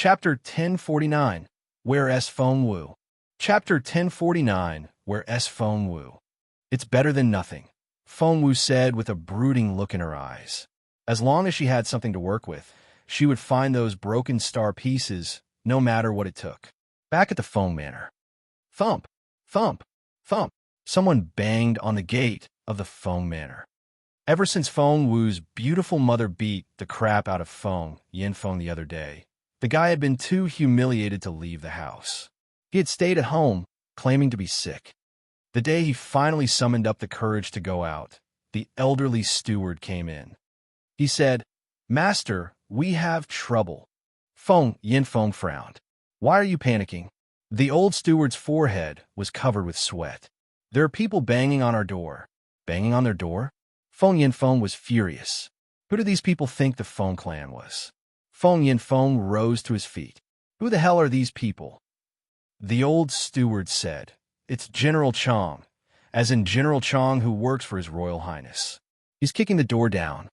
Chapter 1049, Where S Feng Wu. Chapter 1049, Where S Feng Wu. It's better than nothing, Feng Wu said with a brooding look in her eyes. As long as she had something to work with, she would find those broken star pieces, no matter what it took. Back at the Feng Manor. Thump, thump, thump. Someone banged on the gate of the Feng Manor. Ever since Feng Wu's beautiful mother beat the crap out of Feng Yinfeng the other day, the guy had been too humiliated to leave the house. He had stayed at home, claiming to be sick. The day he finally summoned up the courage to go out, the elderly steward came in. He said, "Master, we have trouble." Feng Yinfeng frowned. "Why are you panicking?" The old steward's forehead was covered with sweat. "There are people banging on our door." Banging on their door? Feng Yinfeng was furious. Who do these people think the Feng clan was? Feng Yinfeng rose to his feet. "Who the hell are these people?" The old steward said, "It's General Chong, as in General Chong who works for His Royal Highness." He's kicking the door down.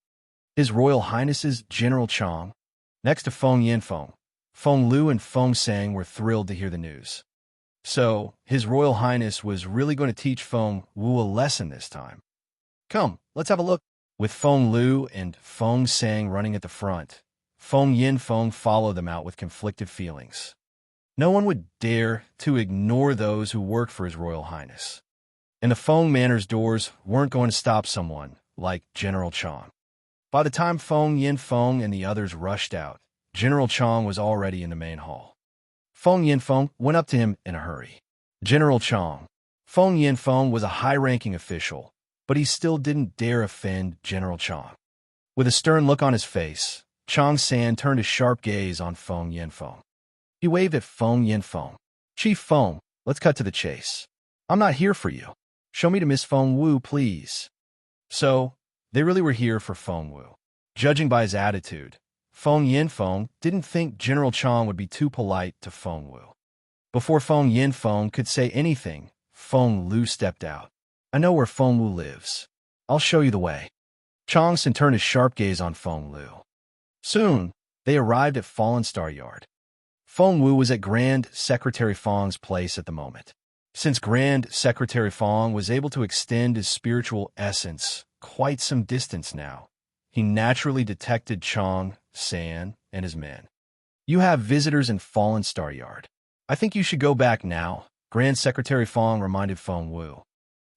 His Royal Highness's General Chong? Next to Feng Yinfeng, Feng Lu and Feng Sang were thrilled to hear the news. So, His Royal Highness was really going to teach Feng Wu a lesson this time. "Come, let's have a look." With Feng Lu and Feng Sang running at the front, Feng Yinfeng followed them out with conflicted feelings. No one would dare to ignore those who worked for His Royal Highness. And the Feng Manor's doors weren't going to stop someone like General Chong. By the time Feng Yinfeng and the others rushed out, General Chong was already in the main hall. Feng Yinfeng went up to him in a hurry. "General Chong." Feng Yinfeng was a high-ranking official, but he still didn't dare offend General Chong. With a stern look on his face, Chong San turned his sharp gaze on Feng Yinfeng. He waved at Feng Yinfeng. "Chief Feng, let's cut to the chase. I'm not here for you. Show me to Miss Feng Wu, please." So, they really were here for Feng Wu. Judging by his attitude, Feng Yinfeng didn't think General Chong would be too polite to Feng Wu. Before Feng Yinfeng could say anything, Feng Lu stepped out. "I know where Feng Wu lives. I'll show you the way." Chong San turned his sharp gaze on Feng Lu. Soon, they arrived at Fallen Star Yard. Feng Wu was at Grand Secretary Feng's place at the moment. Since Grand Secretary Feng was able to extend his spiritual essence quite some distance now, he naturally detected Chong San and his men. "You have visitors in Fallen Star Yard. I think you should go back now," Grand Secretary Feng reminded Feng Wu.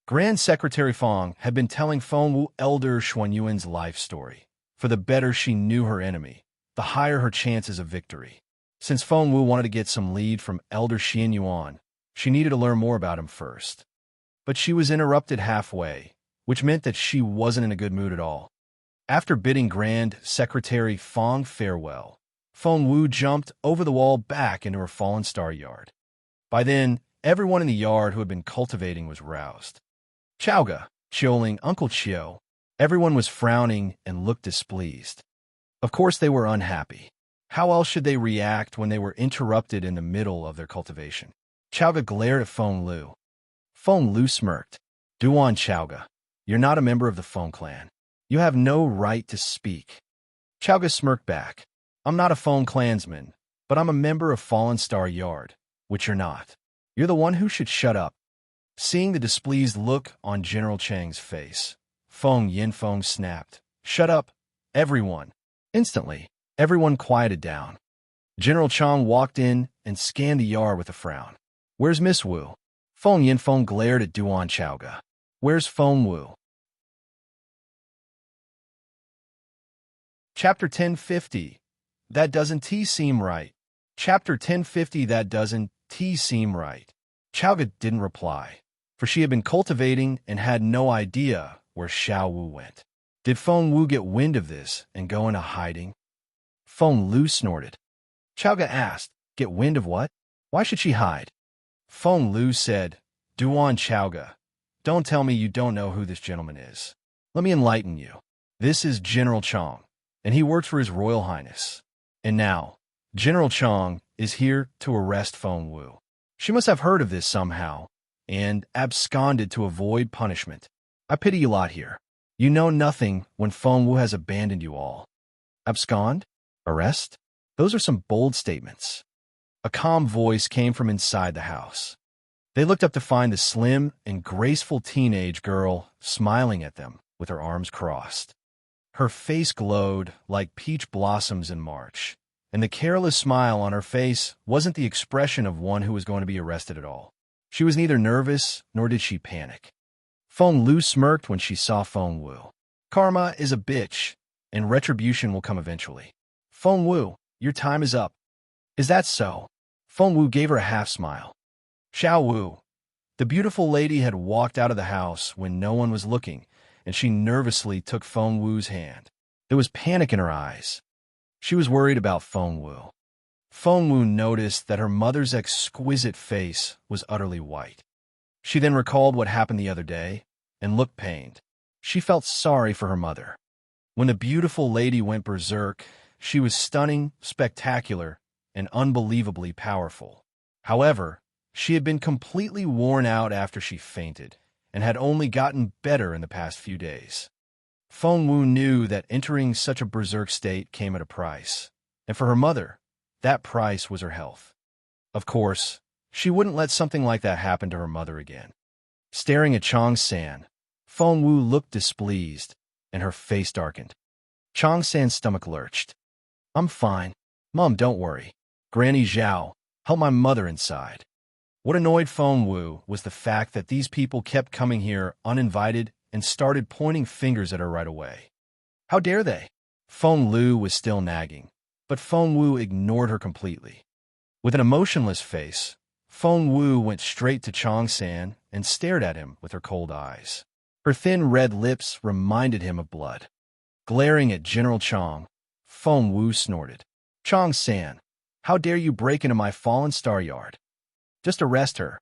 Grand Secretary Feng had been telling Feng Wu Elder Xuanyuan's life story. For the better she knew her enemy, the higher her chances of victory. Since Feng Wu wanted to get some lead from Elder Xuanyuan, she needed to learn more about him first. But she was interrupted halfway, which meant that she wasn't in a good mood at all. After bidding Grand Secretary Feng farewell, Feng Wu jumped over the wall back into her Fallen Star Yard. By then, everyone in the yard who had been cultivating was roused. Chowga, Chioling, Uncle Chio, everyone was frowning and looked displeased. Of course they were unhappy. How else should they react when they were interrupted in the middle of their cultivation? Chowga glared at Feng Lu. Feng Lu smirked. "Duan Chowga, you're not a member of the Feng clan. You have no right to speak." Chowga smirked back. "I'm not a Feng clansman, but I'm a member of Fallen Star Yard, which you're not. You're the one who should shut up." Seeing the displeased look on General Chang's face, Feng Yinfeng snapped, "Shut up, everyone." Instantly, everyone quieted down. General Chong walked in and scanned the yard with a frown. "Where's Miss Wu?" Feng Yinfeng glared at Duan Chowga. "Where's Feng Wu?" Chapter 1050. That doesn't seem right. Chapter 1050. That doesn't seem right. Chowga didn't reply, for she had been cultivating and had no idea where Xiao Wu went. Did Feng Wu get wind of this and go into hiding? Feng Lu snorted. Chowga asked, "Get wind of what? Why should she hide?" Feng Lu said, "Duan Chowga, don't tell me you don't know who this gentleman is. Let me enlighten you. This is General Chong, and he works for His Royal Highness. And now, General Chong is here to arrest Feng Wu. She must have heard of this somehow, and absconded to avoid punishment. I pity you lot here. You know nothing when Feng Wu has abandoned you all." Abscond? Arrest? Those are some bold statements. A calm voice came from inside the house. They looked up to find the slim and graceful teenage girl smiling at them with her arms crossed. Her face glowed like peach blossoms in March, and the careless smile on her face wasn't the expression of one who was going to be arrested at all. She was neither nervous nor did she panic. Feng Lu smirked when she saw Feng Wu. Karma is a bitch, and retribution will come eventually. Feng Wu, your time is up. Is that so? Feng Wu gave her a half-smile. Xiao Wu. The beautiful lady had walked out of the house when no one was looking, and she nervously took Feng Wu's hand. There was panic in her eyes. She was worried about Feng Wu. Feng Wu noticed that her mother's exquisite face was utterly white. She then recalled what happened the other day and looked pained. She felt sorry for her mother. When the beautiful lady went berserk, she was stunning, spectacular, and unbelievably powerful. However, she had been completely worn out after she fainted and had only gotten better in the past few days. Feng Wu knew that entering such a berserk state came at a price, and for her mother, that price was her health. Of course, she wouldn't let something like that happen to her mother again. Staring at Chang San, Feng Wu looked displeased, and her face darkened. Chang San's stomach lurched. I'm fine. Mom, don't worry. Granny Zhao, help my mother inside. What annoyed Feng Wu was the fact that these people kept coming here uninvited and started pointing fingers at her right away. How dare they? Feng Lu was still nagging, but Feng Wu ignored her completely. With an emotionless face, Feng Wu went straight to Chang San and stared at him with her cold eyes. Her thin red lips reminded him of blood. Glaring at General Chang, Feng Wu snorted. Chang San, how dare you break into my fallen star yard? Just arrest her.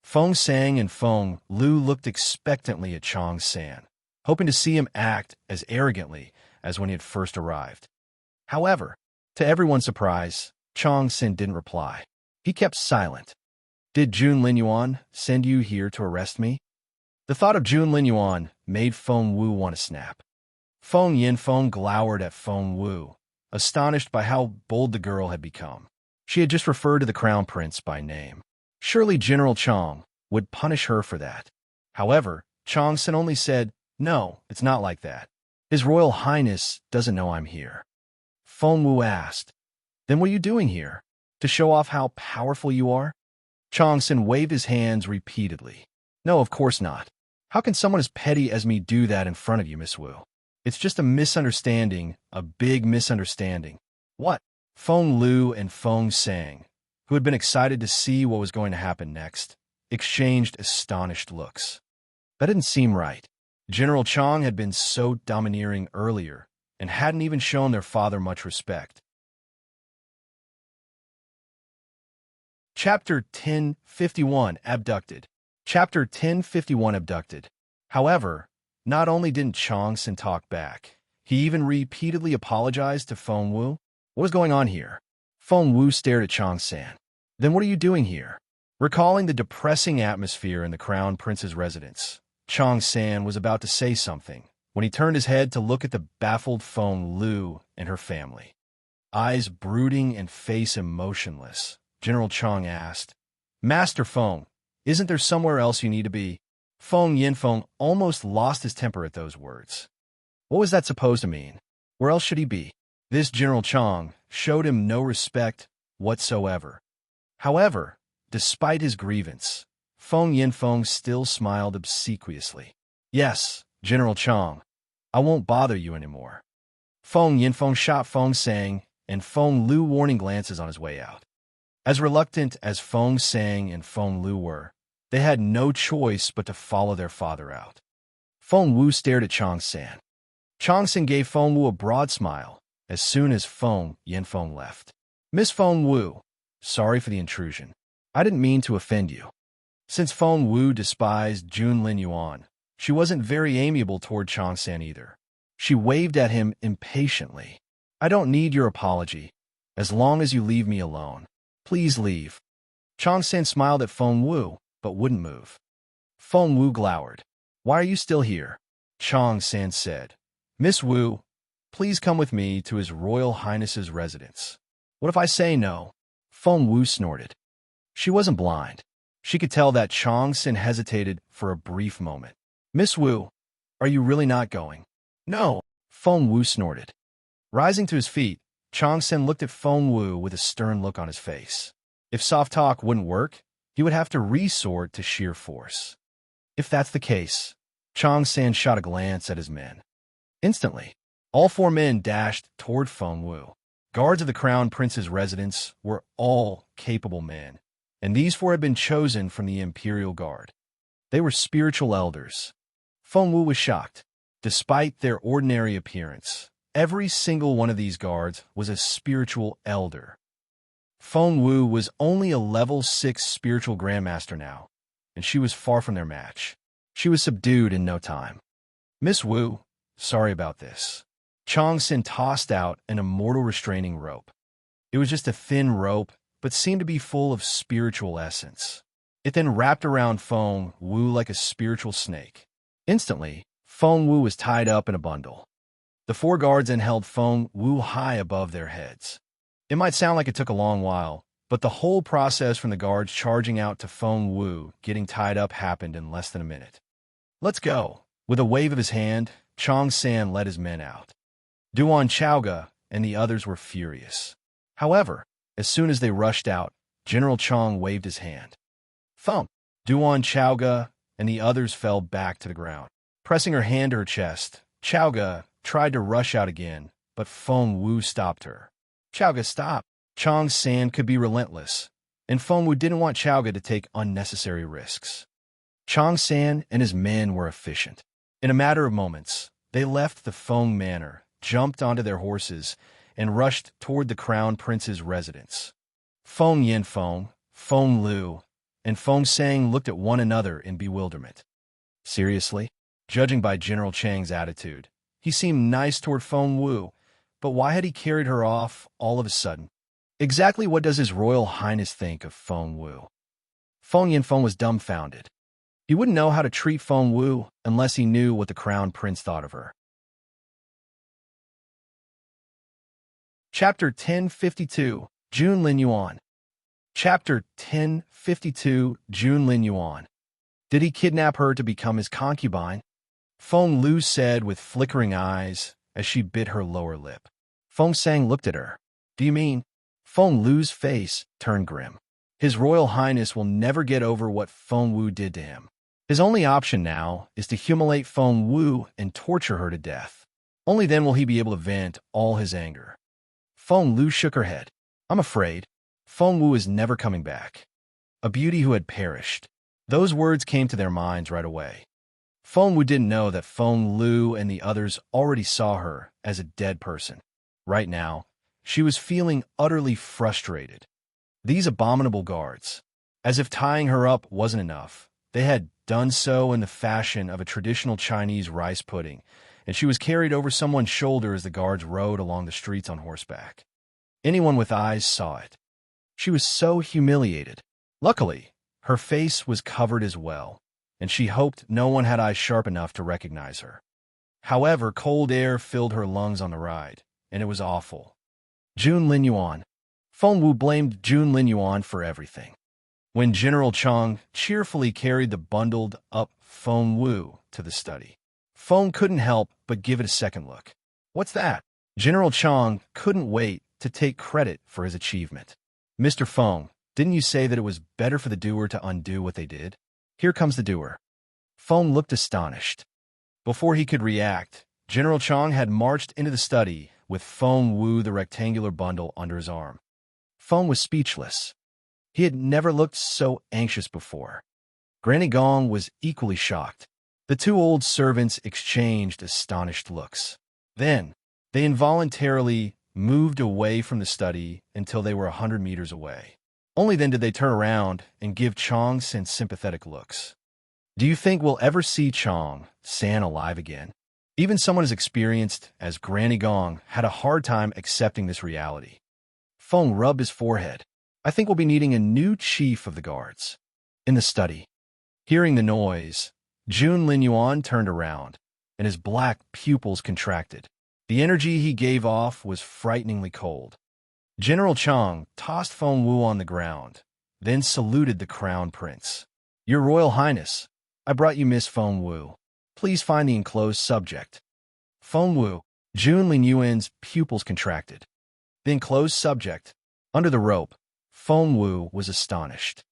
Feng Sang and Feng Lu looked expectantly at Chang San, hoping to see him act as arrogantly as when he had first arrived. However, to everyone's surprise, Chang San didn't reply. He kept silent. Did Jun Linyuan send you here to arrest me? The thought of Jun Linyuan made Feng Wu want to snap. Feng Yinfeng glowered at Feng Wu, astonished by how bold the girl had become. She had just referred to the crown prince by name. Surely General Chang would punish her for that. However, Chang San only said, No, it's not like that. His Royal Highness doesn't know I'm here. Feng Wu asked, Then what are you doing here? To show off how powerful you are? Chang San waved his hands repeatedly. No, of course not. How can someone as petty as me do that in front of you, Miss Wu? It's just a misunderstanding, a big misunderstanding. What? Feng Lu and Feng Sang, who had been excited to see what was going to happen next, exchanged astonished looks. That didn't seem right. General Chang had been so domineering earlier and hadn't even shown their father much respect. Chapter 1051 Abducted. Chapter 1051 Abducted. However, not only didn't Chang San talk back, he even repeatedly apologized to Feng Wu. What was going on here? Feng Wu stared at Chang San. Then what are you doing here? Recalling the depressing atmosphere in the Crown Prince's residence, Chang San was about to say something when he turned his head to look at the baffled Feng Lu and her family. Eyes brooding and face emotionless, General Chang asked, Master Feng, isn't there somewhere else you need to be? Feng Yinfeng almost lost his temper at those words. What was that supposed to mean? Where else should he be? This General Chang showed him no respect whatsoever. However, despite his grievance, Feng Yinfeng still smiled obsequiously. Yes, General Chang, I won't bother you anymore. Feng Yinfeng shot Feng Sang and Feng Lu warning glances on his way out. As reluctant as Feng Sang and Feng Lu were, they had no choice but to follow their father out. Feng Wu stared at Chang San. Chang San gave Feng Wu a broad smile as soon as Feng Yinfeng left. Miss Feng Wu, sorry for the intrusion. I didn't mean to offend you. Since Feng Wu despised Jun Linyuan, she wasn't very amiable toward Chang San either. She waved at him impatiently. I don't need your apology, as long as you leave me alone. Please leave. Chang San smiled at Feng Wu, but wouldn't move. Feng Wu glowered. Why are you still here? Chang San said. Miss Wu, please come with me to His Royal Highness's residence. What if I say no? Feng Wu snorted. She wasn't blind. She could tell that Chang Sin hesitated for a brief moment. Miss Wu, are you really not going? No, Feng Wu snorted. Rising to his feet, Chang Sin looked at Feng Wu with a stern look on his face. If soft talk wouldn't work, he would have to resort to sheer force. If that's the case, Chang Sin shot a glance at his men. Instantly, all 4 men dashed toward Feng Wu. Guards of the Crown Prince's residence were all capable men, and these 4 had been chosen from the Imperial Guard. They were spiritual elders. Feng Wu was shocked. Despite their ordinary appearance, every single one of these guards was a spiritual elder. Feng Wu was only a level 6 spiritual grandmaster now, and she was far from their match. She was subdued in no time. Miss Wu, sorry about this. Chang Sin tossed out an immortal restraining rope. It was just a thin rope, but seemed to be full of spiritual essence. It then wrapped around Feng Wu like a spiritual snake. Instantly, Feng Wu was tied up in a bundle. The 4 guards then held Feng Wu high above their heads. It might sound like it took a long while, but the whole process from the guards charging out to Feng Wu getting tied up happened in less than a minute. Let's go. With a wave of his hand, Chang San led his men out. Duan Chaoga and the others were furious. However, as soon as they rushed out, General Chang waved his hand. Thump! Duan Chaoga and the others fell back to the ground. Pressing her hand to her chest, Chaoga tried to rush out again, but Feng Wu stopped her. Chaoga, stop! Chang San could be relentless, and Feng Wu didn't want Chaoga to take unnecessary risks. Chang San and his men were efficient. In a matter of moments, they left the Feng Manor, jumped onto their horses, and rushed toward the Crown Prince's residence. Feng Yanfeng, Feng Lu, and Feng Sang looked at one another in bewilderment. Seriously? Judging by General Chang's attitude, he seemed nice toward Feng Wu, but why had he carried her off all of a sudden? Exactly what does His Royal Highness think of Feng Wu? Feng Yanfeng was dumbfounded. He wouldn't know how to treat Feng Wu unless he knew what the Crown Prince thought of her. Chapter 1052, Jun Lin Yuan. Chapter 1052, Jun Lin Yuan. Did he kidnap her to become his concubine? Feng Lu said with flickering eyes as she bit her lower lip. Feng Sang looked at her. Do you mean? Feng Lu's face turned grim. His Royal Highness will never get over what Feng Wu did to him. His only option now is to humiliate Feng Wu and torture her to death. Only then will he be able to vent all his anger. Feng Lu shook her head. I'm afraid Feng Wu is never coming back. A beauty who had perished. Those words came to their minds right away. Feng Wu didn't know that Feng Lu and the others already saw her as a dead person. Right now, she was feeling utterly frustrated. These abominable guards, as if tying her up wasn't enough, they had done so in the fashion of a traditional Chinese rice pudding, and she was carried over someone's shoulder as the guards rode along the streets on horseback. Anyone with eyes saw it. She was so humiliated. Luckily, her face was covered as well, and she hoped no one had eyes sharp enough to recognize her. However, cold air filled her lungs on the ride, and it was awful. Jun Lin Yuan. Feng Wu blamed Jun Lin Yuan for everything. When General Chang cheerfully carried the bundled up Feng Wu to the study, Feng couldn't help but give it a second look. What's that? General Chang couldn't wait to take credit for his achievement. Mr. Feng, didn't you say that it was better for the doer to undo what they did? Here comes the doer. Feng looked astonished. Before he could react, General Chang had marched into the study with Feng Wu the rectangular bundle under his arm. Feng was speechless. He had never looked so anxious before. Granny Gong was equally shocked. The 2 old servants exchanged astonished looks. Then, they involuntarily moved away from the study until they were 100 meters away. Only then did they turn around and give Chang San sympathetic looks. Do you think we'll ever see Chang San alive again? Even someone as experienced as Granny Gong had a hard time accepting this reality. Feng rubbed his forehead. I think we'll be needing a new chief of the guards. In the study, hearing the noise, Jun Lin Yuan turned around, and his black pupils contracted. The energy he gave off was frighteningly cold. General Chang tossed Feng Wu on the ground, then saluted the crown prince. Your Royal Highness, I brought you Miss Feng Wu. Please find the enclosed subject. Feng Wu. Jun Lin Yuan's pupils contracted. The enclosed subject. Under the rope, Feng Wu was astonished.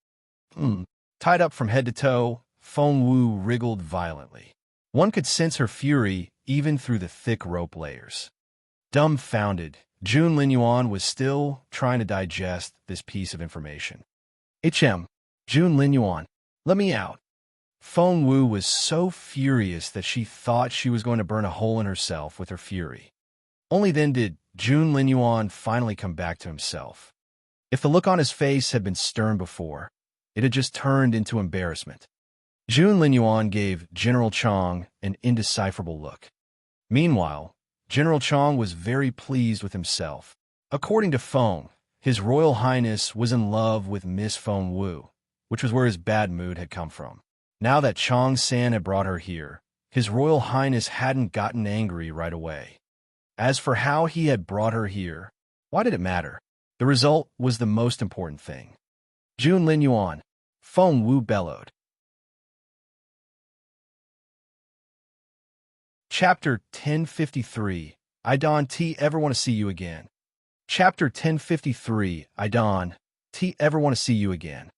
Tied up from head to toe, Feng Wu wriggled violently. One could sense her fury even through the thick rope layers. Dumbfounded, Jun Lin Yuan was still trying to digest this piece of information. Jun Lin Yuan, let me out. Feng Wu was so furious that she thought she was going to burn a hole in herself with her fury. Only then did Jun Lin Yuan finally come back to himself. If the look on his face had been stern before, it had just turned into embarrassment. Jun Lin Yuan gave General Chang an indecipherable look. Meanwhile, General Chang was very pleased with himself. According to Feng, His Royal Highness was in love with Miss Feng Wu, which was where his bad mood had come from. Now that Chang San had brought her here, His Royal Highness hadn't gotten angry right away. As for how he had brought her here, why did it matter? The result was the most important thing. Jun Lin Yuan, Feng Wu bellowed. Chapter 1053, I don't ever want to see you again. Chapter 1053, I don't ever want to see you again.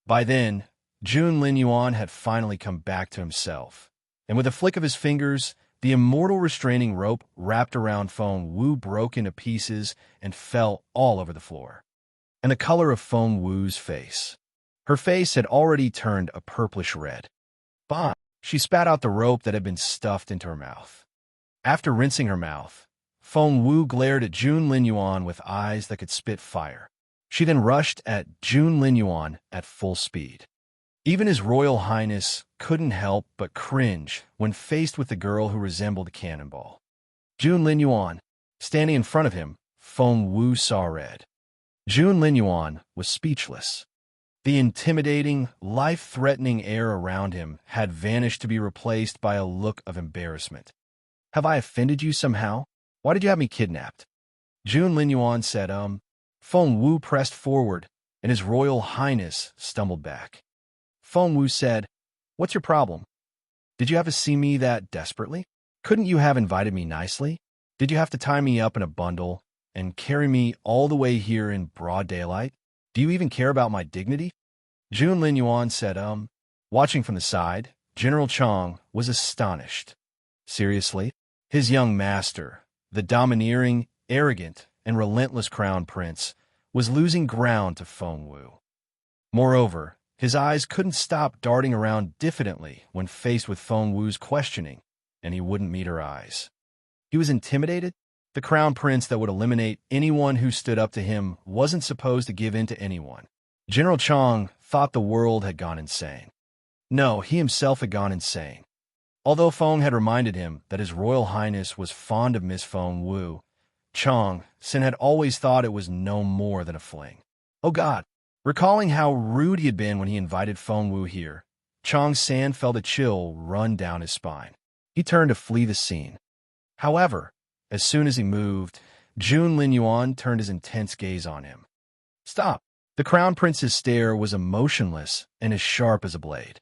By then, Jun Lin Yuan had finally come back to himself, and with a flick of his fingers, the immortal restraining rope wrapped around Feng Wu broke into pieces and fell all over the floor. And the color of Feng Wu's face. Her face had already turned a purplish red. Bah! She spat out the rope that had been stuffed into her mouth. After rinsing her mouth, Feng Wu glared at Jun Lin Yuan with eyes that could spit fire. She then rushed at Jun Lin Yuan at full speed. Even His Royal Highness couldn't help but cringe when faced with the girl who resembled a cannonball. Jun Lin Yuan. Standing in front of him, Feng Wu saw red. Jun Lin Yuan was speechless. The intimidating, life-threatening air around him had vanished to be replaced by a look of embarrassment. Have I offended you somehow? Why did you have me kidnapped? Jun Lin Yuan said, Feng Wu pressed forward, and His Royal Highness stumbled back. Feng Wu said, What's your problem? Did you have to see me that desperately? Couldn't you have invited me nicely? Did you have to tie me up in a bundle and carry me all the way here in broad daylight? Do you even care about my dignity? Jun Lin Yuan said, Watching from the side, General Chang was astonished. Seriously? His young master, the domineering, arrogant, and relentless crown prince, was losing ground to Feng Wu. Moreover, his eyes couldn't stop darting around diffidently when faced with Feng Wu's questioning, and he wouldn't meet her eyes. He was intimidated. The crown prince that would eliminate anyone who stood up to him wasn't supposed to give in to anyone. General Chang thought the world had gone insane. No, he himself had gone insane. Although Feng had reminded him that His Royal Highness was fond of Miss Feng Wu, Chang San had always thought it was no more than a fling. Oh God! Recalling how rude he had been when he invited Feng Wu here, Chang San felt a chill run down his spine. He turned to flee the scene. However, as soon as he moved, Jun Lin Yuan turned his intense gaze on him. Stop! The crown prince's stare was emotionless and as sharp as a blade.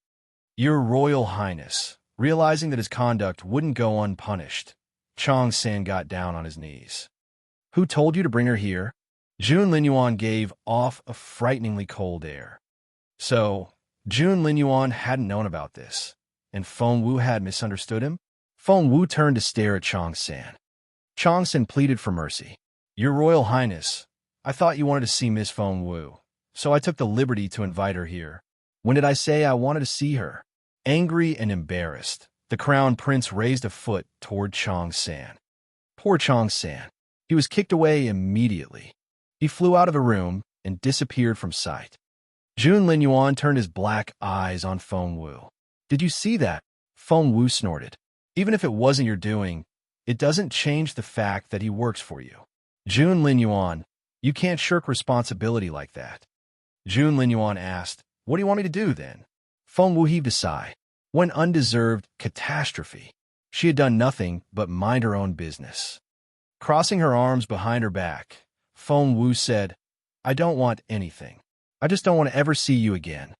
Your Royal Highness. Realizing that his conduct wouldn't go unpunished, Chang San got down on his knees. Who told you to bring her here? Jun Lin Yuan gave off a frighteningly cold air. So, Jun Lin Yuan hadn't known about this, and Feng Wu had misunderstood him? Feng Wu turned to stare at Chang San. Chang San pleaded for mercy. Your Royal Highness, I thought you wanted to see Miss Feng Wu, so I took the liberty to invite her here. When did I say I wanted to see her? Angry and embarrassed, the crown prince raised a foot toward Chang San. Poor Chang San. He was kicked away immediately. He flew out of the room and disappeared from sight. Jun Lin Yuan turned his black eyes on Feng Wu. Did you see that? Feng Wu snorted. Even if it wasn't your doing, it doesn't change the fact that he works for you. Jun Lin Yuan, you can't shirk responsibility like that. Jun Lin Yuan asked, What do you want me to do then? Feng Wu heaved a sigh. What undeserved catastrophe. She had done nothing but mind her own business. Crossing her arms behind her back, Feng Wu said, I don't want anything. I just don't want to ever see you again.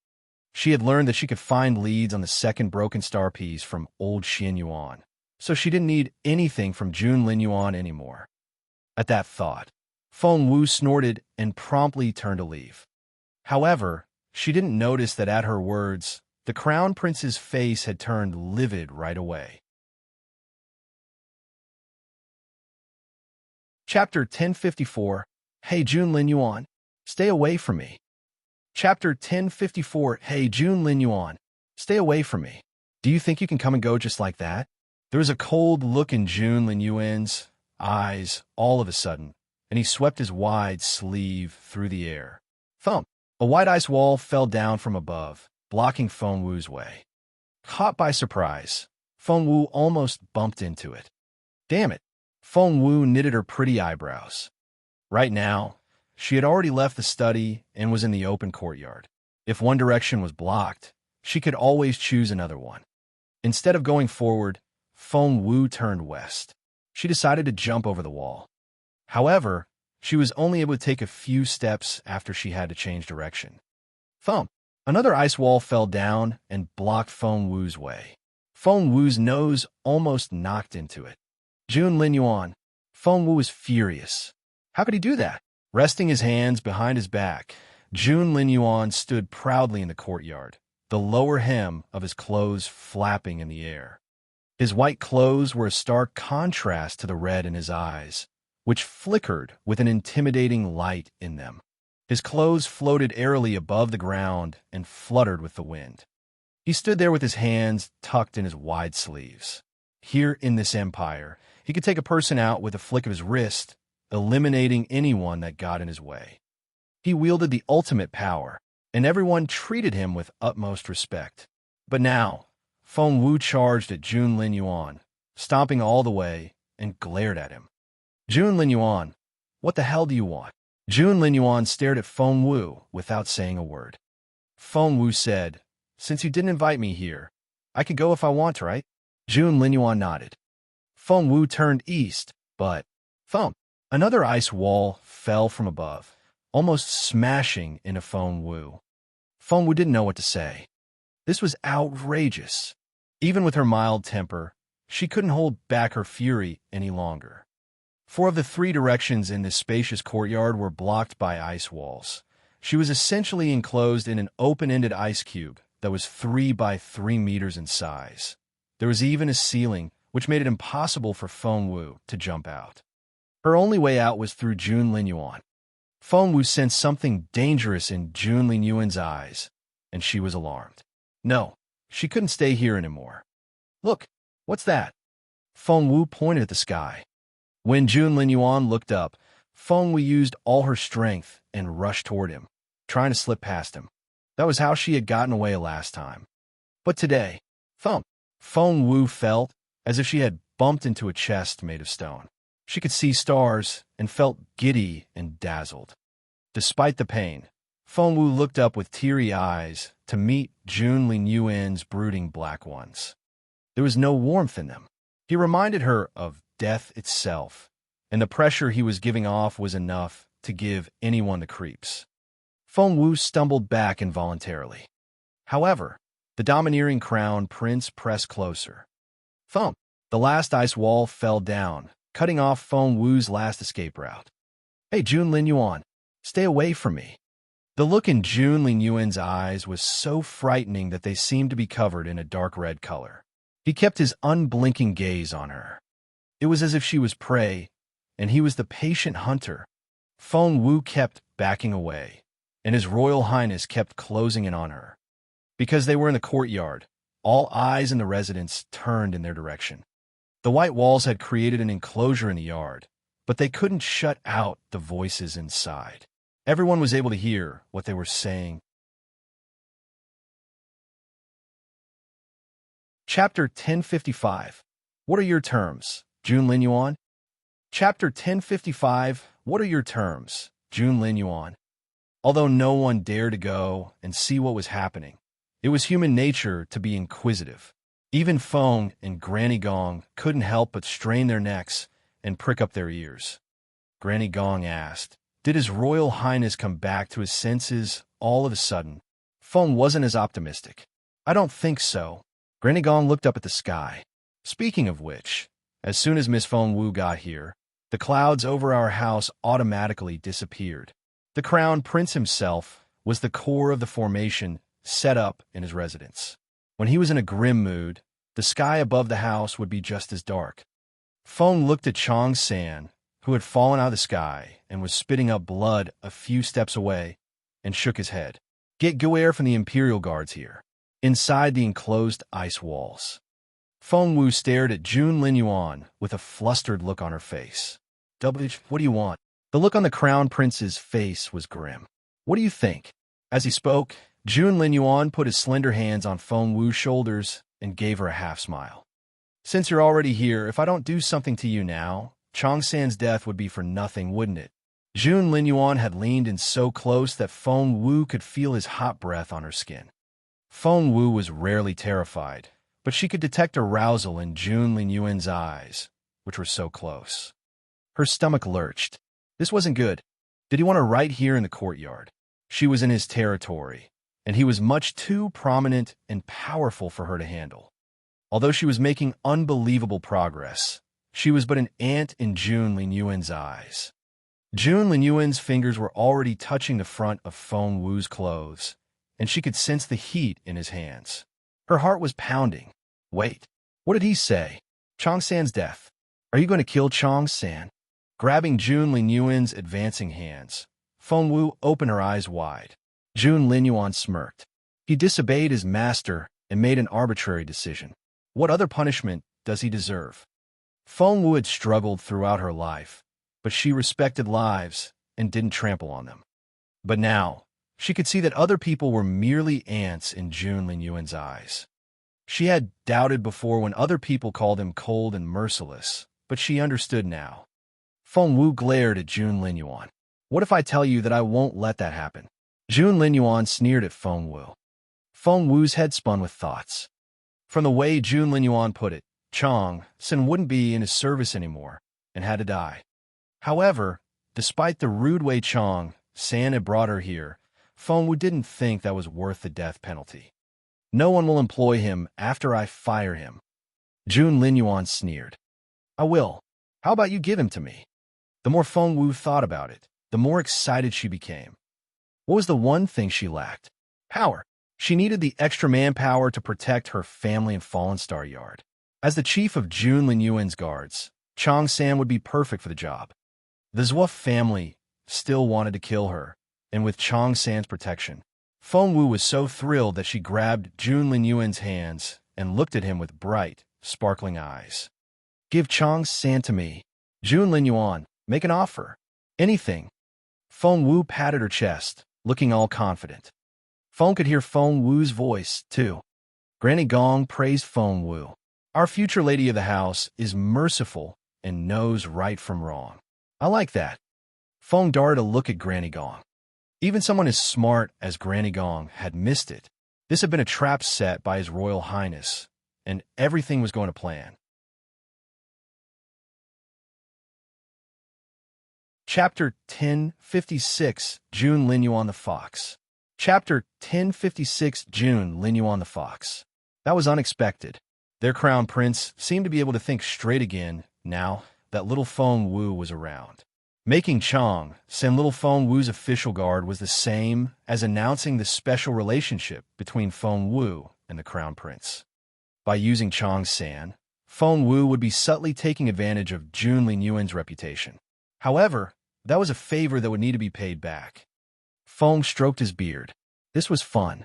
She had learned that she could find leads on the second broken star piece from old Xian Yuan, so she didn't need anything from Jun Lin Yuan anymore. At that thought, Feng Wu snorted and promptly turned to leave. However, she didn't notice that at her words, the crown prince's face had turned livid right away. Chapter 1054, Hey Jun Lin Yuan, stay away from me. Chapter 1054, Hey Jun Lin Yuan, stay away from me. Do you think you can come and go just like that? There was a cold look in Jun Lin Yuan's eyes all of a sudden, and he swept his wide sleeve through the air. Thump! A white ice wall fell down from above, blocking Feng Wu's way. Caught by surprise, Feng Wu almost bumped into it. Damn it! Feng Wu knitted her pretty eyebrows. Right now, she had already left the study and was in the open courtyard. If one direction was blocked, she could always choose another one. Instead of going forward, Feng Wu turned west. She decided to jump over the wall. However, she was only able to take a few steps after she had to change direction. Thump! Another ice wall fell down and blocked Feng Wu's way. Feng Wu's nose almost knocked into it. Jun Lin Yuan. Feng Wu was furious. How could he do that? Resting his hands behind his back, Jun Lin Yuan stood proudly in the courtyard, the lower hem of his clothes flapping in the air. His white clothes were a stark contrast to the red in his eyes, which flickered with an intimidating light in them. His clothes floated airily above the ground and fluttered with the wind. He stood there with his hands tucked in his wide sleeves. Here in this empire, he could take a person out with a flick of his wrist, eliminating anyone that got in his way. He wielded the ultimate power, and everyone treated him with utmost respect. But now, Feng Wu charged at Jun Lin Yuan, stomping all the way, and glared at him. Jun Lin Yuan, what the hell do you want? Jun Lin Yuan stared at Feng Wu without saying a word. Feng Wu said, Since you didn't invite me here, I could go if I want, right? Jun Lin Yuan nodded. Feng Wu turned east, but thump! Another ice wall fell from above, almost smashing into Feng Wu. Feng Wu didn't know what to say. This was outrageous. Even with her mild temper, she couldn't hold back her fury any longer. 4 of the 3 directions in this spacious courtyard were blocked by ice walls. She was essentially enclosed in an open-ended ice cube that was 3 by 3 meters in size. There was even a ceiling, which made it impossible for Feng Wu to jump out. Her only way out was through Jun Lin Yuan. Feng Wu sensed something dangerous in Jun Lin Yuan's eyes, and she was alarmed. No, she couldn't stay here anymore. Look, what's that? Feng Wu pointed at the sky. When Jun Lin Yuan looked up, Feng Wu used all her strength and rushed toward him, trying to slip past him. That was how she had gotten away last time. But today, thump! Feng Wu felt as if she had bumped into a chest made of stone. She could see stars and felt giddy and dazzled. Despite the pain, Feng Wu looked up with teary eyes to meet Jun Lin Yuan's brooding black ones. There was no warmth in them. He reminded her of death itself, and the pressure he was giving off was enough to give anyone the creeps. Feng Wu stumbled back involuntarily. However, the domineering crown prince pressed closer. Thump! The last ice wall fell down, cutting off Feng Wu's last escape route. Hey, Jun Lin Yuan, stay away from me. The look in Jun Lin Yuan's eyes was so frightening that they seemed to be covered in a dark red color. He kept his unblinking gaze on her. It was as if she was prey, and he was the patient hunter. Feng Wu kept backing away, and His Royal Highness kept closing in on her. Because they were in the courtyard, all eyes in the residence turned in their direction. The white walls had created an enclosure in the yard, but they couldn't shut out the voices inside. Everyone was able to hear what they were saying. Chapter 1055. What are your terms, Jun Lin Yuan? Chapter 1055. What are your terms, Jun Lin Yuan? Although no one dared to go and see what was happening, it was human nature to be inquisitive. Even Feng and Granny Gong couldn't help but strain their necks and prick up their ears. Granny Gong asked, Did His Royal Highness come back to his senses all of a sudden? Feng wasn't as optimistic. I don't think so. Granny Gong looked up at the sky. Speaking of which, as soon as Miss Feng Wu got here, the clouds over our house automatically disappeared. The Crown Prince himself was the core of the formation set up in his residence. When he was in a grim mood, the sky above the house would be just as dark. Feng looked at Chong San, who had fallen out of the sky and was spitting up blood a few steps away, and shook his head. Get Guer from the Imperial guards here, inside the enclosed ice walls. Feng Wu stared at Jun Linyuan with a flustered look on her face. What do you want? The look on the Crown Prince's face was grim. What do you think? As he spoke, Jun Linyuan put his slender hands on Feng Wu's shoulders and gave her a half-smile. Since you're already here, if I don't do something to you now, Chong San's death would be for nothing, wouldn't it? Jun Linyuan had leaned in so close that Feng Wu could feel his hot breath on her skin. Feng Wu was rarely terrified, but she could detect arousal in Jun Linyuan's eyes, which were so close. Her stomach lurched. This wasn't good. Did he want her right here in the courtyard? She was in his territory, and he was much too prominent and powerful for her to handle. Although she was making unbelievable progress, she was but an ant in Jun Linyuan's eyes. Jun Linyuan's fingers were already touching the front of Feng Wu's clothes, and she could sense the heat in his hands. Her heart was pounding. Wait, what did he say? Chong San's death. Are you going to kill Chong San? Grabbing Jun Linyuan's advancing hands, Feng Wu opened her eyes wide. Jun Linyuan smirked. He disobeyed his master and made an arbitrary decision. What other punishment does he deserve? Feng Wu had struggled throughout her life, but she respected lives and didn't trample on them. But now, she could see that other people were merely ants in Jun Linyuan's eyes. She had doubted before when other people called him cold and merciless, but she understood now. Feng Wu glared at Jun Linyuan. What if I tell you that I won't let that happen? Jun Linyuan sneered at Feng Wu. Feng Wu's head spun with thoughts. From the way Jun Linyuan put it, Chong San wouldn't be in his service anymore and had to die. However, despite the rude way Chong San had brought her here, Feng Wu didn't think that was worth the death penalty. No one will employ him after I fire him. Jun Linyuan sneered. I will. How about you give him to me? The more Feng Wu thought about it, the more excited she became. What was the one thing she lacked? Power. She needed the extra manpower to protect her family in Fallen Star Yard. As the chief of Jun Linyuan's guards, Chong San would be perfect for the job. The Zhua family still wanted to kill her, and with Chong San's protection, Feng Wu was so thrilled that she grabbed Jun Linyuan's hands and looked at him with bright, sparkling eyes. Give Chong San to me. Jun Linyuan, make an offer. Anything. Feng Wu patted her chest, looking all confident. Feng could hear Feng Wu's voice, too. Granny Gong praised Feng Wu. Our future lady of the house is merciful and knows right from wrong. I like that. Feng darted a look at Granny Gong. Even someone as smart as Granny Gong had missed it. This had been a trap set by His Royal Highness, and everything was going to plan. Chapter 1056, Jun Linyuan the Fox. Chapter 1056, Jun Linyuan the Fox. That was unexpected. Their crown prince seemed to be able to think straight again now that little Feng Wu was around. Making Chong San little Feng Wu's official guard was the same as announcing the special relationship between Feng Wu and the crown prince. By using Chong San, Feng Wu would be subtly taking advantage of Jun Linyuan's reputation. However, that was a favor that would need to be paid back. Feng stroked his beard. This was fun.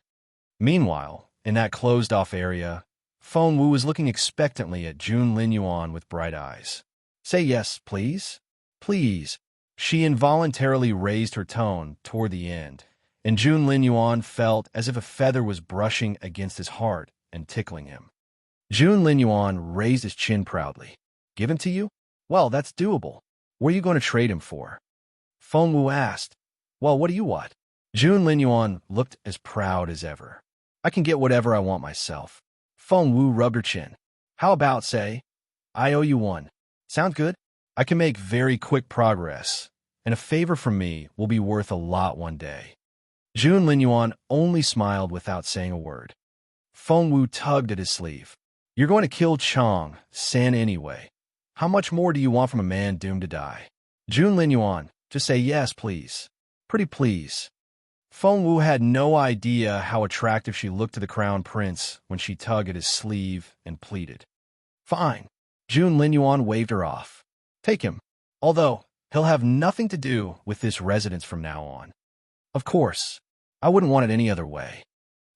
Meanwhile, in that closed-off area, Feng Wu was looking expectantly at Jun Linyuan with bright eyes. Say yes, please. Please. She involuntarily raised her tone toward the end, and Jun Linyuan felt as if a feather was brushing against his heart and tickling him. Jun Linyuan raised his chin proudly. Give him to you? Well, that's doable. What are you going to trade him for? Feng Wu asked. Well, what do you want? Jun Linyuan looked as proud as ever. I can get whatever I want myself. Feng Wu rubbed her chin. How about, say, I owe you one. Sound good? I can make very quick progress, and a favor from me will be worth a lot one day. Jun Linyuan only smiled without saying a word. Feng Wu tugged at his sleeve. You're going to kill Chang San anyway. How much more do you want from a man doomed to die? Jun Linyuan, just say yes, please. Pretty please. Feng Wu had no idea how attractive she looked to the crown prince when she tugged at his sleeve and pleaded. Fine. Jun Linyuan waved her off. Take him. Although, he'll have nothing to do with this residence from now on. Of course. I wouldn't want it any other way.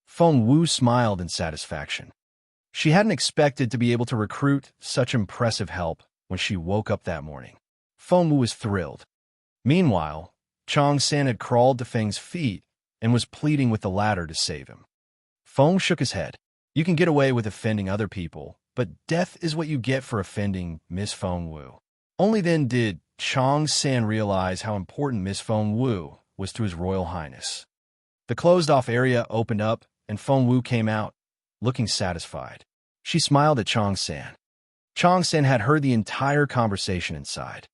Feng Wu smiled in satisfaction. She hadn't expected to be able to recruit such impressive help when she woke up that morning. Feng Wu was thrilled. Meanwhile, Chang San had crawled to Feng's feet and was pleading with the latter to save him. Feng shook his head. You can get away with offending other people, but death is what you get for offending Miss Feng Wu. Only then did Chang San realize how important Miss Feng Wu was to His Royal Highness. The closed-off area opened up, and Feng Wu came out, looking satisfied. She smiled at Chang San. Chang San had heard the entire conversation inside.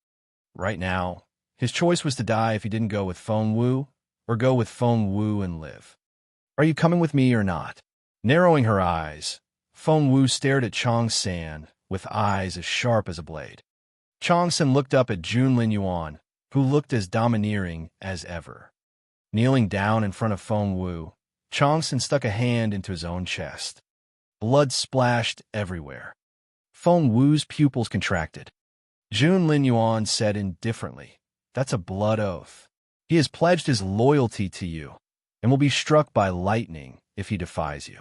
Right now, his choice was to die if he didn't go with Feng Wu, or go with Feng Wu and live. Are you coming with me or not? Narrowing her eyes, Feng Wu stared at Chang San with eyes as sharp as a blade. Chang San looked up at Jun Linyuan, who looked as domineering as ever. Kneeling down in front of Feng Wu, Chang San stuck a hand into his own chest. Blood splashed everywhere. Feng Wu's pupils contracted. Jun Linyuan said indifferently, That's a blood oath. He has pledged his loyalty to you, and will be struck by lightning if he defies you.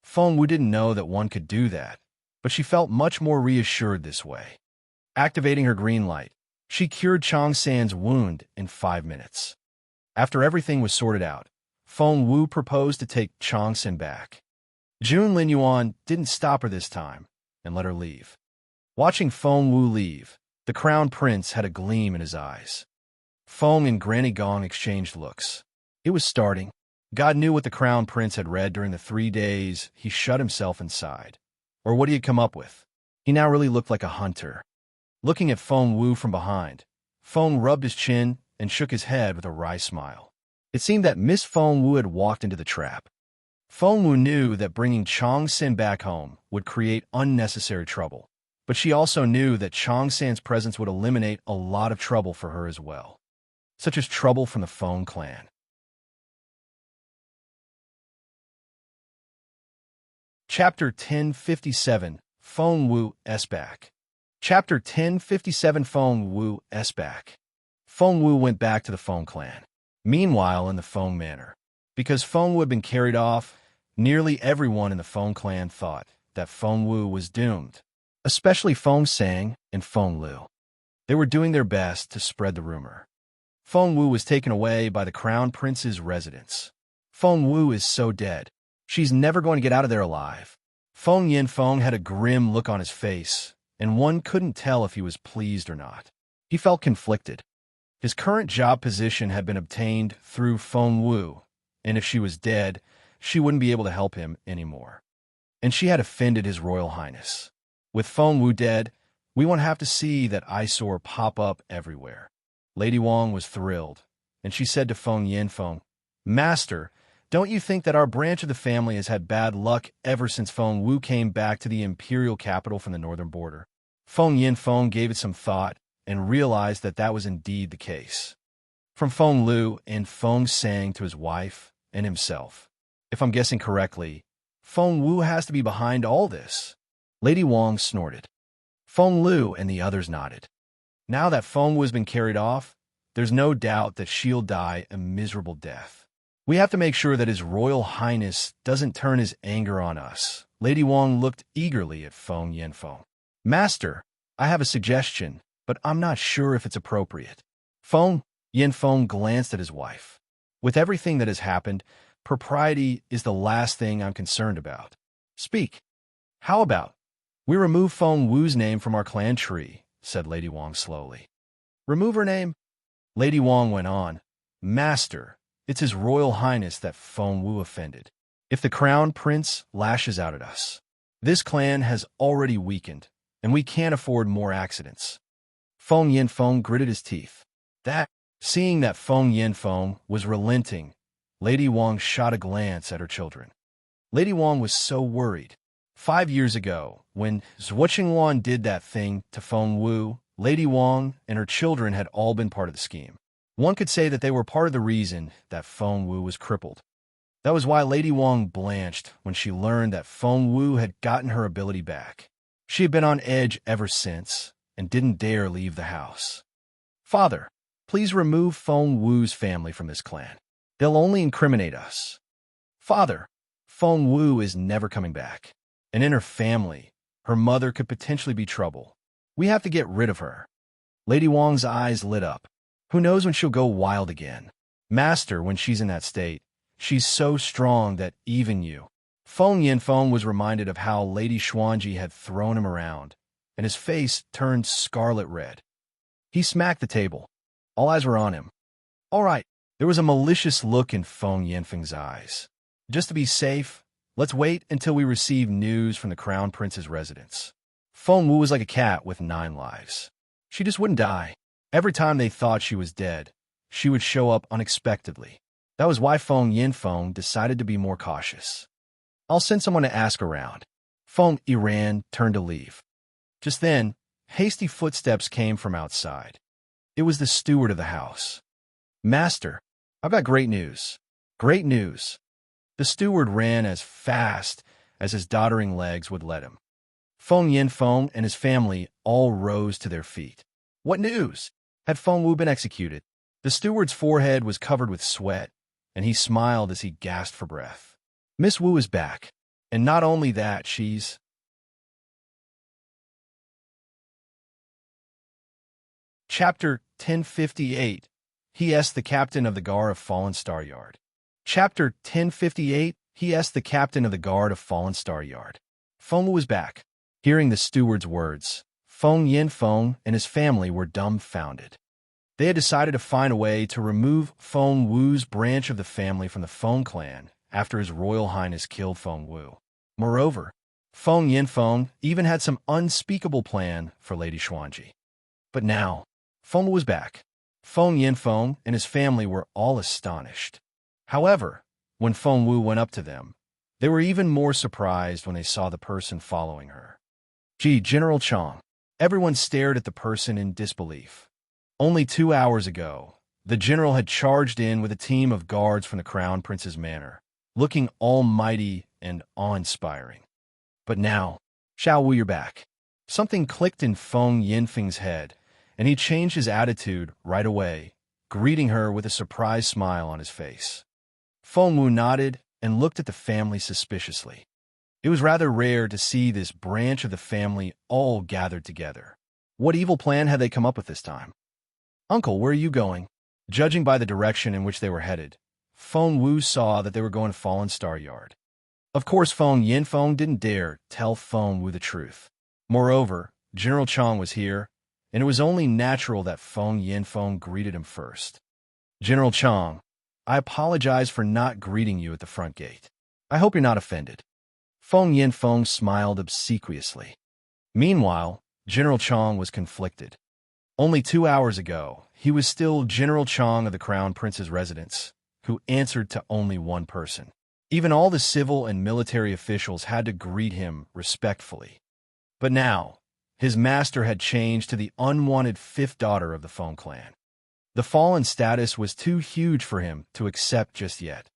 Feng Wu didn't know that one could do that, but she felt much more reassured this way. Activating her green light, she cured Chang San's wound in 5 minutes. After everything was sorted out, Feng Wu proposed to take Chang San back. Jun Linyuan didn't stop her this time and let her leave. Watching Feng Wu leave, the crown prince had a gleam in his eyes. Feng and Granny Gong exchanged looks. It was starting. God knew what the crown prince had read during the 3 days he shut himself inside, or what he had come up with. He now really looked like a hunter. Looking at Feng Wu from behind, Feng rubbed his chin and shook his head with a wry smile. It seemed that Miss Feng Wu had walked into the trap. Feng Wu knew that bringing Chang San back home would create unnecessary trouble, but she also knew that Chang San's presence would eliminate a lot of trouble for her as well, such as trouble from the Feng clan. Chapter 1057, Feng Wu S back. Chapter 1057, Feng Wu S back. Feng Wu went back to the Feng clan. Meanwhile, in the Feng manor, because Feng Wu had been carried off, nearly everyone in the Feng clan thought that Feng Wu was doomed, especially Feng Sang and Feng Liu. They were doing their best to spread the rumor. Feng Wu was taken away by the crown prince's residence. Feng Wu is so dead. She's never going to get out of there alive. Feng Yanfeng had a grim look on his face, and one couldn't tell if he was pleased or not. He felt conflicted. His current job position had been obtained through Feng Wu, and if she was dead, she wouldn't be able to help him anymore. And she had offended His Royal Highness. With Feng Wu dead, we won't have to see that eyesore pop up everywhere. Lady Wang was thrilled, and she said to Feng Yanfeng, Master, don't you think that our branch of the family has had bad luck ever since Feng Wu came back to the Imperial capital from the northern border? Feng Yanfeng gave it some thought and realized that that was indeed the case. From Feng Liu and Feng Sang to his wife and himself. If I'm guessing correctly, Feng Wu has to be behind all this. Lady Wang snorted. Feng Liu and the others nodded. Now that Feng Wu has been carried off, there's no doubt that she'll die a miserable death. We have to make sure that His Royal Highness doesn't turn his anger on us. Lady Wang looked eagerly at Feng Yanfeng. Master, I have a suggestion, but I'm not sure if it's appropriate. Feng Yanfeng glanced at his wife. With everything that has happened, propriety is the last thing I'm concerned about. Speak. How about we remove Feng Wu's name from our clan tree, said Lady Wang slowly. Remove her name? Lady Wang went on. Master, it's His Royal Highness that Feng Wu offended. If the crown prince lashes out at us, this clan has already weakened, and we can't afford more accidents. Feng Yanfeng gritted his teeth. That Seeing that Feng Yinfeng was relenting, Lady Wang shot a glance at her children. Lady Wang was so worried. 5 years ago, when Zhuo Qingwan did that thing to Feng Wu, Lady Wang and her children had all been part of the scheme. One could say that they were part of the reason that Feng Wu was crippled. That was why Lady Wang blanched when she learned that Feng Wu had gotten her ability back. She had been on edge ever since and didn't dare leave the house. "Father, please remove Feng Wu's family from this clan. They'll only incriminate us." "Father, Feng Wu is never coming back. And in her family, her mother could potentially be trouble. We have to get rid of her." Lady Wang's eyes lit up. "Who knows when she'll go wild again? Master, when she's in that state, she's so strong that even you." Feng Yinfeng was reminded of how Lady Xuanji had thrown him around, and his face turned scarlet red. He smacked the table. All eyes were on him. "All right." There was a malicious look in Feng Yinfeng's eyes. "Just to be safe, let's wait until we receive news from the Crown Prince's residence." Feng Wu was like a cat with 9 lives. She just wouldn't die. Every time they thought she was dead, she would show up unexpectedly. That was why Feng Yinfeng decided to be more cautious. "I'll send someone to ask around." Feng Yiran turned to leave. Just then, hasty footsteps came from outside. It was the steward of the house. "Master, I've got great news." "Great news." The steward ran as fast as his doddering legs would let him. Feng Yinfeng and his family all rose to their feet. What news? Had Feng Wu been executed? The steward's forehead was covered with sweat, and he smiled as he gasped for breath. "Miss Wu is back. And not only that, she's..." Chapter 1058. He asked the captain of the guard of Fallen Star Yard. Chapter 1058. He asked the captain of the guard of Fallen Star Yard. Feng Wu was back. Hearing the steward's words, Feng Yinfeng and his family were dumbfounded. They had decided to find a way to remove Feng Wu's branch of the family from the Feng clan after His Royal Highness killed Feng Wu. Moreover, Feng Yinfeng even had some unspeakable plan for Lady Xuanji. But now, Feng Wu was back. Feng Yinfeng and his family were all astonished. However, when Feng Wu went up to them, they were even more surprised when they saw the person following her. "Gee, General Chang." Everyone stared at the person in disbelief. Only 2 hours ago, the general had charged in with a team of guards from the Crown Prince's manor, looking almighty and awe-inspiring. But now, "Xiao Wu, you're back." Something clicked in Feng Yinfeng's head, and he changed his attitude right away, greeting her with a surprised smile on his face. Feng Wu nodded and looked at the family suspiciously. It was rather rare to see this branch of the family all gathered together. What evil plan had they come up with this time? "Uncle, where are you going?" Judging by the direction in which they were headed, Feng Wu saw that they were going to Fallen Star Yard. Of course, Feng Yinfeng didn't dare tell Feng Wu the truth. Moreover, General Chang was here, and it was only natural that Feng Yinfeng greeted him first. "General Chang, I apologize for not greeting you at the front gate. I hope you're not offended." Feng Yinfeng smiled obsequiously. Meanwhile, General Chang was conflicted. Only 2 hours ago, he was still General Chang of the Crown Prince's residence, who answered to only one person. Even all the civil and military officials had to greet him respectfully. But now, his master had changed to the unwanted 5th daughter of the Feng clan. The fallen status was too huge for him to accept just yet.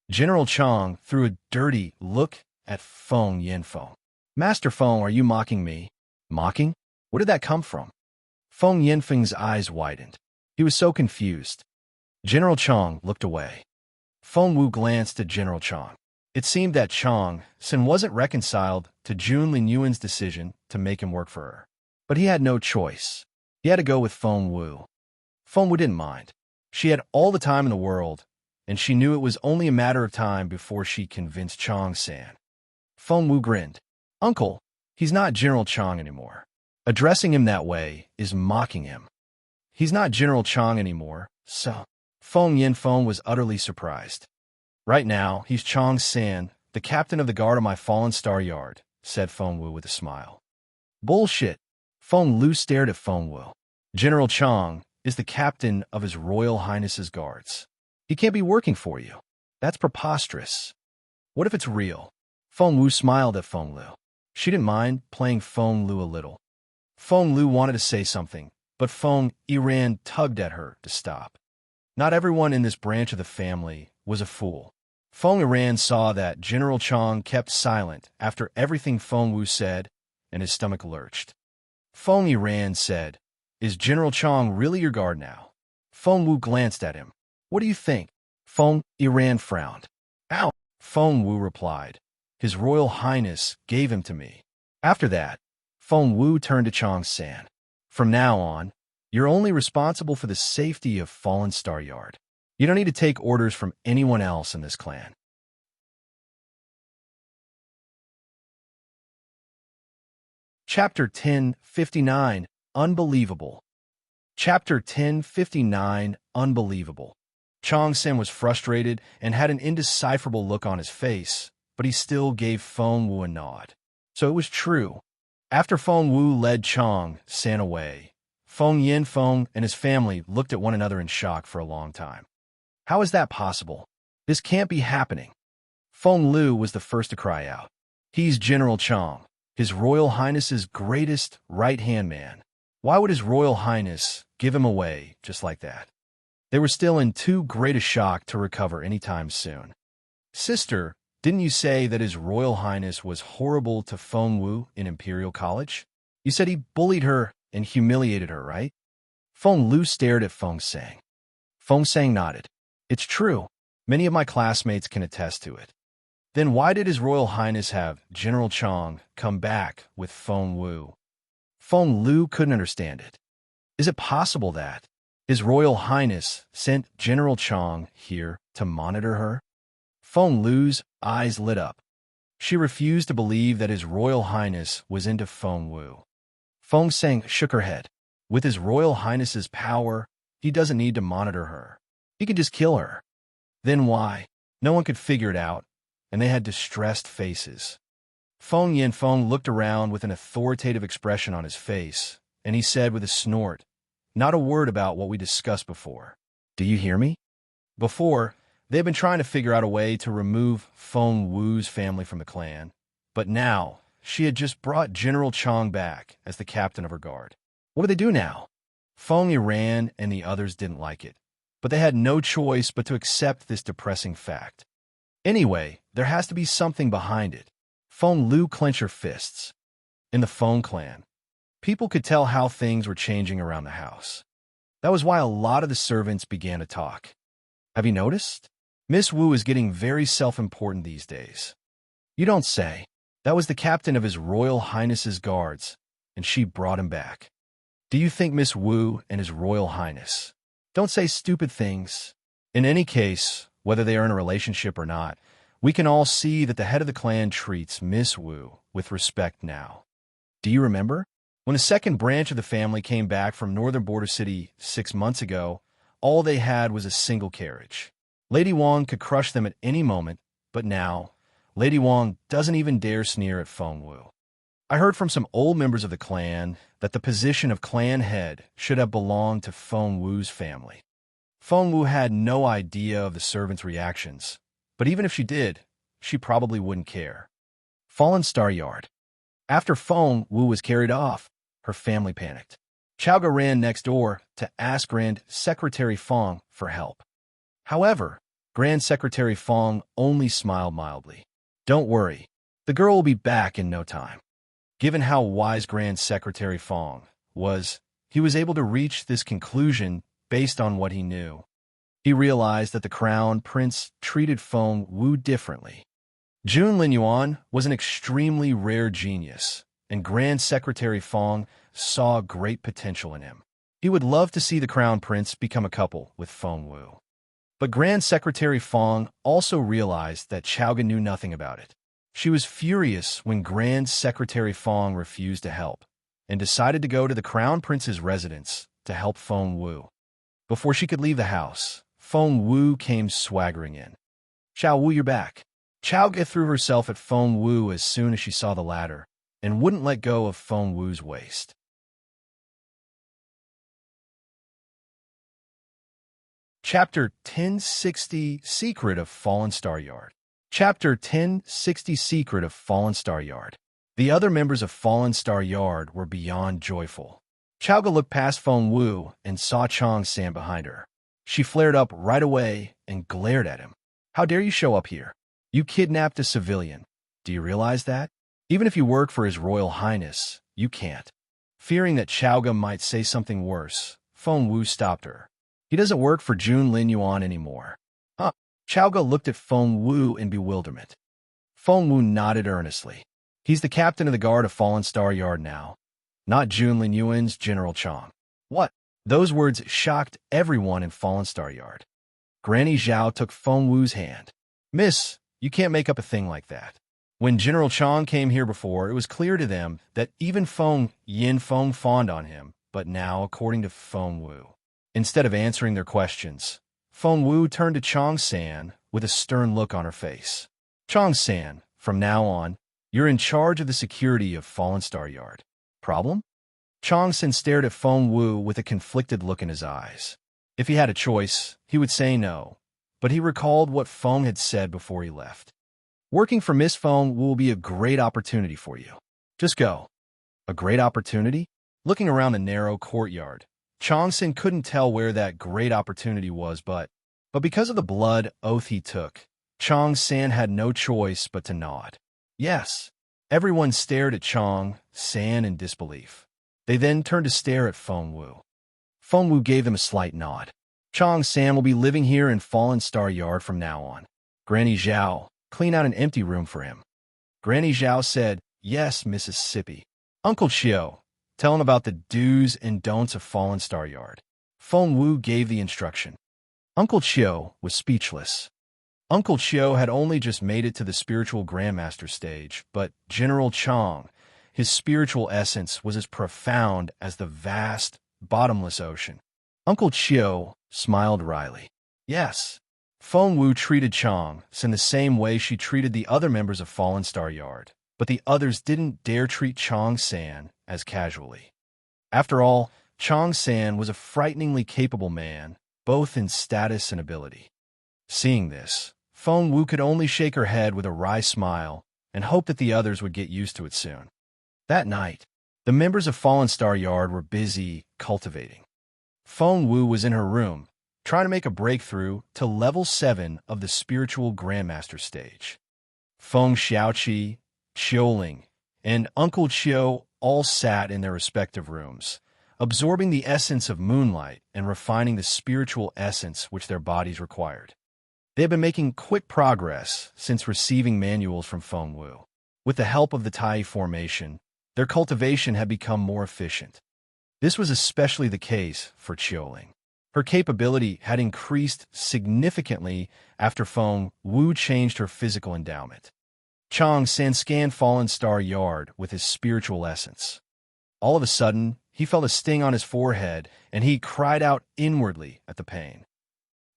General Chang threw a dirty look at Feng Yinfeng. "Master Feng, are you mocking me?" "Mocking? Where did that come from?" Feng Yinfeng's eyes widened. He was so confused. General Chang looked away. Feng Wu glanced at General Chang. It seemed that Chang Sin wasn't reconciled to Jun Linyuan's decision to make him work for her. But he had no choice. He had to go with Feng Wu. Feng Wu didn't mind. She had all the time in the world, and she knew it was only a matter of time before she convinced Chang San. Feng Wu grinned. "Uncle, he's not General Chang anymore. Addressing him that way is mocking him. He's not General Chang anymore, so..." Feng Yinfeng was utterly surprised. "Right now, he's Chang San, the captain of the guard of my Fallen Star Yard," said Feng Wu with a smile. "Bullshit." Feng Lu stared at Feng Wu. "General Chang, is the captain of His Royal Highness's guards. He can't be working for you. That's preposterous. What if it's real? Feng Wu smiled at Feng Lu. She didn't mind playing Feng Lu a little. Feng Lu wanted to say something, but Feng Yiran tugged at her to stop. Not everyone in this branch of the family was a fool. Feng Yiran saw that General Chang kept silent after everything Feng Wu said, and his stomach lurched. Feng Yiran said, "Is General Chang really your guard now?" Feng Wu glanced at him. "What do you think?" Feng Yiran frowned. "Ow!" Feng Wu replied. "His Royal Highness gave him to me." After that, Feng Wu turned to Chang San. "From now on, you're only responsible for the safety of Fallen Star Yard. You don't need to take orders from anyone else in this clan." Chapter 1059, Unbelievable. Chapter 1059, Unbelievable. Chang Sen was frustrated and had an indecipherable look on his face, but he still gave Feng Wu a nod. So it was true. After Feng Wu led Chang Sen away, Feng Yanfeng and his family looked at one another in shock for a long time. How is that possible? This can't be happening. Feng Lu was the first to cry out. He's General Chang, His Royal Highness's greatest right-hand man. Why would His Royal Highness give him away just like that? They were still in too great a shock to recover anytime soon. "Sister, didn't you say that His Royal Highness was horrible to Feng Wu in Imperial College? You said he bullied her and humiliated her, right?" Feng Lu stared at Feng Sang. Feng Sang nodded. "It's true. Many of my classmates can attest to it." "Then why did His Royal Highness have General Chang come back with Feng Wu?" Feng Lu couldn't understand it. Is it possible that His Royal Highness sent General Chang here to monitor her? Feng Lu's eyes lit up. She refused to believe that His Royal Highness was into Feng Wu. Feng Sang shook her head. With His Royal Highness's power, he doesn't need to monitor her. He can just kill her. Then why? No one could figure it out, and they had distressed faces. Feng Yanfeng looked around with an authoritative expression on his face, and he said with a snort, "Not a word about what we discussed before. Do you hear me?" Before, they had been trying to figure out a way to remove Feng Wu's family from the clan, but now she had just brought General Chang back as the captain of her guard. What would they do now? Feng Yiran and the others didn't like it, but they had no choice but to accept this depressing fact. Anyway, there has to be something behind it. Feng Lu clenched her fists. In the Feng clan, people could tell how things were changing around the house. That was why a lot of the servants began to talk. "Have you noticed? Miss Wu is getting very self-important these days." "You don't say." That was the captain of His Royal Highness's guards, and she brought him back. "Do you think Miss Wu and His Royal Highness don't say stupid things?" In any case, whether they are in a relationship or not, we can all see that the head of the clan treats Miss Wu with respect now. Do you remember? When the second branch of the family came back from Northern Border City 6 months ago, all they had was a single carriage. Lady Wang could crush them at any moment, but now, Lady Wang doesn't even dare sneer at Feng Wu. I heard from some old members of the clan that the position of clan head should have belonged to Feng Wu's family. Feng Wu had no idea of the servants' reactions, but even if she did, she probably wouldn't care. Fallen Star Yard. After Feng Wu was carried off, her family panicked. Chao ran next door to ask Grand Secretary Feng for help. However, Grand Secretary Feng only smiled mildly. "Don't worry, the girl will be back in no time." Given how wise Grand Secretary Feng was, he was able to reach this conclusion based on what he knew. He realized that the Crown Prince treated Feng Wu differently. Jun Linyuan was an extremely rare genius, and Grand Secretary Feng saw great potential in him. He would love to see the Crown Prince become a couple with Feng Wu. But Grand Secretary Feng also realized that Chaogan knew nothing about it. She was furious when Grand Secretary Feng refused to help, and decided to go to the Crown Prince's residence to help Feng Wu. Before she could leave the house, Feng Wu came swaggering in. "Chao Wu, you're back." Chao threw herself at Feng Wu as soon as she saw the latter, and wouldn't let go of Feng Wu's waist. Chapter 1060 Secret of Fallen Star Yard. Chapter 1060 Secret of Fallen Star Yard. The other members of Fallen Star Yard were beyond joyful. Chowga looked past Feng Wu and saw Chang stand behind her. She flared up right away and glared at him. How dare you show up here? You kidnapped a civilian. Do you realize that? Even if you work for His Royal Highness, you can't. Fearing that Chowga might say something worse, Feng Wu stopped her. He doesn't work for Jun Lin Yuan anymore. Huh? Chowga looked at Feng Wu in bewilderment. Feng Wu nodded earnestly. He's the captain of the guard of Fallen Star Yard now, not Jun Lin Yuan's General Chang. What? Those words shocked everyone in Fallen Star Yard. Granny Zhao took Feng Wu's hand. Miss, you can't make up a thing like that. When General Chang came here before, it was clear to them that even Feng Yin Feng fawned on him, but now, according to Feng Wu, instead of answering their questions, Feng Wu turned to Chang San with a stern look on her face. Chang San, from now on, you're in charge of the security of Fallen Star Yard. Problem? Chang San stared at Feng Wu with a conflicted look in his eyes. If he had a choice, he would say no, but he recalled what Feng had said before he left. Working for Miss Feng will be a great opportunity for you. Just go. A great opportunity? Looking around the narrow courtyard, Chang San couldn't tell where that great opportunity was, but because of the blood oath he took, Chang San had no choice but to nod. Yes. Everyone stared at Chang San in disbelief. They then turned to stare at Feng Wu. Feng Wu gave them a slight nod. Chang San will be living here in Fallen Star Yard from now on. Granny Zhao, clean out an empty room for him. Granny Zhao said, Yes, Mississippi. Uncle Chio, tell him about the do's and don'ts of Fallen Star Yard. Feng Wu gave the instruction. Uncle Chio was speechless. Uncle Chio had only just made it to the spiritual grandmaster stage, but General Chang, his spiritual essence, was as profound as the vast, bottomless ocean. Uncle Chio smiled wryly. Yes. Feng Wu treated Chang in the same way she treated the other members of Fallen Star Yard, but the others didn't dare treat Chang San as casually. After all, Chang San was a frighteningly capable man, both in status and ability. Seeing this, Feng Wu could only shake her head with a wry smile and hope that the others would get used to it soon. That night, the members of Fallen Star Yard were busy cultivating. Feng Wu was in her room, trying to make a breakthrough to level 7 of the spiritual grandmaster stage. Feng Xiaoqi, Xiuling, and Uncle Chio all sat in their respective rooms, absorbing the essence of moonlight and refining the spiritual essence which their bodies required. They had been making quick progress since receiving manuals from Feng Wu. With the help of the Tai formation, their cultivation had become more efficient. This was especially the case for Xiuling. Her capability had increased significantly after Feng Wu changed her physical endowment. Chang San scanned Fallen Star Yard with his spiritual essence. All of a sudden, he felt a sting on his forehead, and he cried out inwardly at the pain.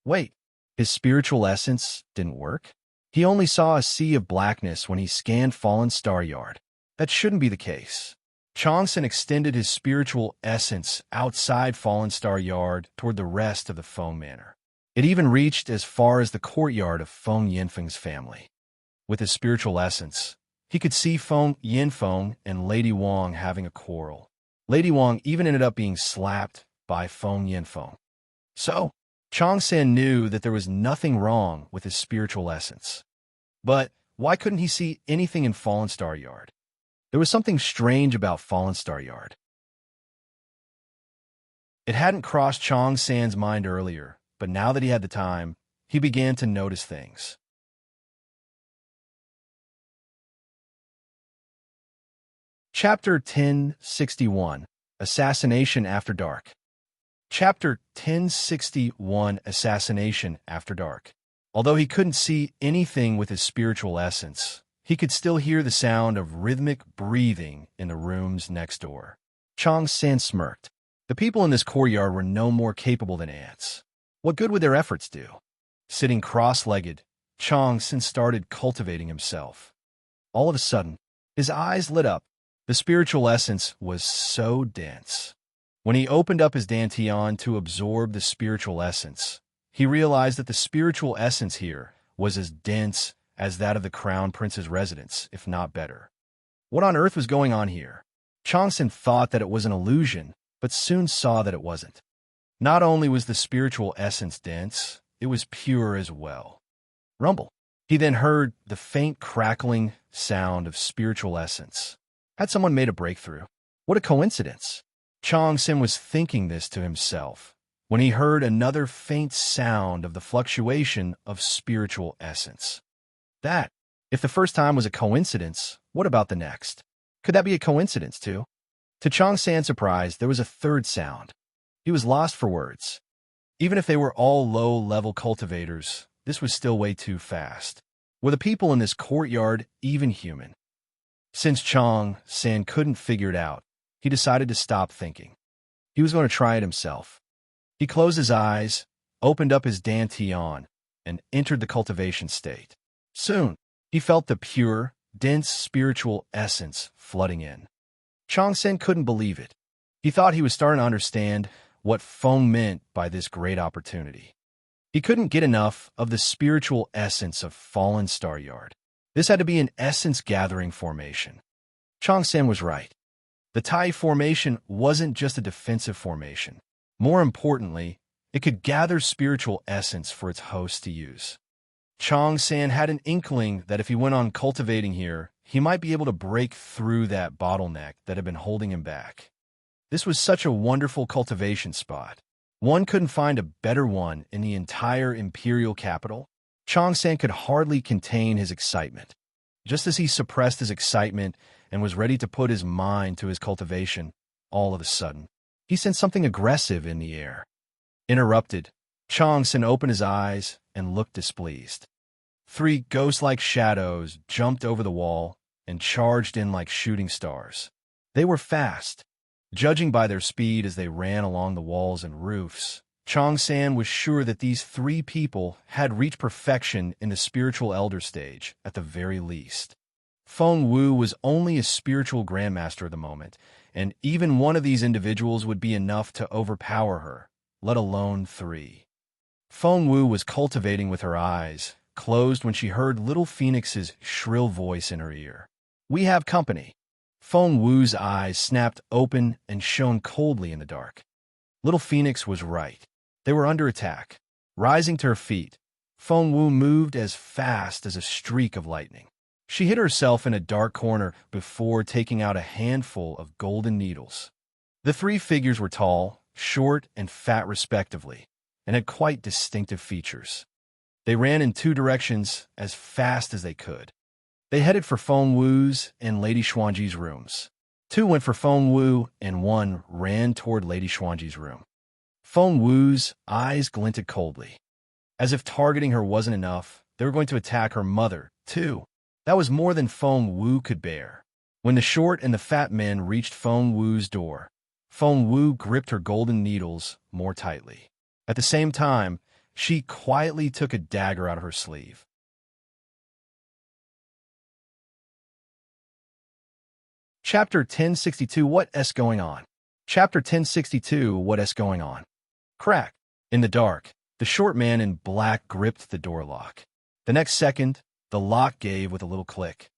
Wait, his spiritual essence didn't work? He only saw a sea of blackness when he scanned Fallen Star Yard. That shouldn't be the case. Chang San extended his spiritual essence outside Fallen Star Yard toward the rest of the Feng Manor. It even reached as far as the courtyard of Feng Yinfeng's family. With his spiritual essence, he could see Feng Yinfeng and Lady Wang having a quarrel. Lady Wang even ended up being slapped by Feng Yinfeng. So, Chang San knew that there was nothing wrong with his spiritual essence. But why couldn't he see anything in Fallen Star Yard? There was something strange about Fallen Star Yard. It hadn't crossed Chang San's mind earlier, but now that he had the time, he began to notice things. Chapter 1061, Assassination After Dark. Chapter 1061, Assassination After Dark. Although he couldn't see anything with his spiritual essence, he could still hear the sound of rhythmic breathing in the rooms next door. Chang San smirked. The people in this courtyard were no more capable than ants. What good would their efforts do? Sitting cross-legged, Chang San started cultivating himself. All of a sudden, his eyes lit up. The spiritual essence was so dense. When he opened up his dantian to absorb the spiritual essence, he realized that the spiritual essence here was as dense as that of the Crown Prince's residence, if not better. What on earth was going on here? Changsen thought that it was an illusion, but soon saw that it wasn't. Not only was the spiritual essence dense, it was pure as well. Rumble. He then heard the faint crackling sound of spiritual essence. Had someone made a breakthrough? What a coincidence. Changsen was thinking this to himself when he heard another faint sound of the fluctuation of spiritual essence. That, if the first time was a coincidence, what about the next? Could that be a coincidence too? To Changsen's surprise, there was a third sound. He was lost for words. Even if they were all low-level cultivators, this was still way too fast. Were the people in this courtyard even human? Since Changsen couldn't figure it out, he decided to stop thinking. He was going to try it himself. He closed his eyes, opened up his dantian, and entered the cultivation state. Soon, he felt the pure, dense spiritual essence flooding in. Changsen couldn't believe it. He thought he was starting to understand what Feng meant by this great opportunity. He couldn't get enough of the spiritual essence of Fallen Star Yard. This had to be an essence-gathering formation. Changsen was right. The Tai formation wasn't just a defensive formation. More importantly, it could gather spiritual essence for its host to use. Changsen had an inkling that if he went on cultivating here, he might be able to break through that bottleneck that had been holding him back. This was such a wonderful cultivation spot. One couldn't find a better one in the entire Imperial capital. Changsen could hardly contain his excitement. Just as he suppressed his excitement and was ready to put his mind to his cultivation, all of a sudden, he sensed something aggressive in the air. Interrupted, Changsen opened his eyes and looked displeased. 3 ghost-like shadows jumped over the wall and charged in like shooting stars. They were fast. Judging by their speed as they ran along the walls and roofs, Changsen was sure that these 3 people had reached perfection in the spiritual elder stage, at the very least. Feng Wu was only a spiritual grandmaster at the moment, and even one of these individuals would be enough to overpower her, let alone 3. Feng Wu was cultivating with her eyes closed when she heard Little Phoenix's shrill voice in her ear. "We have company." Feng Wu's eyes snapped open and shone coldly in the dark. Little Phoenix was right. They were under attack. Rising to her feet, Feng Wu moved as fast as a streak of lightning. She hid herself in a dark corner before taking out a handful of golden needles. The 3 figures were tall, short, and fat respectively, and had quite distinctive features. They ran in 2 directions as fast as they could. They headed for Feng Wu's and Lady Xuanji's rooms. 2 went for Feng Wu, and 1 ran toward Lady Xuanji's room. Feng Wu's eyes glinted coldly. As if targeting her wasn't enough, they were going to attack her mother, too. That was more than Feng Wu could bear. When the short and the fat men reached Feng Wu's door, Feng Wu gripped her golden needles more tightly. At the same time, she quietly took a dagger out of her sleeve. Chapter 1062 What's Going On? Chapter 1062 What's Going On? Crack. In the dark, the short man in black gripped the door lock. The next second, the lock gave with a little click.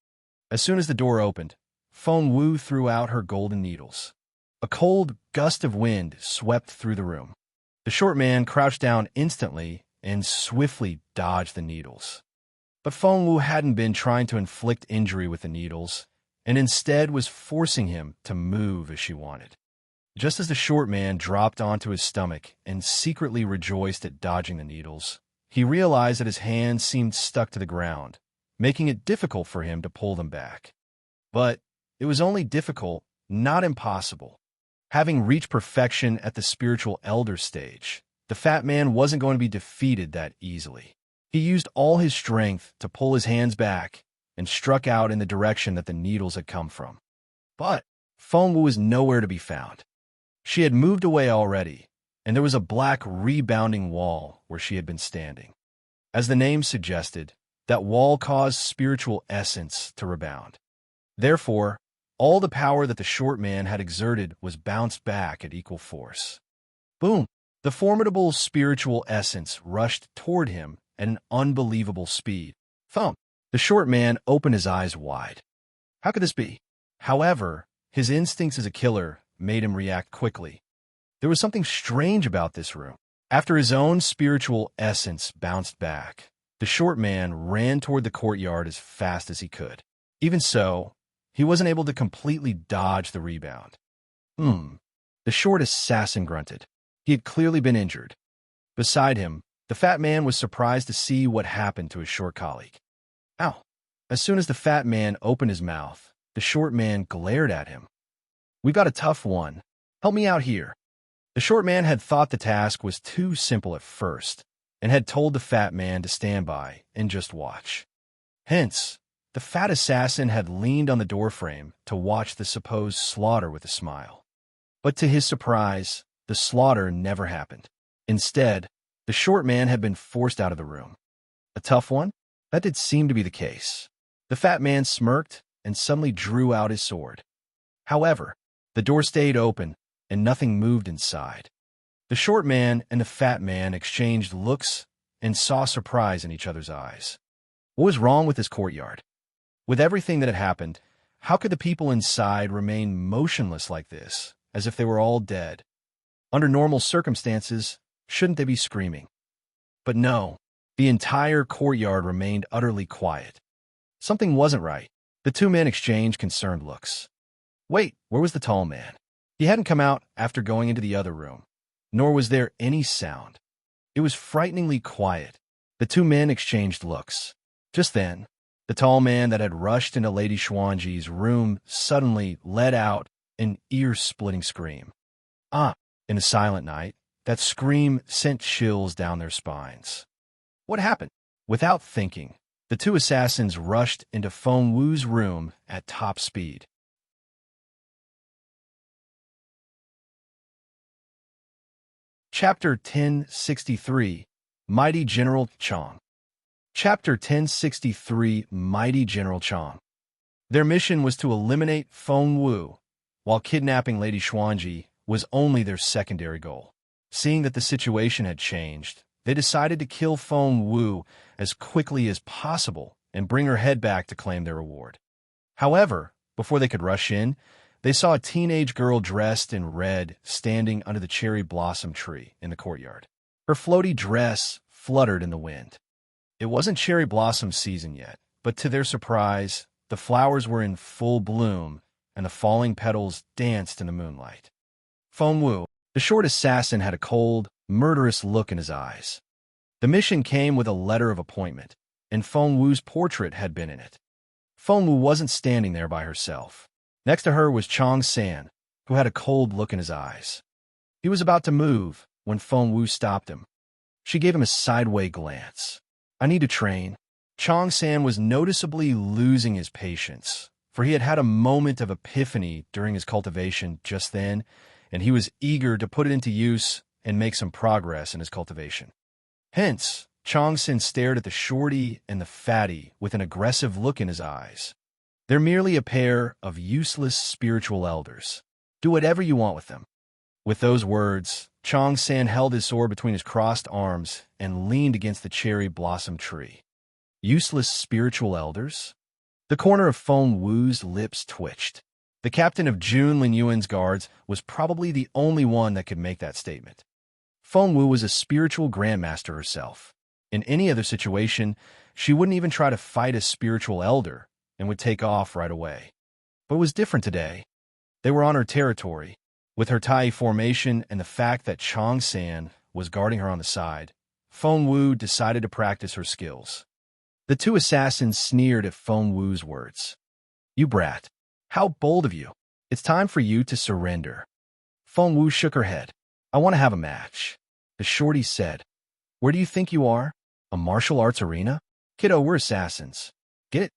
As soon as the door opened, Feng Wu threw out her golden needles. A cold gust of wind swept through the room. The short man crouched down instantly and swiftly dodged the needles. But Feng Wu hadn't been trying to inflict injury with the needles, and instead was forcing him to move as she wanted. Just as the short man dropped onto his stomach and secretly rejoiced at dodging the needles, he realized that his hands seemed stuck to the ground, making it difficult for him to pull them back. But it was only difficult, not impossible. Having reached perfection at the spiritual elder stage, the fat man wasn't going to be defeated that easily. He used all his strength to pull his hands back and struck out in the direction that the needles had come from. But Feng Wu was nowhere to be found. She had moved away already, and there was a black rebounding wall where she had been standing. As the name suggested, that wall caused spiritual essence to rebound. Therefore, all the power that the short man had exerted was bounced back at equal force. Boom! The formidable spiritual essence rushed toward him at an unbelievable speed. Thump! The short man opened his eyes wide. How could this be? However, his instincts as a killer made him react quickly. There was something strange about this room. After his own spiritual essence bounced back, the short man ran toward the courtyard as fast as he could. Even so, he wasn't able to completely dodge the rebound. The short assassin grunted. He had clearly been injured. Beside him, the fat man was surprised to see what happened to his short colleague. Ow! As soon as the fat man opened his mouth, the short man glared at him. We got a tough one. Help me out here. The short man had thought the task was too simple at first, and had told the fat man to stand by and just watch. Hence, the fat assassin had leaned on the doorframe to watch the supposed slaughter with a smile. But to his surprise, the slaughter never happened. Instead, the short man had been forced out of the room. A tough one? That did seem to be the case. The fat man smirked and suddenly drew out his sword. However, the door stayed open, and nothing moved inside. The short man and the fat man exchanged looks and saw surprise in each other's eyes. What was wrong with this courtyard? With everything that had happened, how could the people inside remain motionless like this, as if they were all dead? Under normal circumstances, shouldn't they be screaming? But no, the entire courtyard remained utterly quiet. Something wasn't right. The two men exchanged concerned looks. Wait, where was the tall man? He hadn't come out after going into the other room, nor was there any sound. It was frighteningly quiet. The two men exchanged looks. Just then, the tall man that had rushed into Lady Xuanji's room suddenly let out an ear-splitting scream. In the silent night, that scream sent chills down their spines. What happened? Without thinking, the two assassins rushed into Feng Wu's room at top speed. Chapter 1063, Mighty General Chang. Chapter 1063, Mighty General Chang. Their mission was to eliminate Feng Wu, while kidnapping Lady Xuanji was only their secondary goal. Seeing that the situation had changed, they decided to kill Feng Wu as quickly as possible and bring her head back to claim their reward. However, before they could rush in, they saw a teenage girl dressed in red standing under the cherry blossom tree in the courtyard. Her floaty dress fluttered in the wind. It wasn't cherry blossom season yet, but to their surprise, the flowers were in full bloom and the falling petals danced in the moonlight. Feng Wu, the short assassin, had a cold, murderous look in his eyes. The mission came with a letter of appointment, and Feng Wu's portrait had been in it. Feng Wu wasn't standing there by herself. Next to her was Chang San, who had a cold look in his eyes. He was about to move when Feng Wu stopped him. She gave him a sideway glance. I need to train. Chang San was noticeably losing his patience, for he had had a moment of epiphany during his cultivation just then, and he was eager to put it into use and make some progress in his cultivation. Hence, Chang San stared at the shorty and the fatty with an aggressive look in his eyes. They're merely a pair of useless spiritual elders. Do whatever you want with them. With those words, Chang San held his sword between his crossed arms and leaned against the cherry blossom tree. Useless spiritual elders? The corner of Feng Wu's lips twitched. The captain of Jun Linyuan's guards was probably the only one that could make that statement. Feng Wu was a spiritual grandmaster herself. In any other situation, she wouldn't even try to fight a spiritual elder and would take off right away. But it was different today. They were on her territory. With her Tai formation and the fact that Chang San was guarding her on the side, Feng Wu decided to practice her skills. The two assassins sneered at Feng Wu's words. You brat. How bold of you. It's time for you to surrender. Feng Wu shook her head. I want to have a match. The shorty said. Where do you think you are? A martial arts arena? Kiddo, we're assassins. Get it?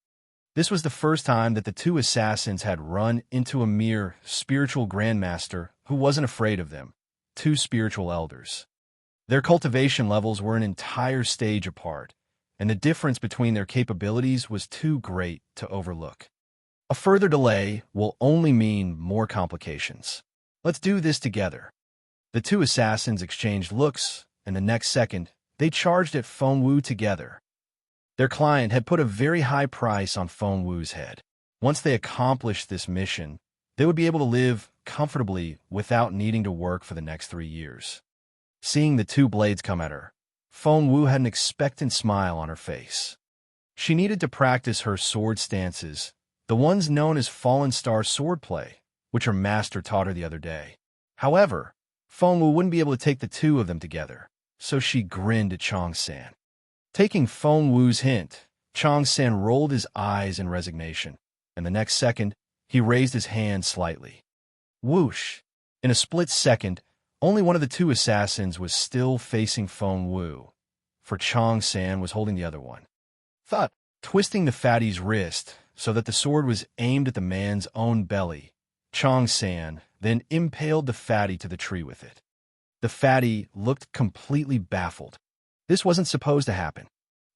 This was the first time that the two assassins had run into a mere spiritual grandmaster who wasn't afraid of them. Two spiritual elders. Their cultivation levels were an entire stage apart, and the difference between their capabilities was too great to overlook. A further delay will only mean more complications. Let's do this together. The two assassins exchanged looks, and the next second, they charged at Feng Wu together. Their client had put a very high price on Feng Wu's head. Once they accomplished this mission, they would be able to live comfortably without needing to work for the next 3 years. Seeing the two blades come at her, Feng Wu had an expectant smile on her face. She needed to practice her sword stances, the ones known as Fallen Star swordplay, which her master taught her the other day. However, Feng Wu wouldn't be able to take the two of them together, so she grinned at Chong San. Taking Feng Wu's hint, Chong San rolled his eyes in resignation, and the next second, he raised his hand slightly. Whoosh! In a split second, only one of the two assassins was still facing Feng Wu, for Chong San was holding the other one. Thud! Twisting the fatty's wrist so that the sword was aimed at the man's own belly, Chong San then impaled the fatty to the tree with it. The fatty looked completely baffled. This wasn't supposed to happen.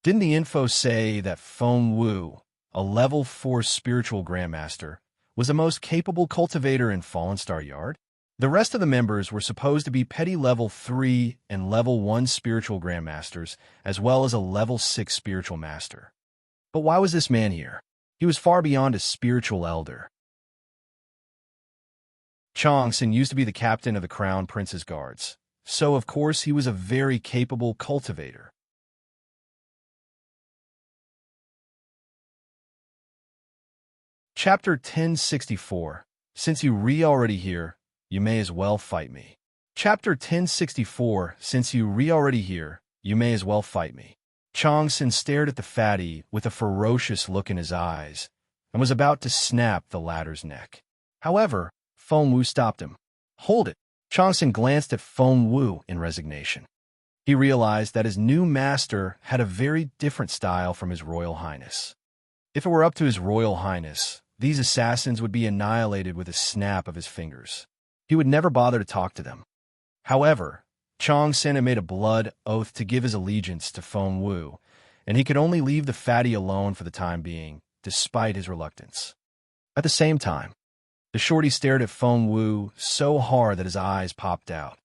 Didn't the info say that Feng Wu, a level 4 spiritual grandmaster, was the most capable cultivator in Fallen Star Yard? The rest of the members were supposed to be petty level 3 and level 1 spiritual grandmasters, as well as a level 6 spiritual master. But why was this man here? He was far beyond a spiritual elder. Chong San used to be the captain of the Crown Prince's guards, so of course he was a very capable cultivator. Chapter 1064. Since you already here, you may as well fight me. Chapter 1064. Since you already here, you may as well fight me. Chong San stared at the fatty with a ferocious look in his eyes and was about to snap the latter's neck. However, Feng Wu stopped him. Hold it! Chong San glanced at Feng Wu in resignation. He realized that his new master had a very different style from His Royal Highness. If it were up to His Royal Highness, these assassins would be annihilated with a snap of his fingers. He would never bother to talk to them. However, Chong San had made a blood oath to give his allegiance to Feng Wu, and he could only leave the fatty alone for the time being, despite his reluctance. At the same time, the shorty stared at Feng Wu so hard that his eyes popped out.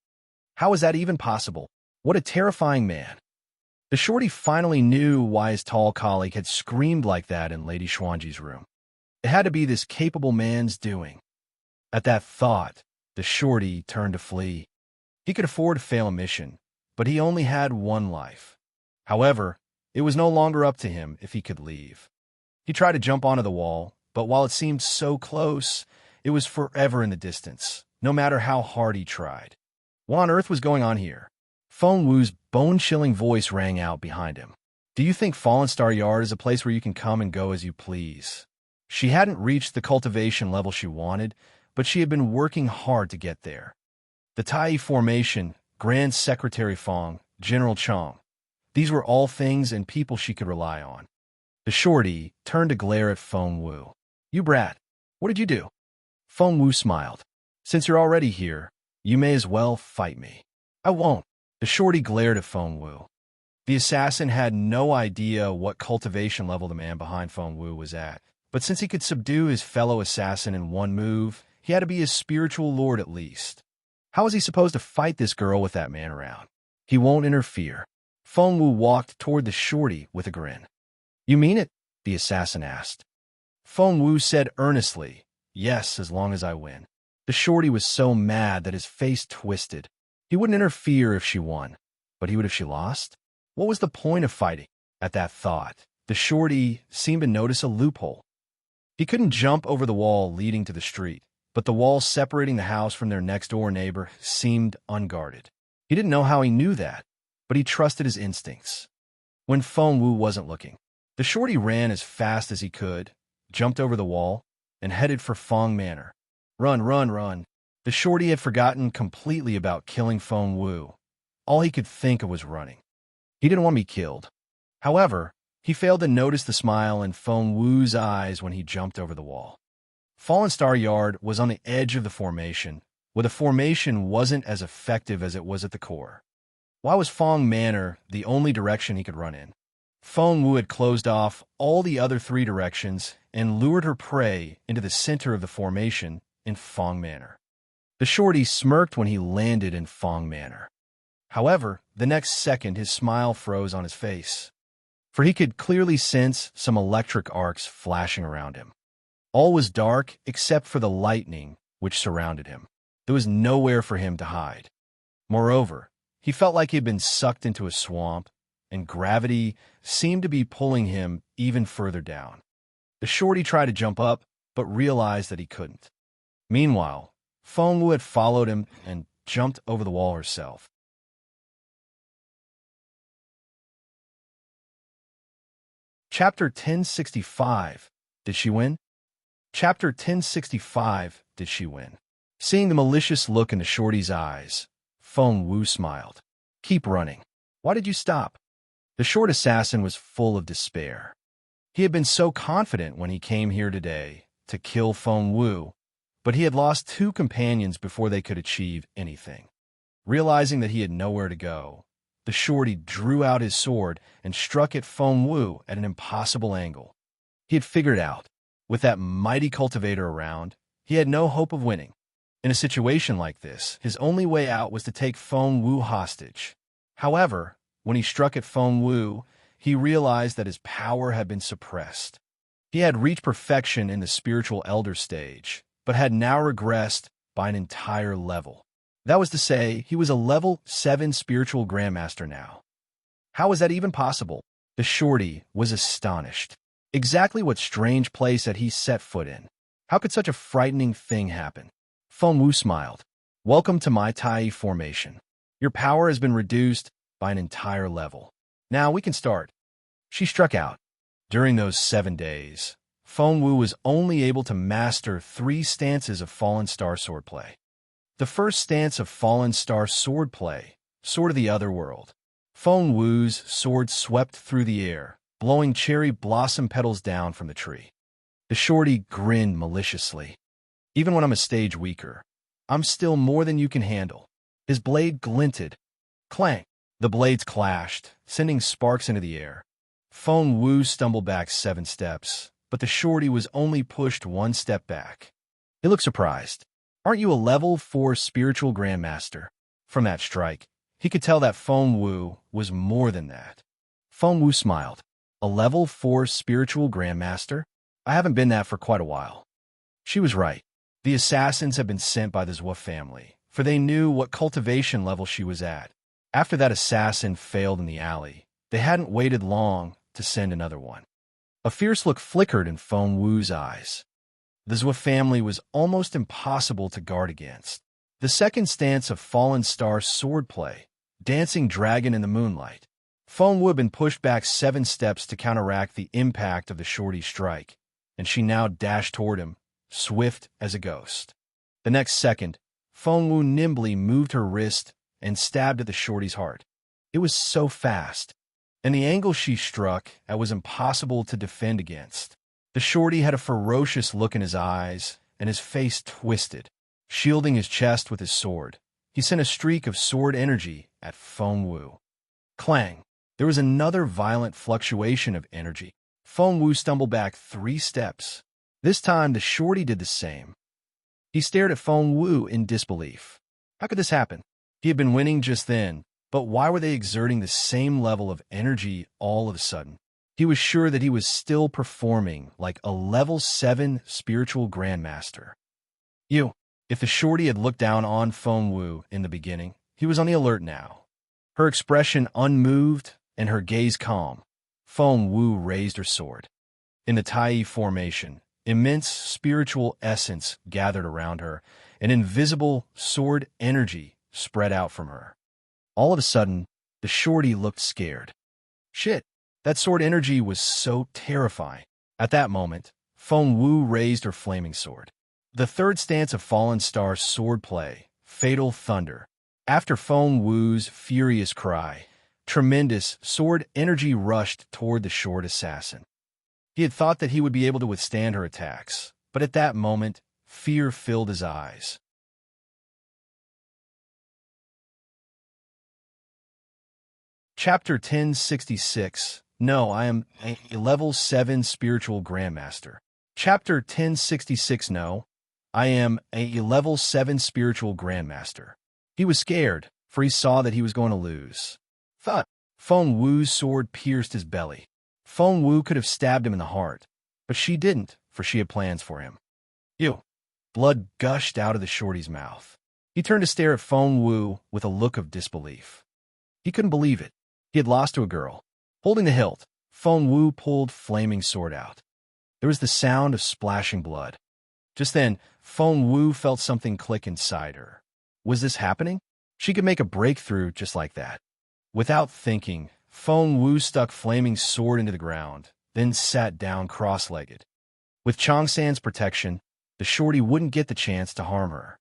How was that even possible? What a terrifying man. The shorty finally knew why his tall colleague had screamed like that in Lady Xuanji's room. It had to be this capable man's doing. At that thought, the shorty turned to flee. He could afford to fail a mission, but he only had one life. However, it was no longer up to him if he could leave. He tried to jump onto the wall, but while it seemed so close, it was forever in the distance, no matter how hard he tried. What on earth was going on here? Feng Wu's bone-chilling voice rang out behind him. Do you think Fallen Star Yard is a place where you can come and go as you please? She hadn't reached the cultivation level she wanted, but she had been working hard to get there. The Tai Formation, Grand Secretary Fong, General Chong. These were all things and people she could rely on. The shorty turned to glare at Feng Wu. You brat, what did you do? Feng Wu smiled. Since you're already here, you may as well fight me. I won't. The shorty glared at Feng Wu. The assassin had no idea what cultivation level the man behind Feng Wu was at, but since he could subdue his fellow assassin in one move, he had to be his spiritual lord at least. How was he supposed to fight this girl with that man around? He won't interfere. Feng Wu walked toward the shorty with a grin. You mean it? The assassin asked. Feng Wu said earnestly, yes, as long as I win. The shorty was so mad that his face twisted. He wouldn't interfere if she won, but he would if she lost? What was the point of fighting? At that thought, the shorty seemed to notice a loophole. He couldn't jump over the wall leading to the street, but the wall separating the house from their next-door neighbor seemed unguarded. He didn't know how he knew that, but he trusted his instincts. When Feng Wu wasn't looking, the shorty ran as fast as he could, jumped over the wall, and headed for Fong Manor. Run, run, run. The shorty had forgotten completely about killing Feng Wu. All he could think of was running. He didn't want to be killed. However, he failed to notice the smile in Feng Wu's eyes when he jumped over the wall. Fallen Star Yard was on the edge of the formation, where the formation wasn't as effective as it was at the core. Why was Fong Manor the only direction he could run in? Feng Wu had closed off all the other 3 directions and lured her prey into the center of the formation in Fong Manor. The shorty smirked when he landed in Fong manner. However, the next second his smile froze on his face, for he could clearly sense some electric arcs flashing around him. All was dark except for the lightning which surrounded him. There was nowhere for him to hide. Moreover, he felt like he had been sucked into a swamp, and gravity seemed to be pulling him even further down. The shorty tried to jump up, but realized that he couldn't. Meanwhile, Feng Wu had followed him and jumped over the wall herself. Chapter 1065. Did she win? Chapter 1065. Did she win? Seeing the malicious look in the shorty's eyes, Feng Wu smiled. Keep running. Why did you stop? The short assassin was full of despair. He had been so confident when he came here today to kill Feng Wu, but he had lost 2 companions before they could achieve anything. Realizing that he had nowhere to go, the shorty drew out his sword and struck at Feng Wu at an impossible angle. He had figured out, with that mighty cultivator around, he had no hope of winning. In a situation like this, his only way out was to take Feng Wu hostage. However, when he struck at Feng Wu, he realized that his power had been suppressed. He had reached perfection in the spiritual elder stage, but had now regressed by an entire level. That was to say, he was a level 7 spiritual grandmaster now. How was that even possible? The shorty was astonished. Exactly what strange place had he set foot in? How could such a frightening thing happen? Feng Wu smiled. Welcome to my Tai formation. Your power has been reduced by an entire level. Now we can start. She struck out. During those 7 days, Feng Wu was only able to master 3 stances of Fallen Star swordplay. The first stance of Fallen Star swordplay, Sword of the Otherworld. Feng Wu's sword swept through the air, blowing cherry blossom petals down from the tree. The shorty grinned maliciously. Even when I'm a stage weaker, I'm still more than you can handle. His blade glinted. Clank! The blades clashed, sending sparks into the air. Feng Wu stumbled back 7 steps, but the shorty was only pushed 1 step back. He looked surprised. Aren't you a level 4 spiritual grandmaster? From that strike, he could tell that Feng Wu was more than that. Feng Wu smiled. A level 4 spiritual grandmaster? I haven't been that for quite a while. She was right. The assassins had been sent by the Zhou family, for they knew what cultivation level she was at. After that assassin failed in the alley, they hadn't waited long to send another one. A fierce look flickered in Feng Wu's eyes. The Zhou family was almost impossible to guard against. The second stance of Fallen Star swordplay, Dancing Dragon in the Moonlight. Feng Wu had been pushed back 7 steps to counteract the impact of the shorty's strike, and she now dashed toward him, swift as a ghost. The next second, Feng Wu nimbly moved her wrist and stabbed at the shorty's heart. It was so fast, and the angle she struck at was impossible to defend against. The shorty had a ferocious look in his eyes, and his face twisted. Shielding his chest with his sword, he sent a streak of sword energy at Feng Wu. Clang! There was another violent fluctuation of energy. Feng Wu stumbled back 3 steps. This time, the shorty did the same. He stared at Feng Wu in disbelief. How could this happen? He had been winning just then, but why were they exerting the same level of energy all of a sudden? He was sure that he was still performing like a level 7 spiritual grandmaster. If the shorty had looked down on Feng Wu in the beginning, he was on the alert now. Her expression unmoved and her gaze calm. Feng Wu raised her sword. In the Tai formation, immense spiritual essence gathered around her, and invisible sword energy spread out from her. All of a sudden, the shorty looked scared. Shit, that sword energy was so terrifying. At that moment, Feng Wu raised her flaming sword. The third stance of Fallen Star swordplay, Fatal Thunder. After Feng Wu's furious cry, tremendous sword energy rushed toward the short assassin. He had thought that he would be able to withstand her attacks, but at that moment, fear filled his eyes. Chapter 1066. No, I am a level 7 spiritual grandmaster. Chapter 1066. No, I am a level 7 spiritual grandmaster. He was scared, for he saw that he was going to lose. Thud! Feng Wu's sword pierced his belly. Feng Wu could have stabbed him in the heart, but she didn't, for she had plans for him. Ew! Blood gushed out of the shorty's mouth. He turned to stare at Feng Wu with a look of disbelief. He couldn't believe it. He had lost to a girl. Holding the hilt, Feng Wu pulled flaming sword out. There was the sound of splashing blood. Just then, Feng Wu felt something click inside her. Was this happening? She could make a breakthrough just like that. Without thinking, Feng Wu stuck flaming sword into the ground, then sat down cross-legged. With Changsan's protection, the shorty wouldn't get the chance to harm her.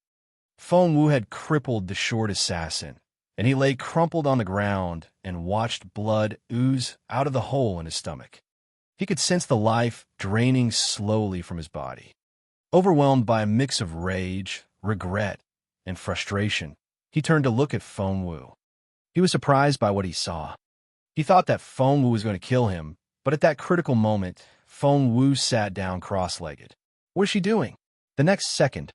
Feng Wu had crippled the short assassin, and he lay crumpled on the ground and watched blood ooze out of the hole in his stomach. He could sense the life draining slowly from his body. Overwhelmed by a mix of rage, regret, and frustration, he turned to look at Feng Wu. He was surprised by what he saw. He thought that Feng Wu was going to kill him, but at that critical moment, Feng Wu sat down cross-legged. What is she doing? The next second,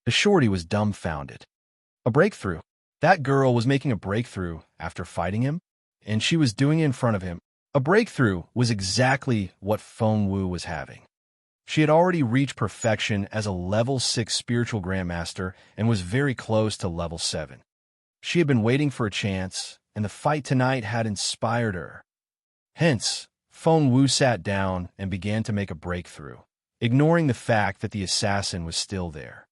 the shorty was dumbfounded. A breakthrough. That girl was making a breakthrough after fighting him, and she was doing it in front of him. A breakthrough was exactly what Feng Wu was having. She had already reached perfection as a level 6 spiritual grandmaster and was very close to level 7. She had been waiting for a chance, and the fight tonight had inspired her. Hence, Feng Wu sat down and began to make a breakthrough, ignoring the fact that the assassin was still there.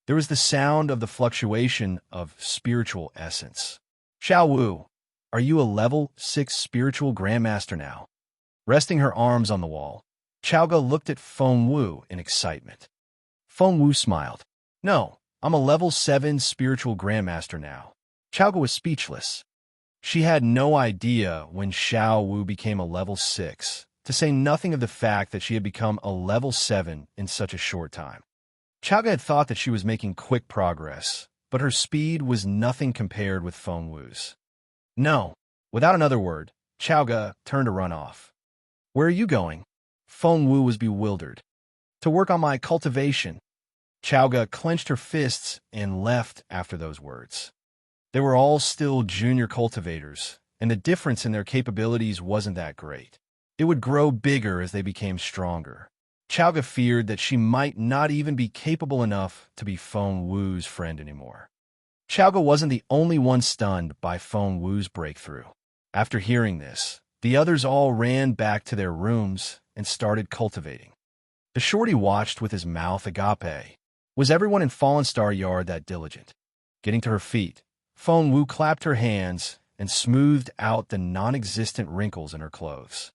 There was the sound of the fluctuation of spiritual essence. Xiao Wu, are you a level 6 spiritual grandmaster now? Resting her arms on the wall, Xiaoga looked at Feng Wu in excitement. Feng Wu smiled. No, I'm a level 7 spiritual grandmaster now. Xiaoga was speechless. She had no idea when Xiao Wu became a level 6, to say nothing of the fact that she had become a level 7 in such a short time. Xiaoga had thought that she was making quick progress, but her speed was nothing compared with Feng Wu's. No. Without another word, Xiaoga turned to run off. Where are you going? Feng Wu was bewildered. To work on my cultivation. Xiaoga clenched her fists and left after those words. They were all still junior cultivators, and the difference in their capabilities wasn't that great. It would grow bigger as they became stronger. Xiaoga feared that she might not even be capable enough to be Feng Wu's friend anymore. Xiaoga wasn't the only one stunned by Feng Wu's breakthrough. After hearing this, the others all ran back to their rooms and started cultivating. The shorty watched with his mouth agape. Was everyone in Fallen Star Yard that diligent? Getting to her feet, Feng Wu clapped her hands and smoothed out the non-existent wrinkles in her clothes.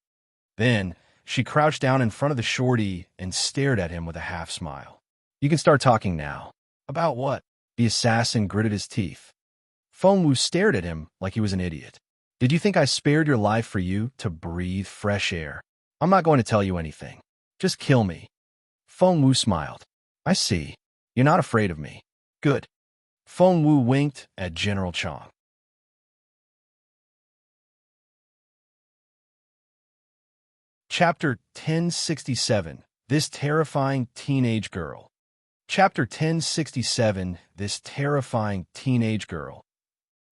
Then, she crouched down in front of the shorty and stared at him with a half-smile. You can start talking now. About what? The assassin gritted his teeth. Feng Wu stared at him like he was an idiot. Did you think I spared your life for you to breathe fresh air? I'm not going to tell you anything. Just kill me. Feng Wu smiled. I see. You're not afraid of me. Good. Feng Wu winked at General Chang. Chapter 1067, This Terrifying Teenage Girl. Chapter 1067, This Terrifying Teenage Girl.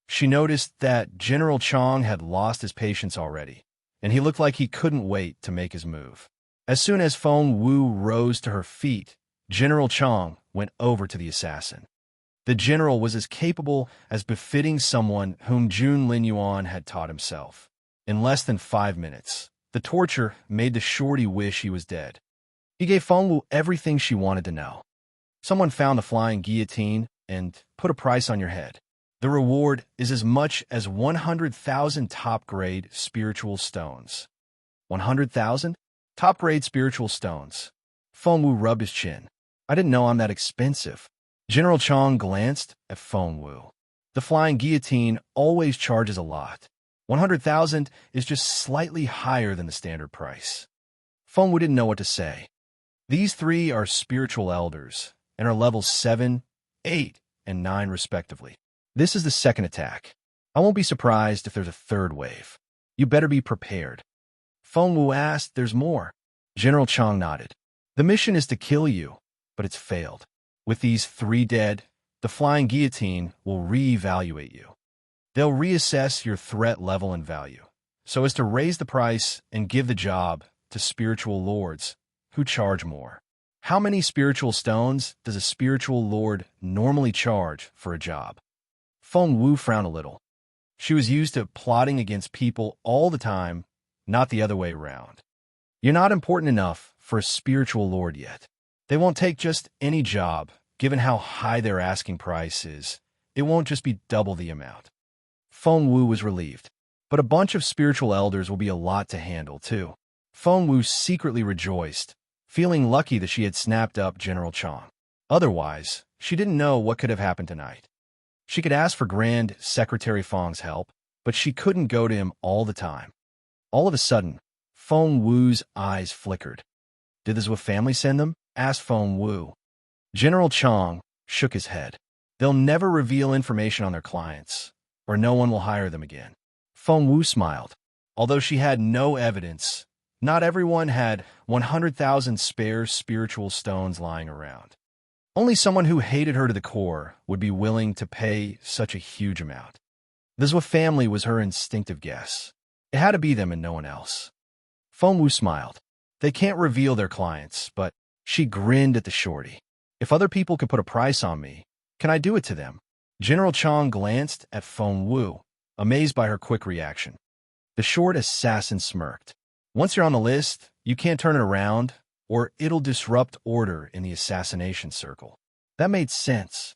She noticed that General Chang had lost his patience already, and he looked like he couldn't wait to make his move. As soon as Feng Wu rose to her feet, General Chang went over to the assassin. The general was as capable as befitting someone whom Jun Linyuan had taught himself. In less than 5 minutes, the torture made the shorty wish he was dead. He gave Feng Wu everything she wanted to know. Someone found the flying guillotine and put a price on your head. The reward is as much as 100,000 top-grade spiritual stones. 100,000? Top-grade spiritual stones. Feng Wu rubbed his chin. I didn't know I'm that expensive. General Chang glanced at Feng Wu. The flying guillotine always charges a lot. 100,000 is just slightly higher than the standard price. Feng Wu didn't know what to say. These three are spiritual elders and are levels 7, 8, and 9 respectively. This is the second attack. I won't be surprised if there's a third wave. You better be prepared. Feng Wu asked, there's more. General Chang nodded. The mission is to kill you, but it's failed. With these 3 dead, the flying guillotine will reevaluate you. They'll reassess your threat level and value, so as to raise the price and give the job to spiritual lords who charge more. How many spiritual stones does a spiritual lord normally charge for a job? Feng Wu frowned a little. She was used to plotting against people all the time, not the other way around. You're not important enough for a spiritual lord yet. They won't take just any job, given how high their asking price is. It won't just be double the amount. Feng Wu was relieved, but a bunch of spiritual elders will be a lot to handle, too. Feng Wu secretly rejoiced, feeling lucky that she had snapped up General Chang. Otherwise, she didn't know what could have happened tonight. She could ask for Grand Secretary Feng's help, but she couldn't go to him all the time. All of a sudden, Feng Wu's eyes flickered. "Did the Zhou family send them?" asked Feng Wu. General Chang shook his head. "They'll never reveal information on their clients, or no one will hire them again." Feng Wu smiled. Although she had no evidence, not everyone had 100,000 spare spiritual stones lying around. Only someone who hated her to the core would be willing to pay such a huge amount. The Zhou family was her instinctive guess. It had to be them and no one else. Feng Wu smiled. They can't reveal their clients, but she grinned at the shorty. "If other people can put a price on me, can I do it to them?" General Chang glanced at Feng Wu, amazed by her quick reaction. The short assassin smirked. "Once you're on the list, you can't turn it around, or it'll disrupt order in the assassination circle." That made sense.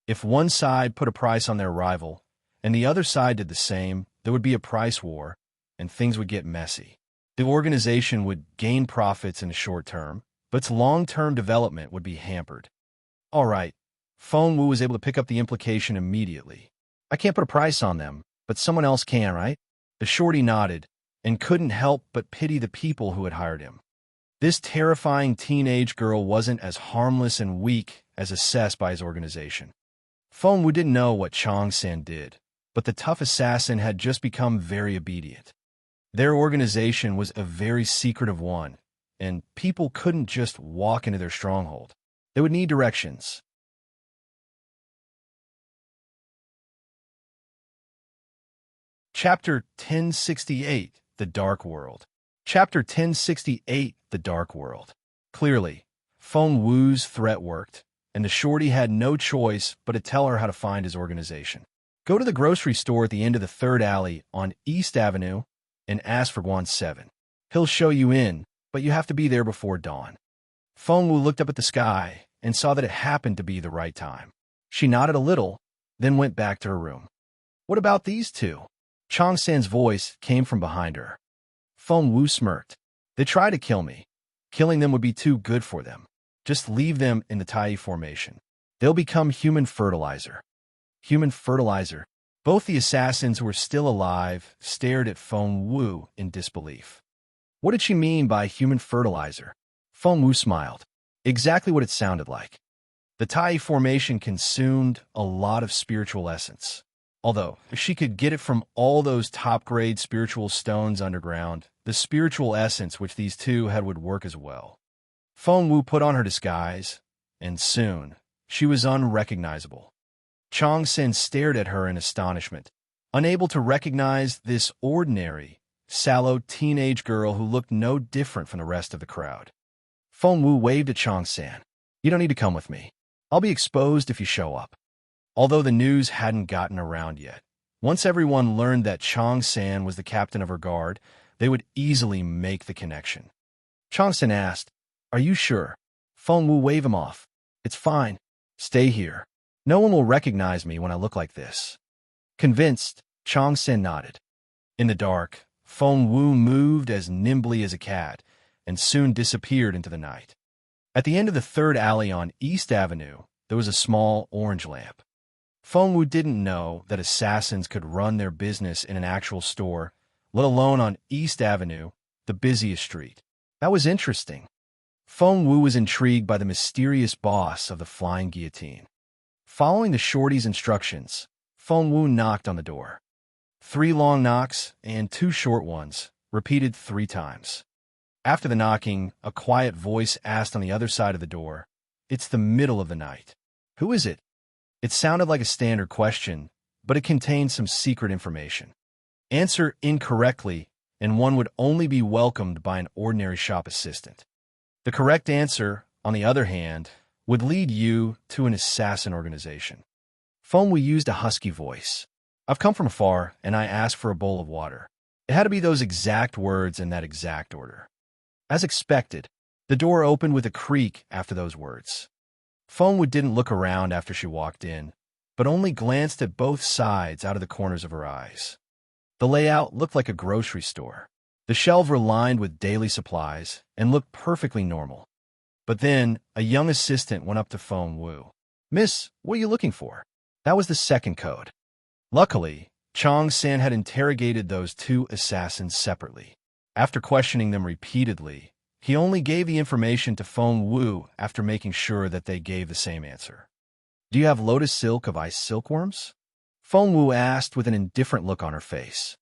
If one side put a price on their rival, and the other side did the same, there would be a price war, and things would get messy. The organization would gain profits in the short term, but its long-term development would be hampered. All right, Feng Wu was able to pick up the implication immediately. "I can't put a price on them, but someone else can, right?" The shorty nodded, and couldn't help but pity the people who had hired him. This terrifying teenage girl wasn't as harmless and weak as assessed by his organization. Feng Wu didn't know what Chang San did, but the tough assassin had just become very obedient. Their organization was a very secretive one, and people couldn't just walk into their stronghold. They would need directions. Chapter 1068, The Dark World. Chapter 1068, The Dark World. Clearly, Feng Wu's threat worked, and the shorty had no choice but to tell her how to find his organization. "Go to the grocery store at the end of the 3rd alley on East Avenue and ask for Guan 7. He'll show you in, but you have to be there before dawn." Feng Wu looked up at the sky and saw that it happened to be the right time. She nodded a little, then went back to her room. "What about these two?" Chang San's voice came from behind her. Feng Wu smirked. "They try to kill me. Killing them would be too good for them. Just leave them in the Tai formation. They'll become human fertilizer." Human fertilizer? Both the assassins who were still alive stared at Feng Wu in disbelief. What did she mean by human fertilizer? Feng Wu smiled. Exactly what it sounded like. The Tai formation consumed a lot of spiritual essence. Although, if she could get it from all those top-grade spiritual stones underground, the spiritual essence which these two had would work as well. Feng Wu put on her disguise, and soon, she was unrecognizable. Chang Sen stared at her in astonishment, unable to recognize this ordinary, sallow teenage girl who looked no different from the rest of the crowd. Feng Wu waved at Chang San. "You don't need to come with me. I'll be exposed if you show up." Although the news hadn't gotten around yet, once everyone learned that Chang San was the captain of her guard, they would easily make the connection. Chang San asked, "Are you sure?" Feng Wu waved him off. "It's fine. Stay here. No one will recognize me when I look like this." Convinced, Chang San nodded. In the dark, Feng Wu moved as nimbly as a cat and soon disappeared into the night. At the end of the 3rd alley on East Avenue, there was a small orange lamp. Feng Wu didn't know that assassins could run their business in an actual store, let alone on East Avenue, the busiest street. That was interesting. Feng Wu was intrigued by the mysterious boss of the flying guillotine. Following the shorty's instructions, Feng Wu knocked on the door. 3 long knocks and 2 short ones, repeated 3 times. After the knocking, a quiet voice asked on the other side of the door, It's the middle of the night. Who is it? It sounded like a standard question, but it contained some secret information. Answer incorrectly, and one would only be welcomed by an ordinary shop assistant. The correct answer, on the other hand, would lead you to an assassin organization. Fengwu used a husky voice. I've come from afar, and I asked for a bowl of water. It had to be those exact words in that exact order. As expected, the door opened with a creak after those words. Fengwu didn't look around after she walked in, but only glanced at both sides out of the corners of her eyes. The layout looked like a grocery store. The shelves were lined with daily supplies and looked perfectly normal. But then, a young assistant went up to Fengwu. Miss, what are you looking for? That was the second code. Luckily, Chong-san had interrogated those two assassins separately. After questioning them repeatedly, he only gave the information to Fengwu after making sure that they gave the same answer. Do you have lotus silk of ice silkworms? Fengwu asked with an indifferent look on her face.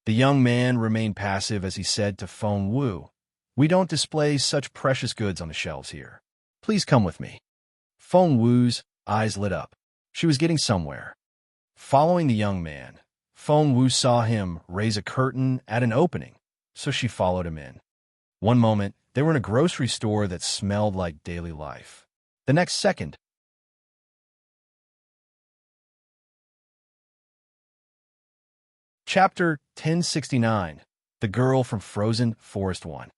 The young man remained passive as he said to Fengwu, We don't display such precious goods on the shelves here. Please come with me. Fengwu's eyes lit up. She was getting somewhere. Following the young man, Fengwu saw him raise a curtain at an opening, so she followed him in. One moment, they were in a grocery store that smelled like daily life. The next second, Chapter 1069, The Girl from Frozen Forest 1.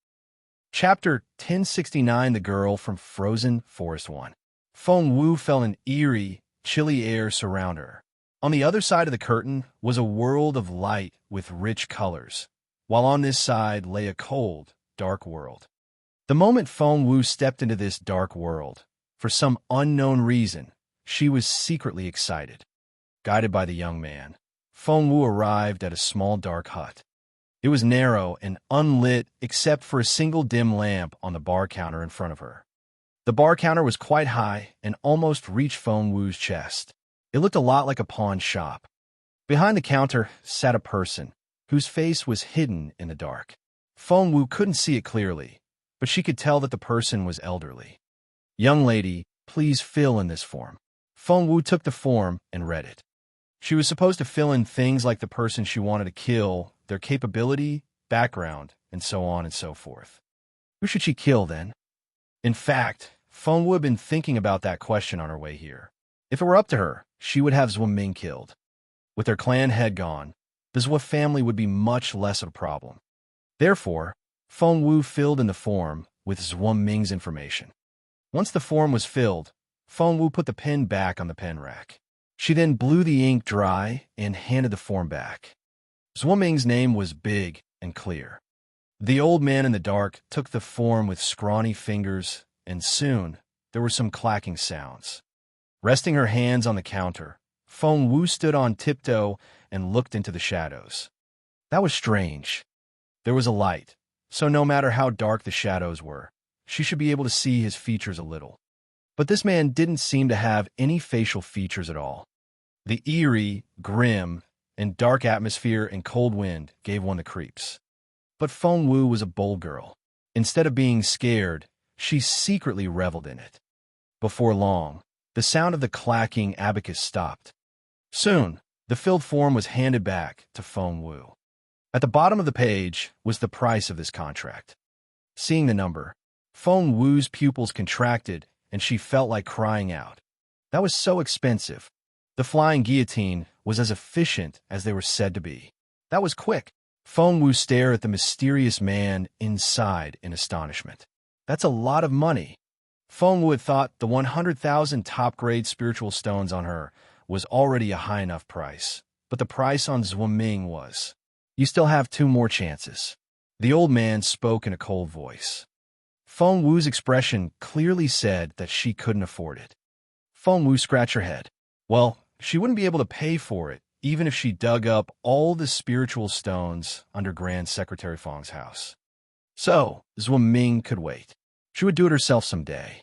Chapter 1069, The Girl from Frozen Forest 1. Fengwu felt an eerie, chilly air surround her. On the other side of the curtain was a world of light with rich colors, while on this side lay a cold, dark world. The moment Fengwu stepped into this dark world, for some unknown reason, she was secretly excited. Guided by the young man, Fengwu arrived at a small dark hut. It was narrow and unlit except for a single dim lamp on the bar counter in front of her. The bar counter was quite high and almost reached Fengwu's chest. It looked a lot like a pawn shop. Behind the counter sat a person, whose face was hidden in the dark. Fengwu couldn't see it clearly, but she could tell that the person was elderly. Young lady, please fill in this form. Fengwu took the form and read it. She was supposed to fill in things like the person she wanted to kill, their capability, background, and so on and so forth. Who should she kill, then? In fact, Fengwu had been thinking about that question on her way here. If it were up to her, she would have Zhuo Ming killed. With their clan head gone, the Zhuo family would be much less of a problem. Therefore, Fengwu filled in the form with Zhuo Ming's information. Once the form was filled, Fengwu put the pen back on the pen rack. She then blew the ink dry and handed the form back. Zhuo Ming's name was big and clear. The old man in the dark took the form with scrawny fingers, and soon there were some clacking sounds. Resting her hands on the counter, Fengwu stood on tiptoe and looked into the shadows. That was strange. There was a light, so no matter how dark the shadows were, she should be able to see his features a little. But this man didn't seem to have any facial features at all. The eerie, grim, and dark atmosphere and cold wind gave one the creeps. But Fengwu was a bold girl. Instead of being scared, she secretly reveled in it. Before long, the sound of the clacking abacus stopped. Soon, the filled form was handed back to Fengwu. At the bottom of the page was the price of this contract. Seeing the number, Fengwu's pupils contracted and she felt like crying out. That was so expensive. The flying guillotine was as efficient as they were said to be. That was quick. Fengwu stared at the mysterious man inside in astonishment. That's a lot of money. Fengwu had thought the 100,000 top-grade spiritual stones on her was already a high enough price, but the price on Zhuo Ming was. You still have 2 more chances. The old man spoke in a cold voice. Fengwu's expression clearly said that she couldn't afford it. Fengwu scratched her head. Well, she wouldn't be able to pay for it, even if she dug up all the spiritual stones under Grand Secretary Feng's house. So, Zhuo Ming could wait. She would do it herself someday.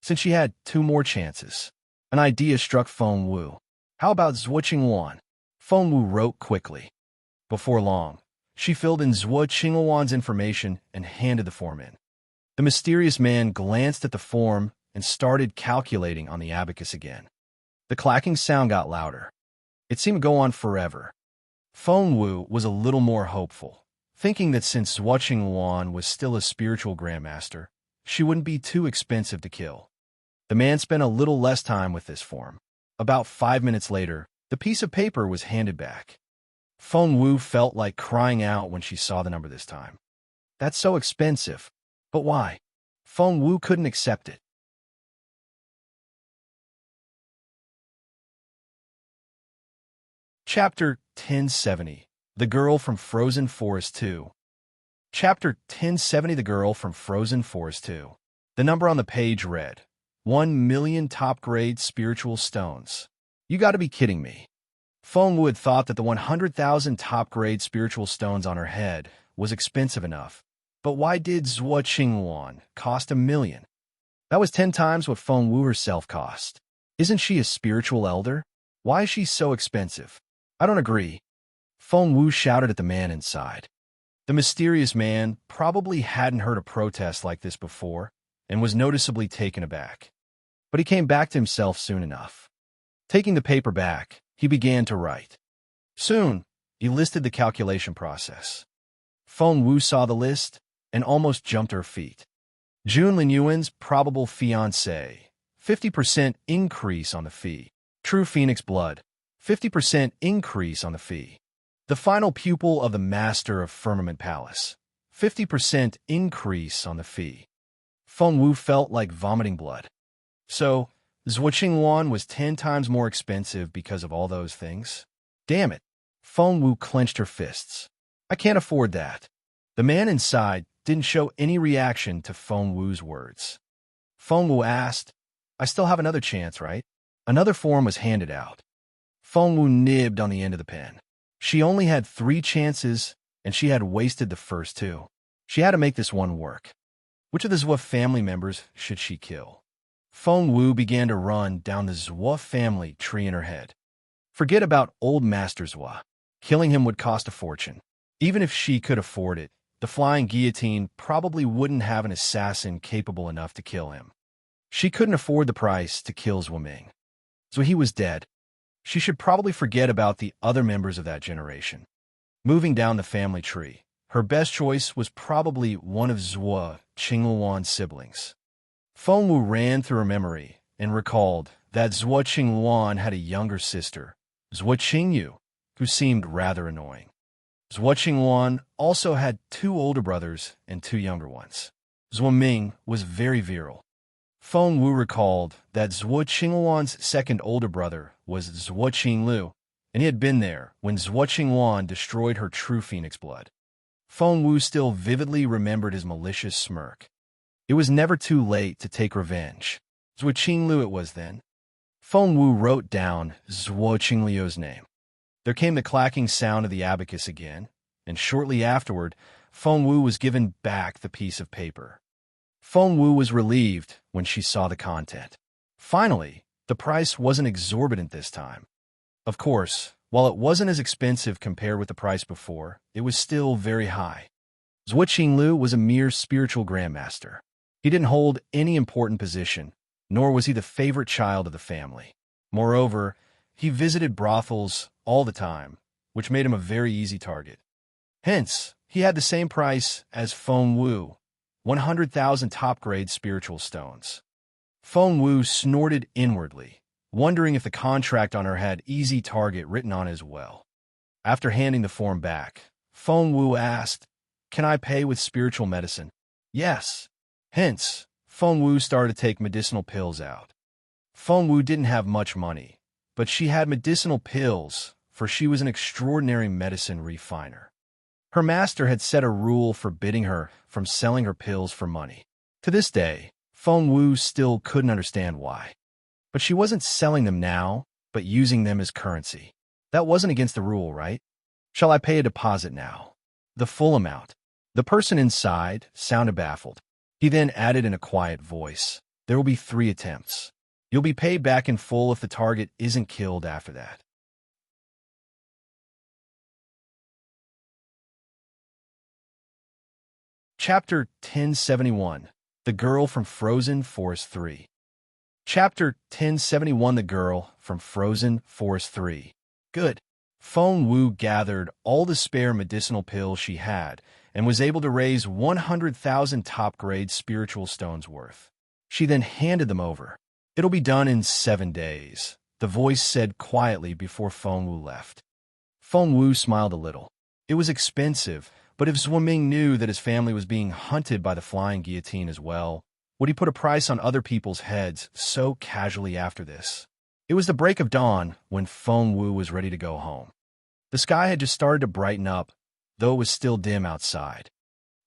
Since she had 2 more chances, an idea struck Fengwu. How about Zhuo Qingwan? Fengwu wrote quickly. Before long, she filled in Zhuo Qingwan's information and handed the form in. The mysterious man glanced at the form and started calculating on the abacus again. The clacking sound got louder. It seemed to go on forever. Feng Wu was a little more hopeful, thinking that since Zhuo Qingluan was still a spiritual grandmaster, she wouldn't be too expensive to kill. The man spent a little less time with this form. About 5 minutes later, the piece of paper was handed back. Feng Wu felt like crying out when she saw the number this time. That's so expensive. But why? Feng Wu couldn't accept it. Chapter 1070. The Girl from Frozen Forest 2. Chapter 1070. The Girl from Frozen Forest 2. The number on the page read, 1,000,000 top-grade spiritual stones. You gotta be kidding me. Feng Wu had thought that the 100,000 top-grade spiritual stones on her head was expensive enough. But why did Zhuo Qingluan cost 1,000,000? That was 10 times what Feng Wu herself cost. Isn't she a spiritual elder? Why is she so expensive? I don't agree. Feng Wu shouted at the man inside. The mysterious man probably hadn't heard a protest like this before and was noticeably taken aback. But he came back to himself soon enough. Taking the paper back, he began to write. Soon, he listed the calculation process. Feng Wu saw the list and almost jumped to her feet. Jun Linyuan's probable fiancé, 50% increase on the fee. True Phoenix blood, 50% increase on the fee. The final pupil of the Master of Firmament Palace, 50% increase on the fee. Feng Wu felt like vomiting blood. So, Zhuo Qingluan was 10 times more expensive because of all those things? Damn it. Feng Wu clenched her fists. I can't afford that. The man inside didn't show any reaction to Feng Wu's words. Feng Wu asked, I still have another chance, right? Another form was handed out. Feng Wu nibbed on the end of the pen. She only had 3 chances, and she had wasted the first 2. She had to make this one work. Which of the Zhuo family members should she kill? Feng Wu began to run down the Zhuo family tree in her head. Forget about old Master Zhuo. Killing him would cost a fortune. Even if she could afford it, the flying guillotine probably wouldn't have an assassin capable enough to kill him. She couldn't afford the price to kill Zhuo Ming. So he was dead. She should probably forget about the other members of that generation. Moving down the family tree, her best choice was probably one of Zhuo Qingluan's siblings. Feng Wu ran through her memory and recalled that Zhuo Qingluan had a younger sister, Zhuo Qingyu, who seemed rather annoying. Zhuo Qingluan also had 2 older brothers and 2 younger ones. Zhuo Ming was very virile. Feng Wu recalled that Zhuo Qingluan's second older brother was Zhuo Qinglu, and he had been there when Zhuo Qingluan destroyed her true phoenix blood. Feng Wu still vividly remembered his malicious smirk. It was never too late to take revenge. Zhuo Qinglu it was then. Feng Wu wrote down Zhuo Qingliu's name. There came the clacking sound of the abacus again, and shortly afterward, Feng Wu was given back the piece of paper. Feng Wu was relieved when she saw the content. Finally, the price wasn't exorbitant this time. Of course, while it wasn't as expensive compared with the price before, it was still very high. Zhuo Qinglu was a mere spiritual grandmaster. He didn't hold any important position, nor was he the favorite child of the family. Moreover, he visited brothels all the time, which made him a very easy target. Hence, he had the same price as Feng Wu, 100,000 top-grade spiritual stones. Feng Wu snorted inwardly, wondering if the contract on her had easy target written on it as well. After handing the form back, Feng Wu asked, Can I pay with spiritual medicine? Yes. Hence, Feng Wu started to take medicinal pills out. Feng Wu didn't have much money, but she had medicinal pills, for she was an extraordinary medicine refiner. Her master had set a rule forbidding her from selling her pills for money. To this day, Feng Wu still couldn't understand why. But she wasn't selling them now, but using them as currency. That wasn't against the rule, right? Shall I pay a deposit now? The full amount. The person inside sounded baffled. He then added in a quiet voice, There will be 3 attempts. You'll be paid back in full if the target isn't killed after that. Chapter 1071. The Girl from Frozen Forest 3. Chapter 1071 The Girl from Frozen Forest 3. Good. Feng Wu gathered all the spare medicinal pills she had and was able to raise 100,000 top-grade spiritual stones worth. She then handed them over. It'll be done in 7 days, the voice said quietly before Feng Wu left. Feng Wu smiled a little. It was expensive, but if Zhuoming knew that his family was being hunted by the flying guillotine as well, would he put a price on other people's heads so casually after this? It was the break of dawn when Feng Wu was ready to go home. The sky had just started to brighten up, though it was still dim outside.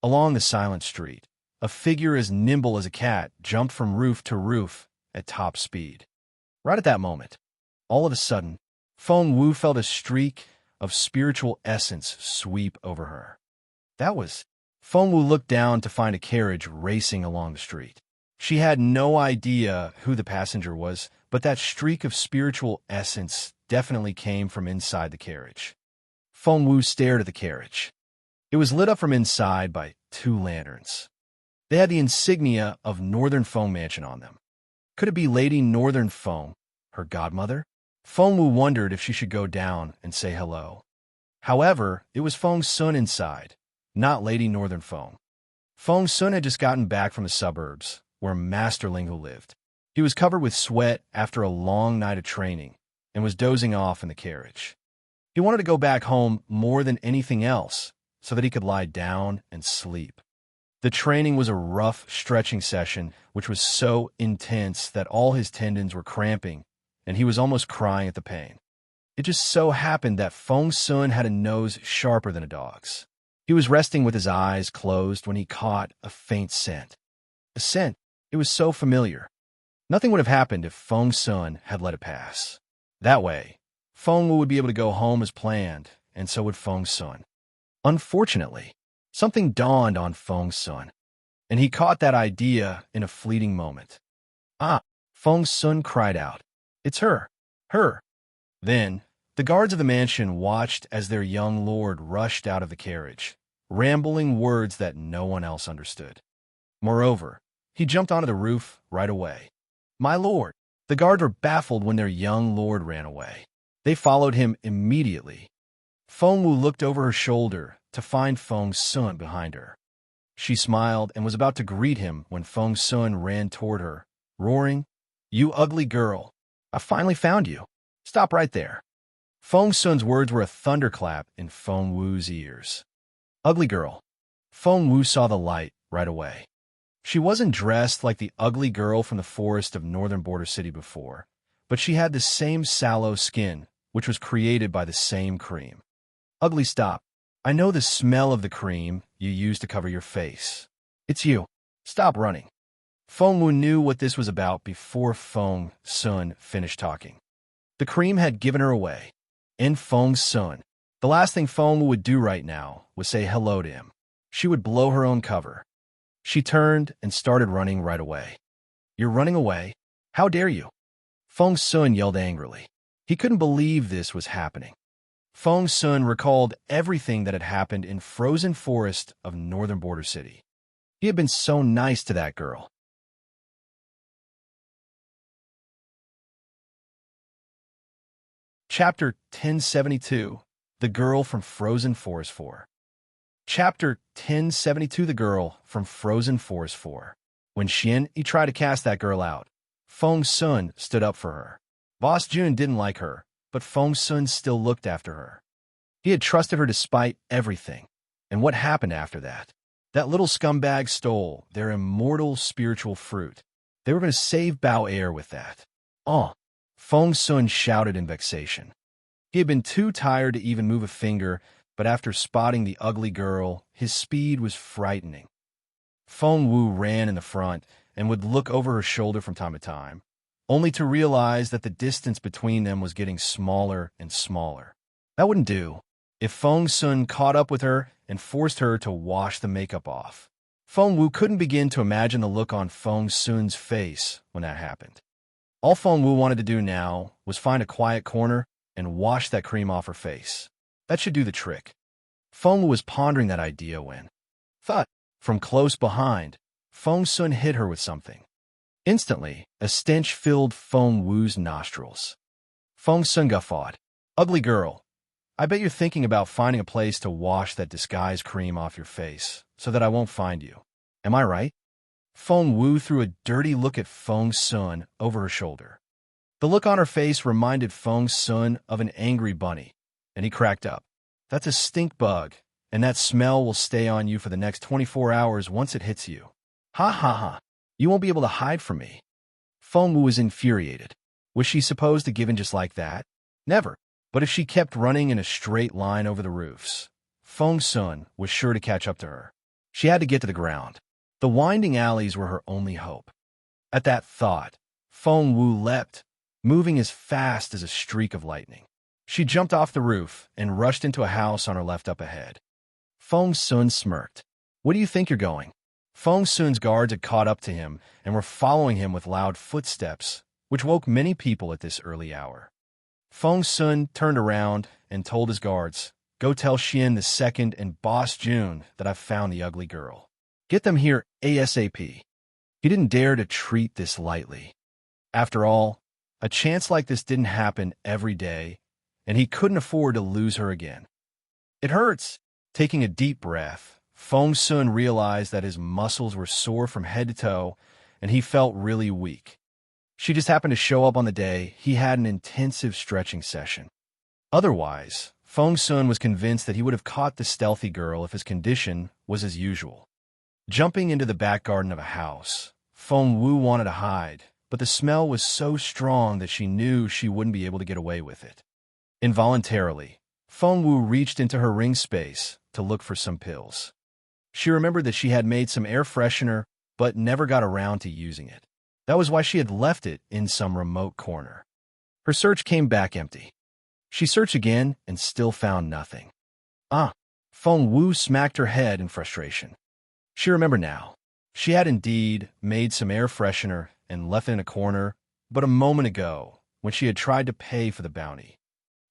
Along the silent street, a figure as nimble as a cat jumped from roof to roof at top speed. Right at that moment, all of a sudden, Feng Wu felt a streak of spiritual essence sweep over her. That was... Feng Wu looked down to find a carriage racing along the street. She had no idea who the passenger was, but that streak of spiritual essence definitely came from inside the carriage. Feng Wu stared at the carriage. It was lit up from inside by 2 lanterns. They had the insignia of Northern Feng Mansion on them. Could it be Lady Northern Feng, her godmother? Feng Wu wondered if she should go down and say hello. However, it was Feng Sun inside, not Lady Northern Feng. Feng Sun had just gotten back from the suburbs, where Master Lingu lived. He was covered with sweat after a long night of training and was dozing off in the carriage. He wanted to go back home more than anything else so that he could lie down and sleep. The training was a rough stretching session, which was so intense that all his tendons were cramping, and he was almost crying at the pain. It just so happened that Feng Sun had a nose sharper than a dog's. He was resting with his eyes closed when he caught a faint scent. A scent. It was so familiar. Nothing would have happened if Feng Sun had let it pass. That way, Feng Wu would be able to go home as planned, and so would Feng Sun. Unfortunately, something dawned on Feng Sun, and he caught that idea in a fleeting moment. Ah! Feng Sun cried out. It's her! Her! Then, the guards of the mansion watched as their young lord rushed out of the carriage, rambling words that no one else understood. Moreover, he jumped onto the roof right away. My lord! The guards were baffled when their young lord ran away. They followed him immediately. Feng Wu looked over her shoulder to find Feng Sun behind her. She smiled and was about to greet him when Feng Sun ran toward her, roaring, You ugly girl! I finally found you! Stop right there! Feng Sun's words were a thunderclap in Feng Wu's ears. Ugly girl. Feng Wu saw the light right away. She wasn't dressed like the ugly girl from the forest of northern Border City before, but she had the same sallow skin, which was created by the same cream. Ugly, stop. I know the smell of the cream you use to cover your face. It's you. Stop running. Feng Wu knew what this was about before Feng Sun finished talking. The cream had given her away. And Feng Sun. The last thing Feng Wu would do right now was say hello to him. She would blow her own cover. She turned and started running right away. You're running away? How dare you? Feng Sun yelled angrily. He couldn't believe this was happening. Feng Sun recalled everything that had happened in frozen forest of northern Border City. He had been so nice to that girl. Chapter 1072 The Girl from Frozen Forest 4. Chapter 1072 The Girl from Frozen Forest 4. When Xian-Yi tried to cast that girl out, Feng Sun stood up for her. Boss Jun didn't like her, but Feng Sun still looked after her. He had trusted her despite everything. And what happened after that? That little scumbag stole their immortal spiritual fruit. They were going to save Bao Air with that. Oh! Feng Sun shouted in vexation. He had been too tired to even move a finger, but after spotting the ugly girl, his speed was frightening. Feng Wu ran in the front and would look over her shoulder from time to time, only to realize that the distance between them was getting smaller and smaller. That wouldn't do. If Feng Sun caught up with her and forced her to wash the makeup off. Feng Wu couldn't begin to imagine the look on Feng Sun's face when that happened. All Feng Wu wanted to do now was find a quiet corner and wash that cream off her face. That should do the trick. Feng Wu was pondering that idea when, thud, from close behind, Feng Sun hit her with something. Instantly, a stench filled Feng Wu's nostrils. Feng Sun guffawed. Ugly girl, I bet you're thinking about finding a place to wash that disguise cream off your face, so that I won't find you. Am I right? Feng Wu threw a dirty look at Feng Sun over her shoulder. The look on her face reminded Feng Sun of an angry bunny, and he cracked up. That's a stink bug, and that smell will stay on you for the next 24 hours once it hits you. Ha ha ha. You won't be able to hide from me. Feng Wu was infuriated. Was she supposed to give in just like that? Never. But if she kept running in a straight line over the roofs, Feng Sun was sure to catch up to her. She had to get to the ground. The winding alleys were her only hope. At that thought, Feng Wu leapt, moving as fast as a streak of lightning. She jumped off the roof and rushed into a house on her left up ahead. Feng Sun smirked. Where do you think you're going? Feng Sun's guards had caught up to him and were following him with loud footsteps, which woke many people at this early hour. Feng Sun turned around and told his guards, Go tell Xian II and Boss Jun that I've found the ugly girl. Get them here ASAP. He didn't dare to treat this lightly. After all, a chance like this didn't happen every day, and he couldn't afford to lose her again. It hurts. Taking a deep breath, Feng Sun realized that his muscles were sore from head to toe, and he felt really weak. She just happened to show up on the day he had an intensive stretching session. Otherwise, Feng Sun was convinced that he would have caught the stealthy girl if his condition was as usual. Jumping into the back garden of a house, Feng Wu wanted to hide, but the smell was so strong that she knew she wouldn't be able to get away with it. Involuntarily, Feng Wu reached into her ring space to look for some pills. She remembered that she had made some air freshener, but never got around to using it. That was why she had left it in some remote corner. Her search came back empty. She searched again and still found nothing. Feng Wu smacked her head in frustration. She remembered now. She had indeed made some air freshener and left it in a corner, but a moment ago, when she had tried to pay for the bounty,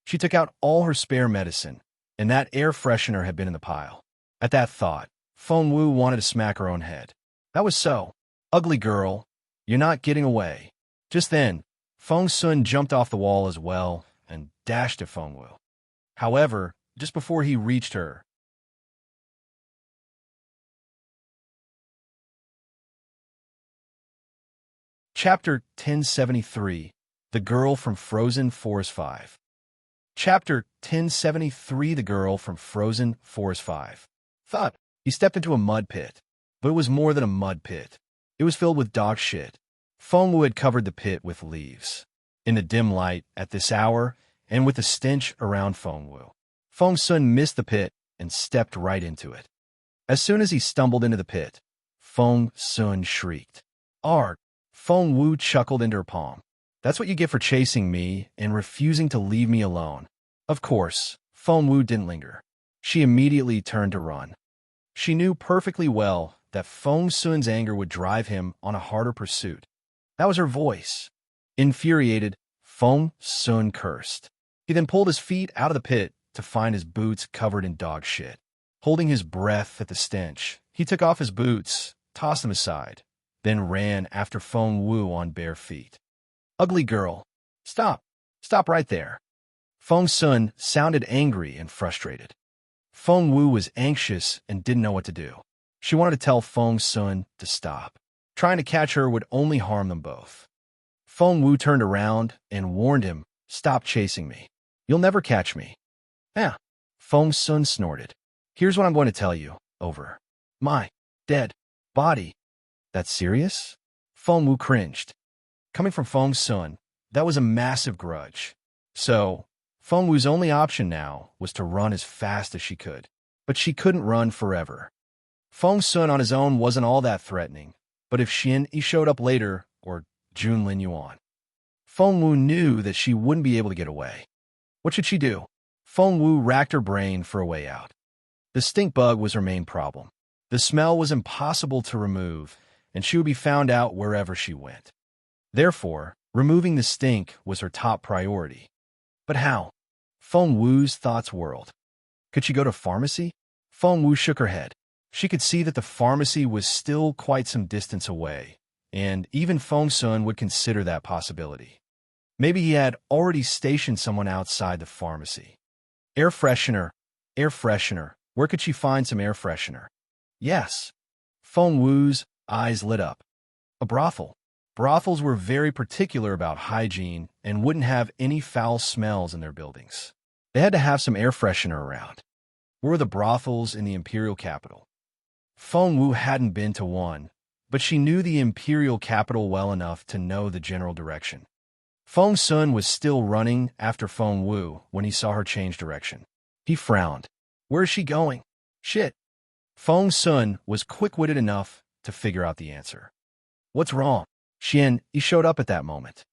she took out all her spare medicine, and that air freshener had been in the pile. At that thought, Feng Wu wanted to smack her own head. That was so. Ugly girl, you're not getting away. Just then, Feng Sun jumped off the wall as well and dashed at Feng Wu. However, just before he reached her, Chapter 1073, The Girl from Frozen Forest 5. Chapter 1073, The Girl from Frozen Forest 5. Thought. He stepped into a mud pit, but it was more than a mud pit. It was filled with dog shit. Feng Wu had covered the pit with leaves. In the dim light at this hour, and with the stench around Feng Wu, Feng Sun missed the pit and stepped right into it. As soon as he stumbled into the pit, Feng Sun shrieked. Arg! Feng Wu chuckled into her palm. That's what you get for chasing me and refusing to leave me alone. Of course, Feng Wu didn't linger. She immediately turned to run. She knew perfectly well that Feng Sun's anger would drive him on a harder pursuit. That was her voice. Infuriated, Feng Sun cursed. He then pulled his feet out of the pit to find his boots covered in dog shit. Holding his breath at the stench, he took off his boots, tossed them aside, then ran after Feng Wu on bare feet. Ugly girl, stop. Stop right there. Feng Sun sounded angry and frustrated. Feng Wu was anxious and didn't know what to do. She wanted to tell Feng Sun to stop. Trying to catch her would only harm them both. Feng Wu turned around and warned him, Stop chasing me. You'll never catch me. Yeah. Feng Sun snorted. Here's what I'm going to tell you. Over. My dead body. That's serious? Feng Wu cringed. Coming from Feng Sun, that was a massive grudge. So, Feng Wu's only option now was to run as fast as she could. But she couldn't run forever. Feng Sun on his own wasn't all that threatening, but if Xian Yi showed up later, or Junlin Yuan, Feng Wu knew that she wouldn't be able to get away. What should she do? Feng Wu racked her brain for a way out. The stink bug was her main problem. The smell was impossible to remove, and she would be found out wherever she went. Therefore, removing the stink was her top priority. But how? Feng Wu's thoughts whirled. Could she go to pharmacy? Feng Wu shook her head. She could see that the pharmacy was still quite some distance away, and even Feng Sun would consider that possibility. Maybe he had already stationed someone outside the pharmacy. Air freshener, air freshener. Where could she find some air freshener? Yes. Feng Wu's eyes lit up. A brothel. Brothels were very particular about hygiene and wouldn't have any foul smells in their buildings. They had to have some air freshener around. Where were the brothels in the Imperial capital? Feng Wu hadn't been to one, but she knew the Imperial capital well enough to know the general direction. Feng Sun was still running after Feng Wu when he saw her change direction. He frowned. Where is she going? Shit. Feng Sun was quick-witted enough to figure out the answer. What's wrong? Xian Yi showed up at that moment.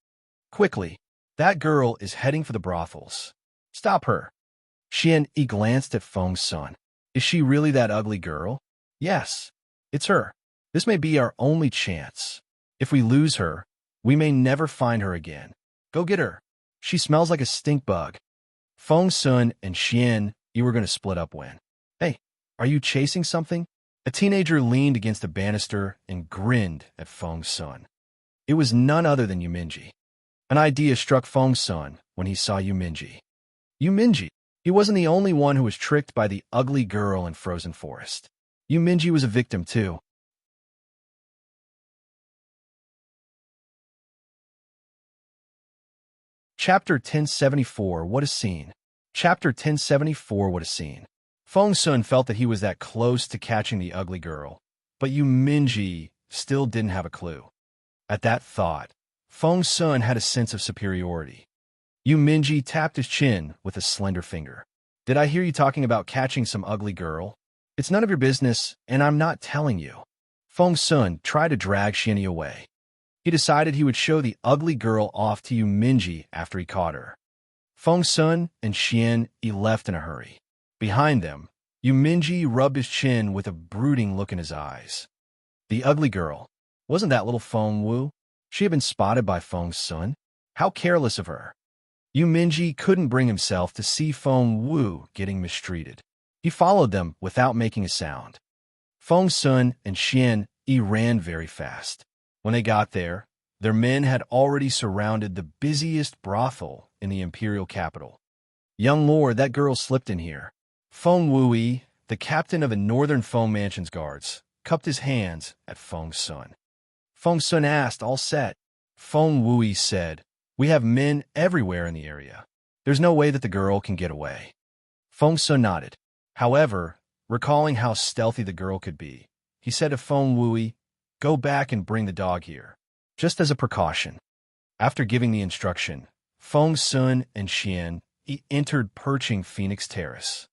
Quickly, that girl is heading for the brothels. Stop her. Xian Yi glanced at Feng Sun. Is she really that ugly girl? Yes, it's her. This may be our only chance. If we lose her, we may never find her again. Go get her. She smells like a stink bug. Feng Sun and Xian Yi were going to split up when. Hey, are you chasing something? A teenager leaned against a banister and grinned at Feng Sun. It was none other than Yuminji. An idea struck Feng Sun when he saw Yuminji. Yuminji. He wasn't the only one who was tricked by the ugly girl in Frozen Forest. Yuminji was a victim too. Chapter 1074, What a Scene. Chapter 1074, What a Scene. Feng Sun felt that he was that close to catching the ugly girl, but Yuminji still didn't have a clue. At that thought, Feng Sun had a sense of superiority. Yuminji tapped his chin with a slender finger. Did I hear you talking about catching some ugly girl? It's none of your business, and I'm not telling you. Feng Sun tried to drag Xian Yi away. He decided he would show the ugly girl off to Yuminji after he caught her. Feng Sun and Xian Yi left in a hurry. Behind them, Yuminji rubbed his chin with a brooding look in his eyes. The ugly girl. Wasn't that little Feng Wu? She had been spotted by Feng Sun. How careless of her. Yuminji couldn't bring himself to see Feng Wu getting mistreated. He followed them without making a sound. Feng Sun and Xian Yi ran very fast. When they got there, their men had already surrounded the busiest brothel in the Imperial capital. Young lord, that girl slipped in here. Feng Wu, the captain of the Northern Feng Mansion's guards, cupped his hands at Feng Sun. Feng Sun asked, all set. Feng Wu said, we have men everywhere in the area. There's no way that the girl can get away. Feng Sun nodded. However, recalling how stealthy the girl could be, he said to Feng Wu, go back and bring the dog here, just as a precaution. After giving the instruction, Feng Sun and Xian Yi entered Perching Phoenix Terrace.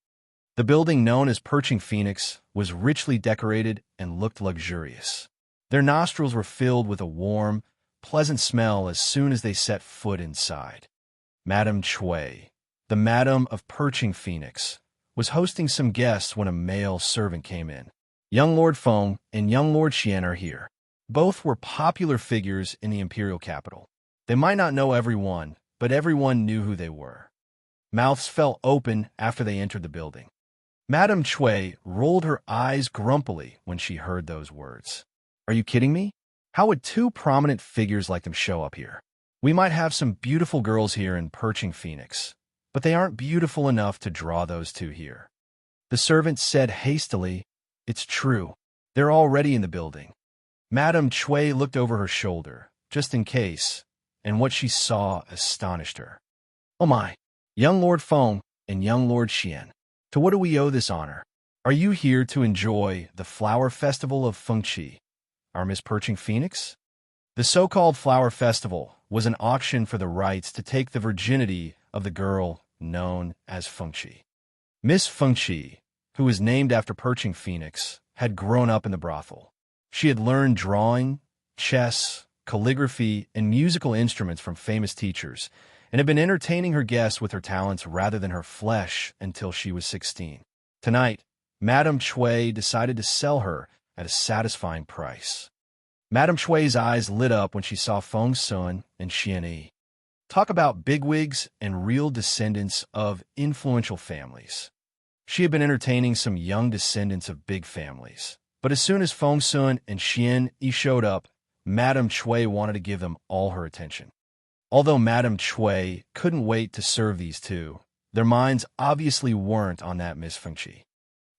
The building known as Perching Phoenix was richly decorated and looked luxurious. Their nostrils were filled with a warm, pleasant smell as soon as they set foot inside. Madame Chui, the madam of Perching Phoenix, was hosting some guests when a male servant came in. Young Lord Feng and young Lord Xian are here. Both were popular figures in the Imperial capital. They might not know everyone, but everyone knew who they were. Mouths fell open after they entered the building. Madame Chui rolled her eyes grumpily when she heard those words. Are you kidding me? How would two prominent figures like them show up here? We might have some beautiful girls here in Perching Phoenix, but they aren't beautiful enough to draw those two here. The servant said hastily, it's true. They're already in the building. Madame Chui looked over her shoulder, just in case, and what she saw astonished her. Oh my! Young Lord Feng and young Lord Xian, to what do we owe this honor? Are you here to enjoy the flower festival of Fengqi, our Miss Perching Phoenix? The so-called flower festival was an auction for the rights to take the virginity of the girl known as Fengqi. Miss Fengqi, who was named after Perching Phoenix, had grown up in the brothel. She had learned drawing, chess, calligraphy, and musical instruments from famous teachers, and had been entertaining her guests with her talents rather than her flesh until she was 16. Tonight, Madame Chui decided to sell her at a satisfying price. Madame Chui's eyes lit up when she saw Feng Sun and Xian Yi. Talk about bigwigs and real descendants of influential families. She had been entertaining some young descendants of big families. But as soon as Feng Sun and Xian Yi showed up, Madame Chui wanted to give them all her attention. Although Madame Chui couldn't wait to serve these two, their minds obviously weren't on that Miss Fengqi.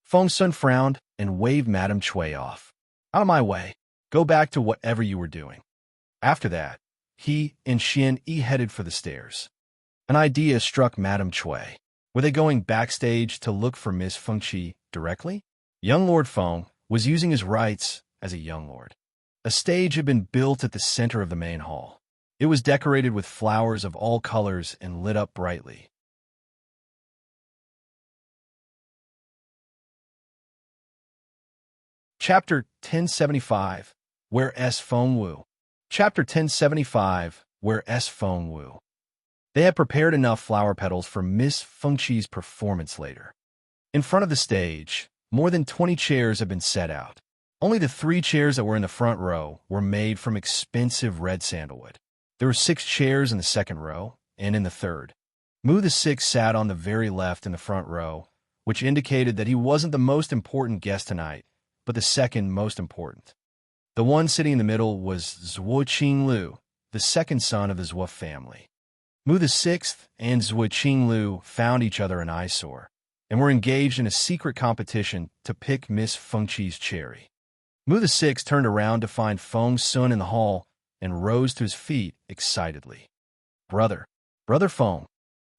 Feng Sun frowned and waved Madame Chui off. Out of my way. Go back to whatever you were doing. After that, he and Xian Yi headed for the stairs. An idea struck Madame Chui. Were they going backstage to look for Miss Fengqi directly? Young Lord Feng was using his rights as a young lord. A stage had been built at the center of the main hall. It was decorated with flowers of all colors and lit up brightly. Chapter 1075, Where S. Feng Wu. Chapter 1075, Where S. Feng Wu. They had prepared enough flower petals for Miss Fengqi's performance later. In front of the stage, more than 20 chairs had been set out. Only the 3 chairs that were in the front row were made from expensive red sandalwood. There were 6 chairs in the second row and in the third. Mu the Sixth sat on the very left in the front row, which indicated that he wasn't the most important guest tonight, but the second most important. The one sitting in the middle was Zhuo Qinglu, the second son of the Zhuo family. Mu the Sixth and Zhuo Qinglu found each other an eyesore and were engaged in a secret competition to pick Miss Fengqi's cherry. Mu the Sixth turned around to find Feng Sun in the hall and rose to his feet excitedly. Brother Feng.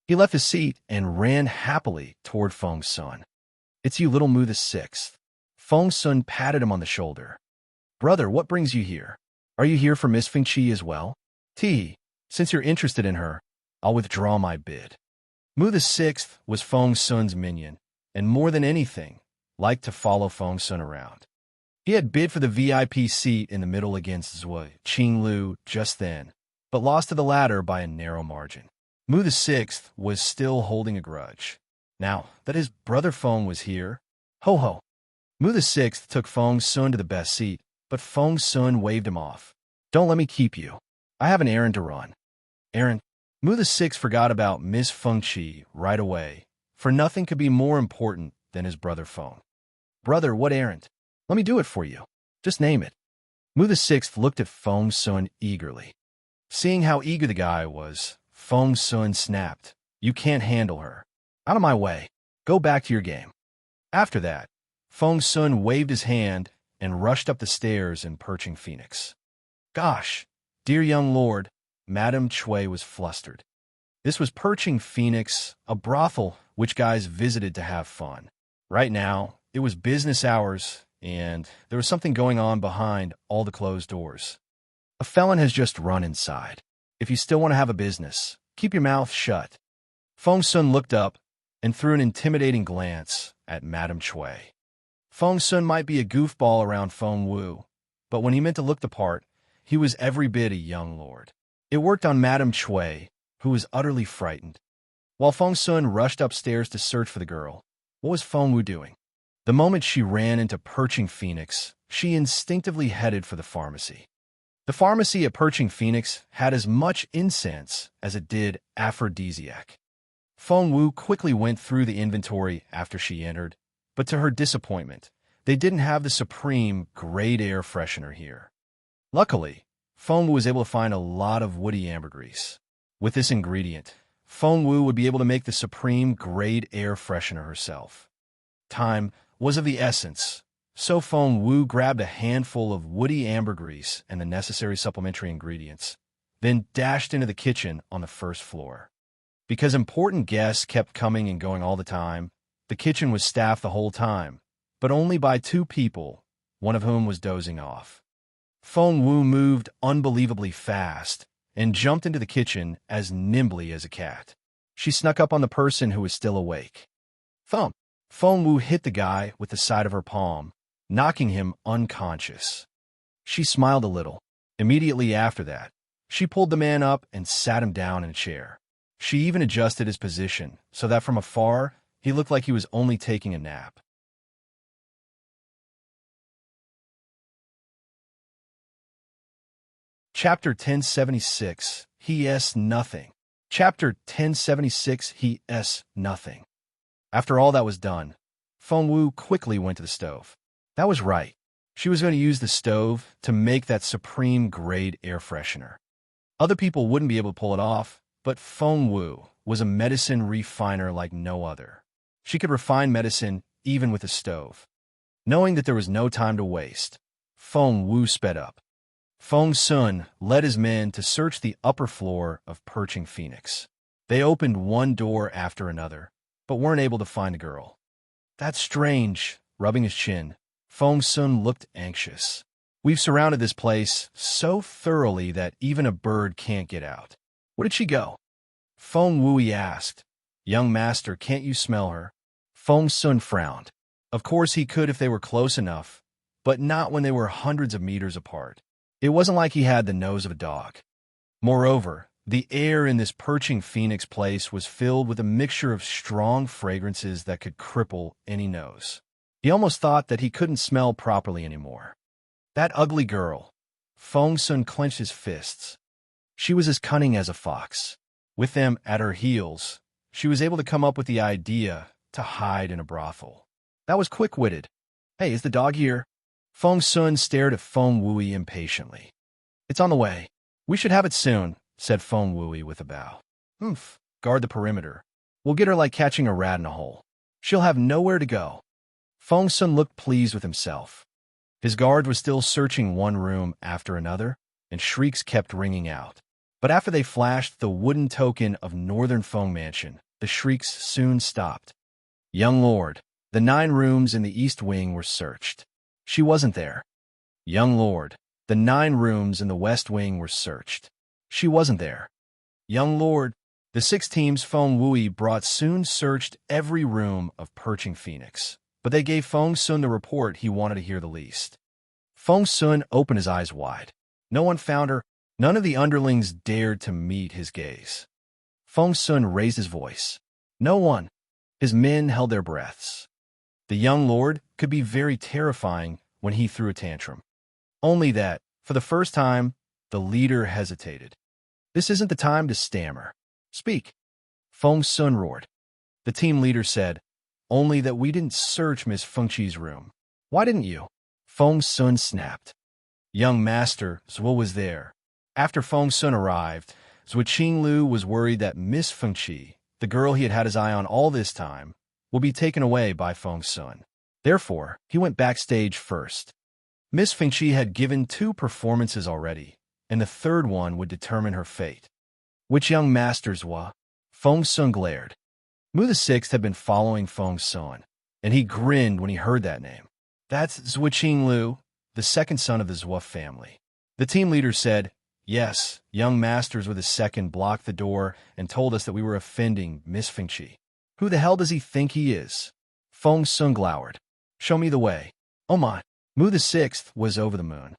He left his seat and ran happily toward Feng Sun. It's you, little Mu the Sixth. Feng Sun patted him on the shoulder. Brother, what brings you here? Are you here for Miss Fengqi as well? Since you're interested in her, I'll withdraw my bid. Mu the Sixth was Feng Sun's minion, and more than anything, liked to follow Feng Sun around. He had bid for the VIP seat in the middle against Zhuo Qinglu just then, but lost to the latter by a narrow margin. Mu the Sixth was still holding a grudge. Now that his brother Feng was here, ho! Mu the Sixth took Feng Sun to the best seat, but Feng Sun waved him off. Don't let me keep you. I have an errand to run. Errand? Mu the Sixth forgot about Miss Fengqi right away, for nothing could be more important than his brother Feng. Brother, what errand? Let me do it for you. Just name it. Mu the Sixth looked at Feng Sun eagerly. Seeing how eager the guy was, Feng Sun snapped. You can't handle her. Out of my way. Go back to your game. After that, Feng Sun waved his hand and rushed up the stairs in Perching Phoenix. Gosh, dear young lord, Madame Chui was flustered. This was Perching Phoenix, a brothel which guys visited to have fun. Right now, it was business hours, and there was something going on behind all the closed doors. A felon has just run inside. If you still want to have a business, keep your mouth shut. Feng Sun looked up and threw an intimidating glance at Madame Chui. Feng Sun might be a goofball around Feng Wu, but when he meant to look the part, he was every bit a young lord. It worked on Madame Chui, who was utterly frightened. While Feng Sun rushed upstairs to search for the girl, what was Feng Wu doing? The moment she ran into Perching Phoenix, she instinctively headed for the pharmacy. The pharmacy at Perching Phoenix had as much incense as it did aphrodisiac. Feng Wu quickly went through the inventory after she entered, but to her disappointment, they didn't have the supreme grade air freshener here. Luckily, Feng Wu was able to find a lot of woody ambergris. With this ingredient, Feng Wu would be able to make the supreme grade air freshener herself. Time was of the essence, so Feng Wu grabbed a handful of woody ambergris and the necessary supplementary ingredients, then dashed into the kitchen on the first floor. Because important guests kept coming and going all the time, the kitchen was staffed the whole time, but only by 2 people, one of whom was dozing off. Feng Wu moved unbelievably fast and jumped into the kitchen as nimbly as a cat. She snuck up on the person who was still awake. Thump! Feng Wu hit the guy with the side of her palm, knocking him unconscious. She smiled a little. Immediately after that, she pulled the man up and sat him down in a chair. She even adjusted his position so that from afar, he looked like he was only taking a nap. Chapter 1076, He S Nothing. Chapter 1076, He S Nothing. After all that was done, Feng Wu quickly went to the stove. That was right. She was going to use the stove to make that supreme-grade air freshener. Other people wouldn't be able to pull it off, but Feng Wu was a medicine refiner like no other. She could refine medicine even with a stove. Knowing that there was no time to waste, Feng Wu sped up. Feng Sun led his men to search the upper floor of Perching Phoenix. They opened one door after another, but weren't able to find the girl. That's strange, rubbing his chin. Feng Sun looked anxious. We've surrounded this place so thoroughly that even a bird can't get out. Where did she go? Feng Wui asked. Young master, can't you smell her? Feng Sun frowned. Of course he could if they were close enough, but not when they were hundreds of meters apart. It wasn't like he had the nose of a dog. Moreover, the air in this Perching Phoenix place was filled with a mixture of strong fragrances that could cripple any nose. He almost thought that he couldn't smell properly anymore. That ugly girl. Feng Sun clenched his fists. She was as cunning as a fox. With them at her heels, she was able to come up with the idea to hide in a brothel. That was quick-witted. Hey, is the dog here? Feng Sun stared at Feng Wui impatiently. It's on the way. We should have it soon, said Feng Wui with a bow. Guard the perimeter. We'll get her like catching a rat in a hole. She'll have nowhere to go. Feng Sun looked pleased with himself. His guard was still searching one room after another, and shrieks kept ringing out. But after they flashed the wooden token of Northern Feng Mansion, the shrieks soon stopped. Young lord, the 9 rooms in the east wing were searched. She wasn't there. Young lord, the 9 rooms in the west wing were searched. She wasn't there. Young lord, the 6 teams Feng Wui brought soon searched every room of Perching Phoenix, but they gave Feng Sun the report he wanted to hear the least. Feng Sun opened his eyes wide. No one found her. None of the underlings dared to meet his gaze. Feng Sun raised his voice. No one. His men held their breaths. The young lord could be very terrifying when he threw a tantrum. Only that, for the first time, the leader hesitated. This isn't the time to stammer. Speak. Feng Sun roared. The team leader said, only that we didn't search Miss Fengqi's room. Why didn't you? Feng Sun snapped. Young master, Zhuo was there. After Feng Sun arrived, Zhuo Qinglu was worried that Miss Fengqi, the girl he had had his eye on all this time, would be taken away by Feng Sun. Therefore, he went backstage first. Miss Fengqi had given 2 performances already, and the 3rd one would determine her fate. Which young master Zhuo? Feng Sun glared. Mu the Sixth had been following Feng Sun, and he grinned when he heard that name. That's Zhuo Qinglu, the 2nd son of the Zhuo family. The team leader said, yes, young masters with his 2nd blocked the door and told us that we were offending Miss Fengqi. Who the hell does he think he is? Feng Sun glowered. Show me the way. Oh my. Mu the Sixth was over the moon.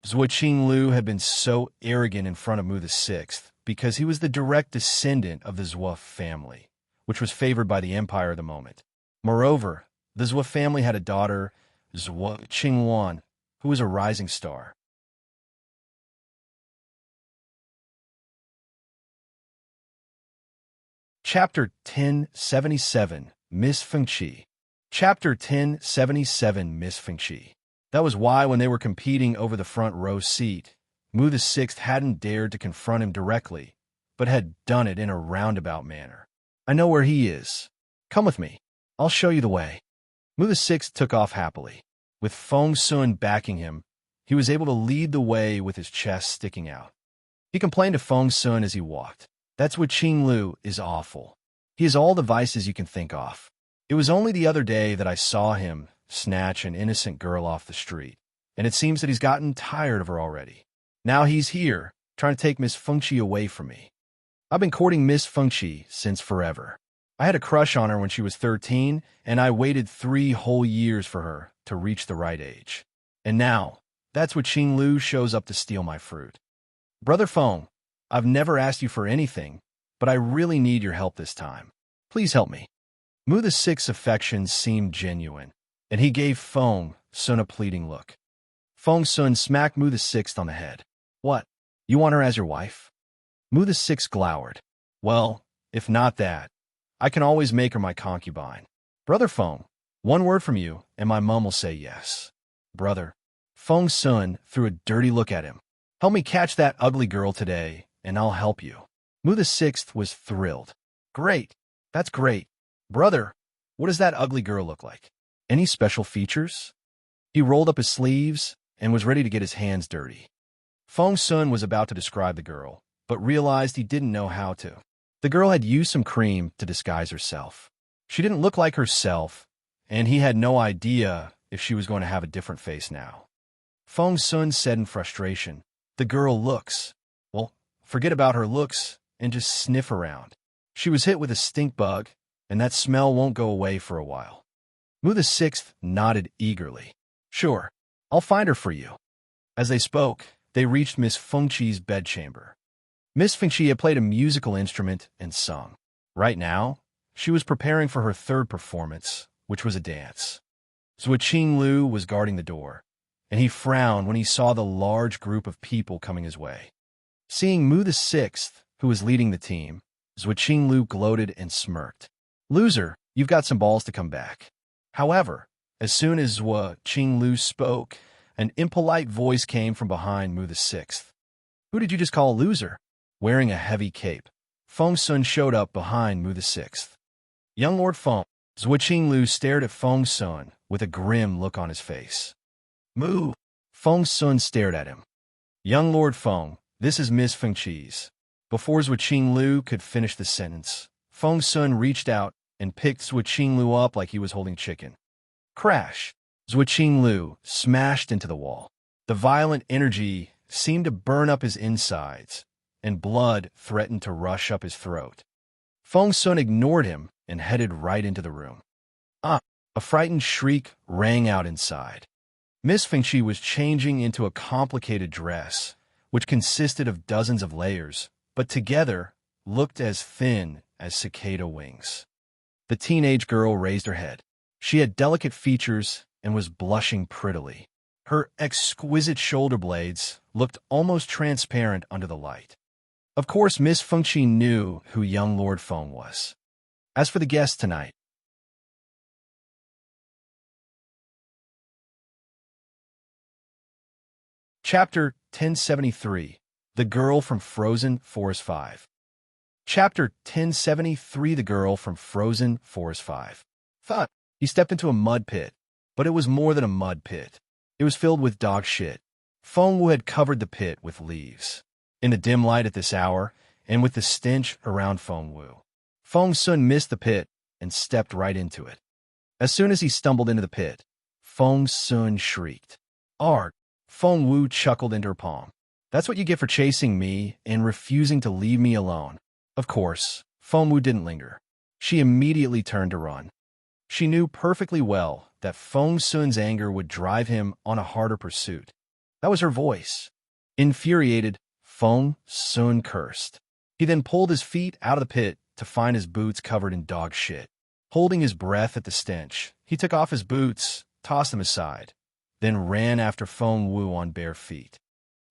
Zhuo Qinglu had been so arrogant in front of Mu the Sixth because he was the direct descendant of the Zhuo family, which was favored by the empire at the moment. Moreover, the Zhuo family had a daughter, Zhuo Qingwan, who was a rising star. Chapter 1077, Miss Fengqi. Chapter 1077, Miss Fengqi. That was why when they were competing over the front row seat, Mu the Sixth hadn't dared to confront him directly, but had done it in a roundabout manner. I know where he is. Come with me. I'll show you the way. Mu the Sixth took off happily. With Feng Sun backing him, he was able to lead the way with his chest sticking out. He complained to Feng Sun as he walked. That's what Qinglu is awful. He has all the vices you can think of. It was only the other day that I saw him snatch an innocent girl off the street, and it seems that he's gotten tired of her already. Now he's here, trying to take Miss Fengqi away from me. I've been courting Miss Fengqi since forever. I had a crush on her when she was 13, and I waited 3 whole years for her to reach the right age. And now, that's what Qinglu shows up to steal my fruit. Brother Feng, I've never asked you for anything, but I really need your help this time. Please help me. Mu the Sixth's affections seemed genuine, and he gave Feng Sun a pleading look. Feng Sun smacked Mu the Sixth on the head. What? You want her as your wife? Mu the Sixth glowered. Well, if not that, I can always make her my concubine. Brother Feng, one word from you, and my mum will say yes. Brother, Feng Sun threw a dirty look at him. Help me catch that ugly girl today, and I'll help you. Mu the Sixth was thrilled. Great. That's great. Brother, what does that ugly girl look like? Any special features? He rolled up his sleeves and was ready to get his hands dirty. Feng Sun was about to describe the girl, but realized he didn't know how to. The girl had used some cream to disguise herself. She didn't look like herself, and he had no idea if she was going to have a different face now. Feng Sun said in frustration, "The girl looks. Well, forget about her looks and just sniff around. She was hit with a stink bug, and that smell won't go away for a while." Mu the Sixth nodded eagerly. "Sure, I'll find her for you." As they spoke, they reached Miss Fengqi's bedchamber. Miss Fengqi had played a musical instrument and sung. Right now, she was preparing for her third performance, which was a dance. Zhuo Qinglu was guarding the door, and he frowned when he saw the large group of people coming his way. Seeing Mu the Sixth, who was leading the team, Zhuo Qinglu gloated and smirked. "Loser, you've got some balls to come back." However, as soon as Zhuo Qinglu spoke, an impolite voice came from behind Mu the Sixth. "Who did you just call a loser?" Wearing a heavy cape, Feng Sun showed up behind Mu the Sixth. "Young Lord Feng." Zhuo Qinglu stared at Feng Sun with a grim look on his face. "Mu." Feng Sun stared at him. "Young Lord Feng, this is Miss Fengqi's." Before Zhuo Qinglu could finish the sentence, Feng Sun reached out and picked Zhuo Qinglu up like he was holding chicken. Crash! Zhuo Qinglu smashed into the wall. The violent energy seemed to burn up his insides, and blood threatened to rush up his throat. Feng Sun ignored him and headed right into the room. Ah! A frightened shriek rang out inside. Miss Fengqi was changing into a complicated dress, which consisted of dozens of layers, but together looked as thin as cicada wings. The teenage girl raised her head. She had delicate features and was blushing prettily. Her exquisite shoulder blades looked almost transparent under the light. Of course, Miss Fengqi knew who young Lord Feng was. As for the guests tonight, Chapter 1073, The Girl from Frozen Forest 5. Chapter 1073, The Girl from Frozen Forest 5. Thought he stepped into a mud pit, but it was more than a mud pit. It was filled with dog shit. Feng Wu had covered the pit with leaves. In the dim light at this hour, and with the stench around Feng Wu, Feng Sun missed the pit and stepped right into it. As soon as he stumbled into the pit, Feng Sun shrieked. "Arg!" Feng Wu chuckled into her palm. "That's what you get for chasing me and refusing to leave me alone." Of course, Feng Wu didn't linger. She immediately turned to run. She knew perfectly well that Feng Sun's anger would drive him on a harder pursuit. That was her voice. Infuriated, Feng Sun cursed. He then pulled his feet out of the pit to find his boots covered in dog shit. Holding his breath at the stench, he took off his boots, tossed them aside, then ran after Feng Wu on bare feet.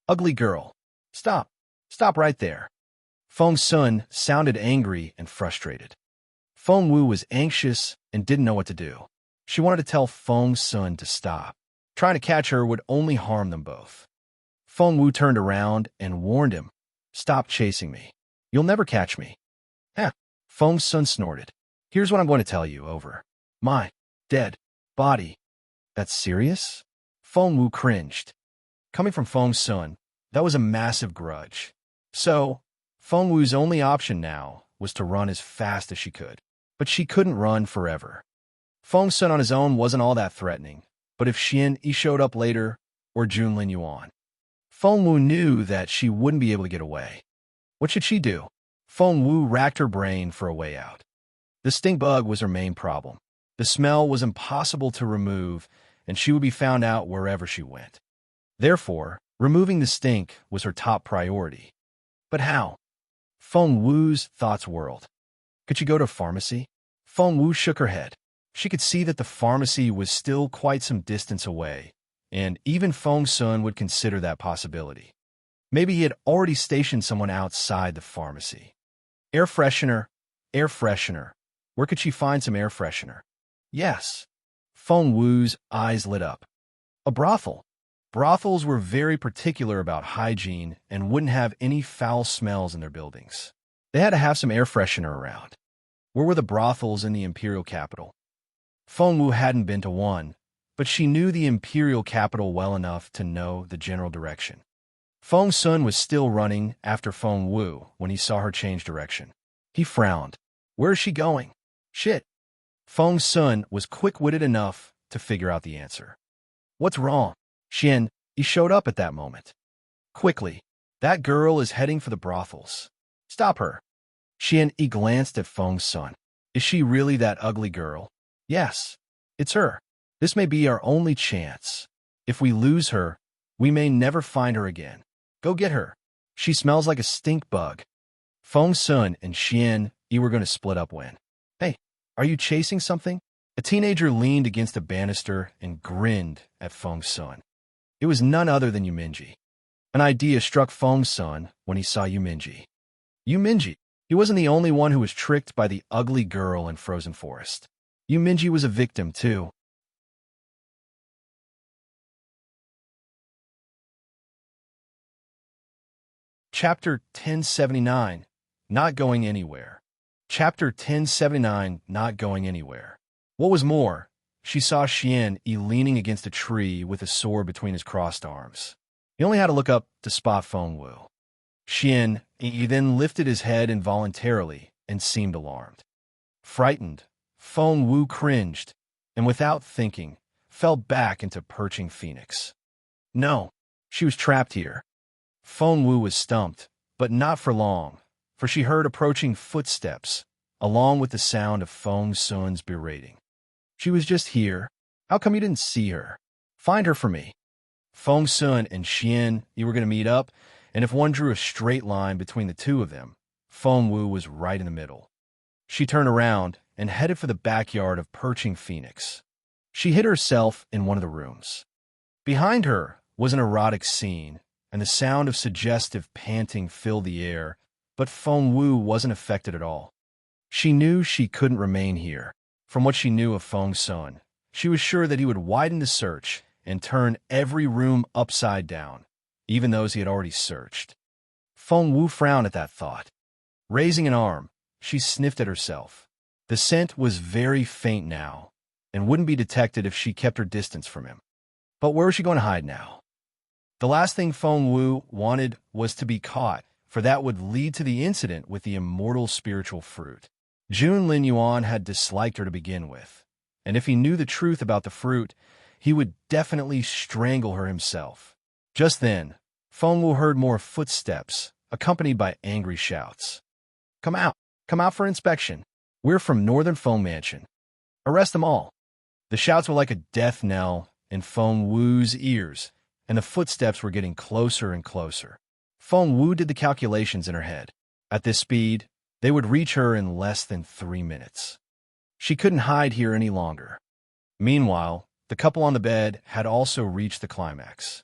"Ugly girl! Stop! Stop right there!" Feng Sun sounded angry and frustrated. Feng Wu was anxious and didn't know what to do. She wanted to tell Feng Sun to stop. Trying to catch her would only harm them both. Feng Wu turned around and warned him, "Stop chasing me. You'll never catch me." "Eh." Feng Sun snorted. "Here's what I'm going to tell you, over. My dead body." "That's serious?" Feng Wu cringed. Coming from Feng Sun, that was a massive grudge. So, Feng Wu's only option now was to run as fast as she could. But she couldn't run forever. Feng Sun on his own wasn't all that threatening, but if Xian Yi showed up later, or Junlin Yuan, Feng Wu knew that she wouldn't be able to get away. What should she do? Feng Wu racked her brain for a way out. The stink bug was her main problem. The smell was impossible to remove, and she would be found out wherever she went. Therefore, removing the stink was her top priority. But how? Feng Wu's thoughts whirled. Could she go to a pharmacy? Feng Wu shook her head. She could see that the pharmacy was still quite some distance away, and even Feng Sun would consider that possibility. Maybe he had already stationed someone outside the pharmacy. Air freshener, air freshener. Where could she find some air freshener? Yes. Feng Wu's eyes lit up. A brothel. Brothels were very particular about hygiene and wouldn't have any foul smells in their buildings. They had to have some air freshener around. Where were the brothels in the Imperial capital? Fengwu hadn't been to one, but she knew the Imperial capital well enough to know the general direction. Feng Sun was still running after Fengwu when he saw her change direction. He frowned. Where is she going? Shit. Feng Sun was quick-witted enough to figure out the answer. What's wrong? Xian, he showed up at that moment. Quickly, that girl is heading for the brothels. Stop her. Xian, he glanced at Feng Sun. Is she really that ugly girl? Yes, it's her. This may be our only chance. If we lose her, we may never find her again. Go get her. She smells like a stink bug. Feng Sun and Xian, you were going to split up when? Hey, are you chasing something? A teenager leaned against a banister and grinned at Feng Sun. It was none other than Yuminji. An idea struck Feng Sun when he saw Yuminji. Yuminji. He wasn't the only one who was tricked by the ugly girl in Frozen Forest. Yuminji was a victim, too. Chapter 1079, Not Going Anywhere. Chapter 1079, Not Going Anywhere. What was more, she saw Xian leaning against a tree with a sword between his crossed arms. He only had to look up to spot Fengwu. Xian then lifted his head involuntarily and seemed alarmed. Frightened, Fengwu cringed, and without thinking, fell back into perching phoenix. No, she was trapped here. Fengwu was stumped, but not for long, for she heard approaching footsteps, along with the sound of Feng Sun's berating. She was just here. How come you didn't see her? Find her for me. Feng Sun and Xian, you were going to meet up, and if one drew a straight line between the two of them, Fengwu was right in the middle. She turned around and headed for the backyard of perching phoenix. She hid herself in one of the rooms. Behind her was an erotic scene, and the sound of suggestive panting filled the air, but Fengwu wasn't affected at all. She knew she couldn't remain here. From what she knew of Feng Sun, she was sure that he would widen the search and turn every room upside down, even those he had already searched. Fengwu frowned at that thought. Raising an arm, she sniffed at herself. The scent was very faint now, and wouldn't be detected if she kept her distance from him. But where was she going to hide now? The last thing Fengwu wanted was to be caught, for that would lead to the incident with the immortal spiritual fruit. Jun Lin Yuan had disliked her to begin with, and if he knew the truth about the fruit, he would definitely strangle her himself. Just then, Fengwu heard more footsteps, accompanied by angry shouts. Come out for inspection. We're from Northern Feng Mansion. Arrest them all. The shouts were like a death knell in Fengwu's ears, and the footsteps were getting closer and closer. Fengwu did the calculations in her head. At this speed, they would reach her in less than 3 minutes. She couldn't hide here any longer. Meanwhile, the couple on the bed had also reached the climax.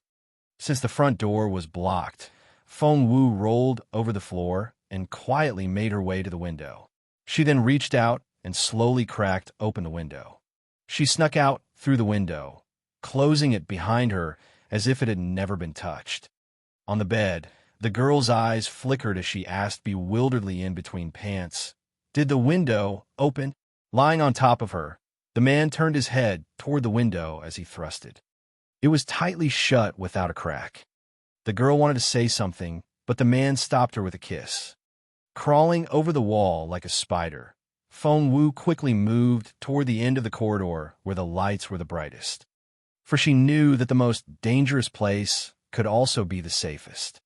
Since the front door was blocked, Fengwu rolled over the floor and quietly made her way to the window. She then reached out and slowly cracked open the window. She snuck out through the window, closing it behind her as if it had never been touched. On the bed, the girl's eyes flickered as she asked bewilderedly in between pants, "Did the window open?" Lying on top of her, the man turned his head toward the window as he thrusted. It was tightly shut without a crack. The girl wanted to say something, but the man stopped her with a kiss. Crawling over the wall like a spider, Fengwu quickly moved toward the end of the corridor where the lights were the brightest. For she knew that the most dangerous place could also be the safest.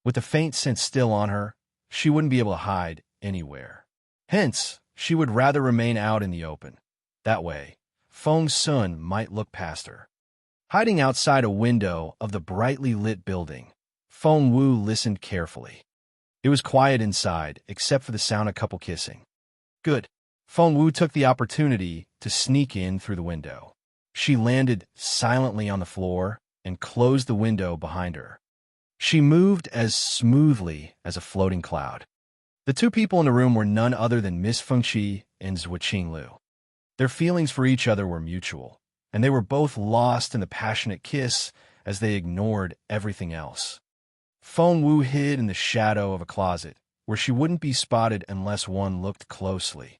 With the faint scent still on her, she wouldn't be able to hide anywhere. Hence, she would rather remain out in the open. That way, Feng Sun might look past her. Hiding outside a window of the brightly lit building, Fengwu listened carefully. It was quiet inside, except for the sound of couple kissing. Good. Fengwu took the opportunity to sneak in through the window. She landed silently on the floor and closed the window behind her. She moved as smoothly as a floating cloud. The two people in the room were none other than Miss Fengqi and Zhuo Qinglu. Their feelings for each other were mutual, and they were both lost in the passionate kiss as they ignored everything else. Feng Wu hid in the shadow of a closet, where she wouldn't be spotted unless one looked closely.